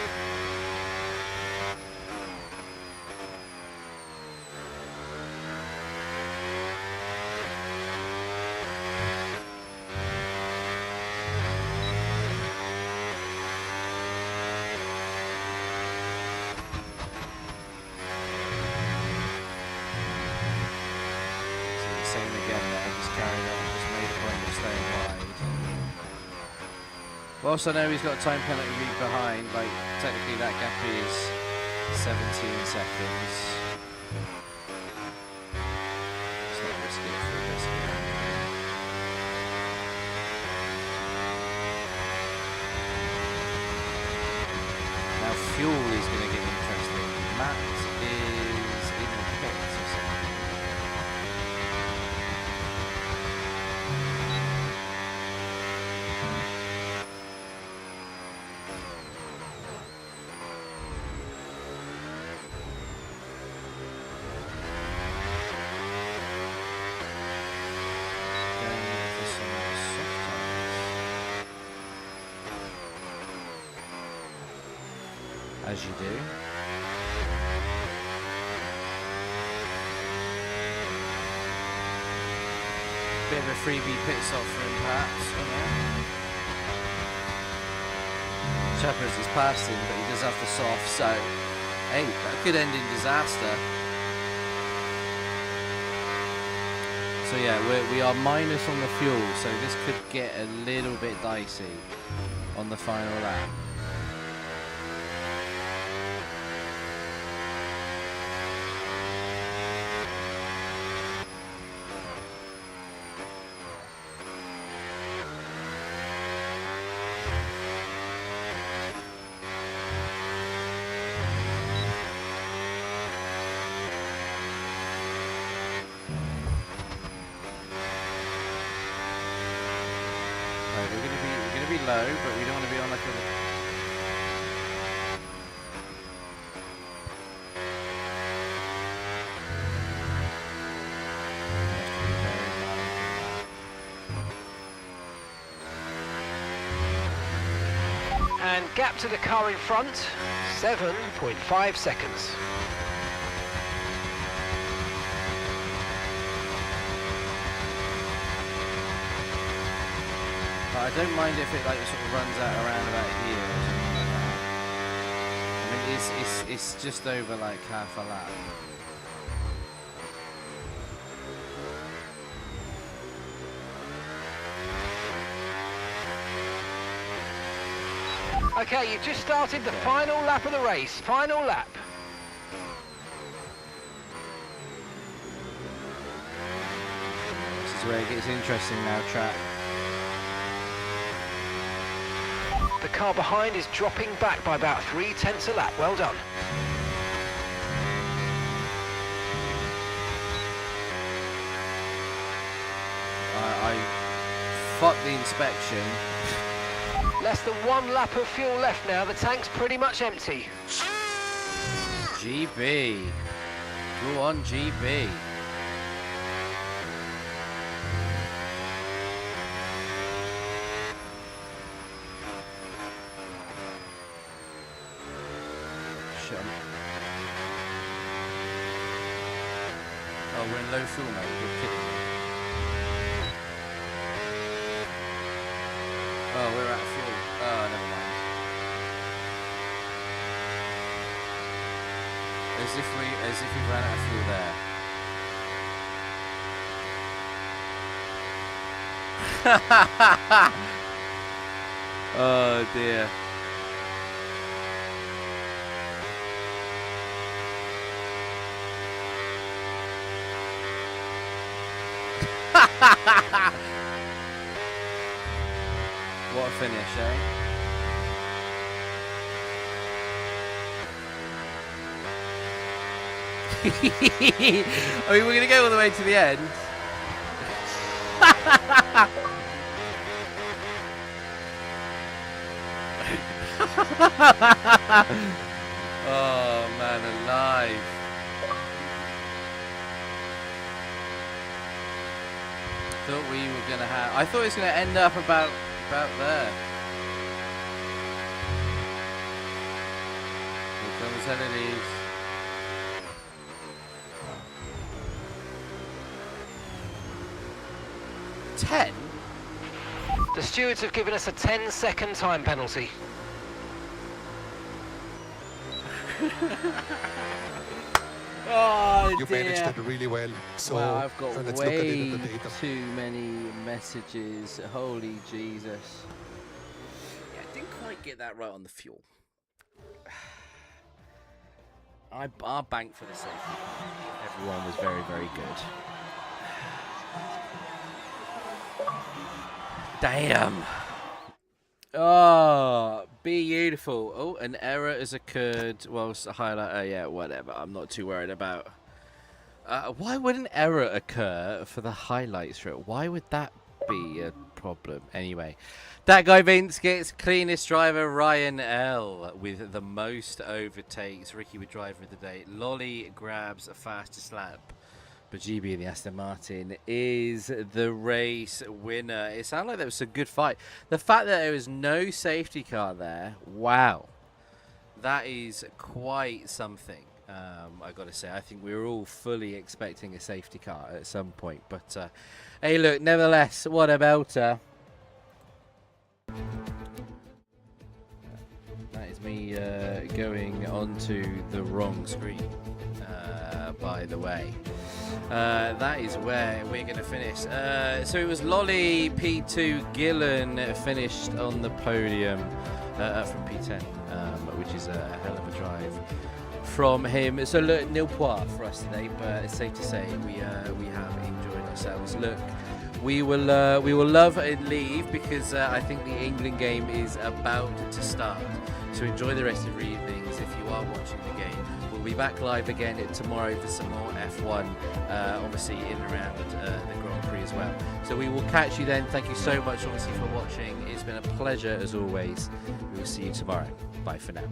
Same again there, just carried on, just made a point of staying wide. Whilst I know he's got a time penalty behind, like, technically that gap is 17 seconds. It's not risky for this game. Now fuel is going to get interesting. Matt is in the pits or something. As you do. Bit of a freebie pit stop for him, perhaps. Shepherd's is past him, but he does have the soft, so hey, that could end in disaster. So yeah, we are minus on the fuel, so this could get a little bit dicey on the final lap. We're gonna be low, but we don't want to be on like a... And gap to the car in front, 7.5 seconds. I don't mind if it like sort of runs out around about here or something like that. I mean, it's just over like half a lap. Okay, you've just started the final lap of the race. Final lap. This is where it gets interesting now, track. The car behind is dropping back by about 0.3 a lap. Well done. I fucked the inspection. Less than 1 lap of fuel left now. The tank's pretty much empty. GB. Go on, GB. Oh, we're in low fuel mode. You're kidding me. Oh, we're out of fuel. Oh, never mind. As if we ran out of fuel there. Oh dear. What a finish, eh? I mean, we're going to go all the way to the end. Oh, man alive. Thought we were going to have... I thought it was going to end up about there. Here comes Helen. 10? The stewards have given us a 10-second time penalty. Oh, you managed that really well. So wow, I've got let's way look at the data. too many messages. Holy Jesus. Yeah, I didn't quite get that right on the fuel. Our bank for the safety car. Everyone was very, very good. Damn. Oh, beautiful. Oh, an error has occurred whilst the highlighter. Yeah, whatever. I'm not too worried about. Why would an error occur for the highlights strip? Why would that be a problem? Anyway, that guy Vince gets cleanest driver Ryan L with the most overtakes. Ricky with driver of the day. Lolly grabs a fastest lap. But GB in the Aston Martin is the race winner. It sounded like that was a good fight. The fact that there was no safety car there, wow. That is quite something. I got to say, I think we were all fully expecting a safety car at some point. But hey, look, nevertheless, what about that is me going onto the wrong screen, by the way. That is where we're going to finish. So it was Lolly, P2, Gillen finished on the podium from P10, which is a hell of a drive from him. So look, nil point for us today, but it's safe to say we have enjoyed ourselves. Look, we will love and leave because I think the England game is about to start. So enjoy the rest of your evenings if you are watching the game. We'll be back live again tomorrow for some more F1, obviously in and around the Grand Prix as well. So we will catch you then. Thank you so much, obviously, for watching. It's been a pleasure as always. We will see you tomorrow. Bye for now.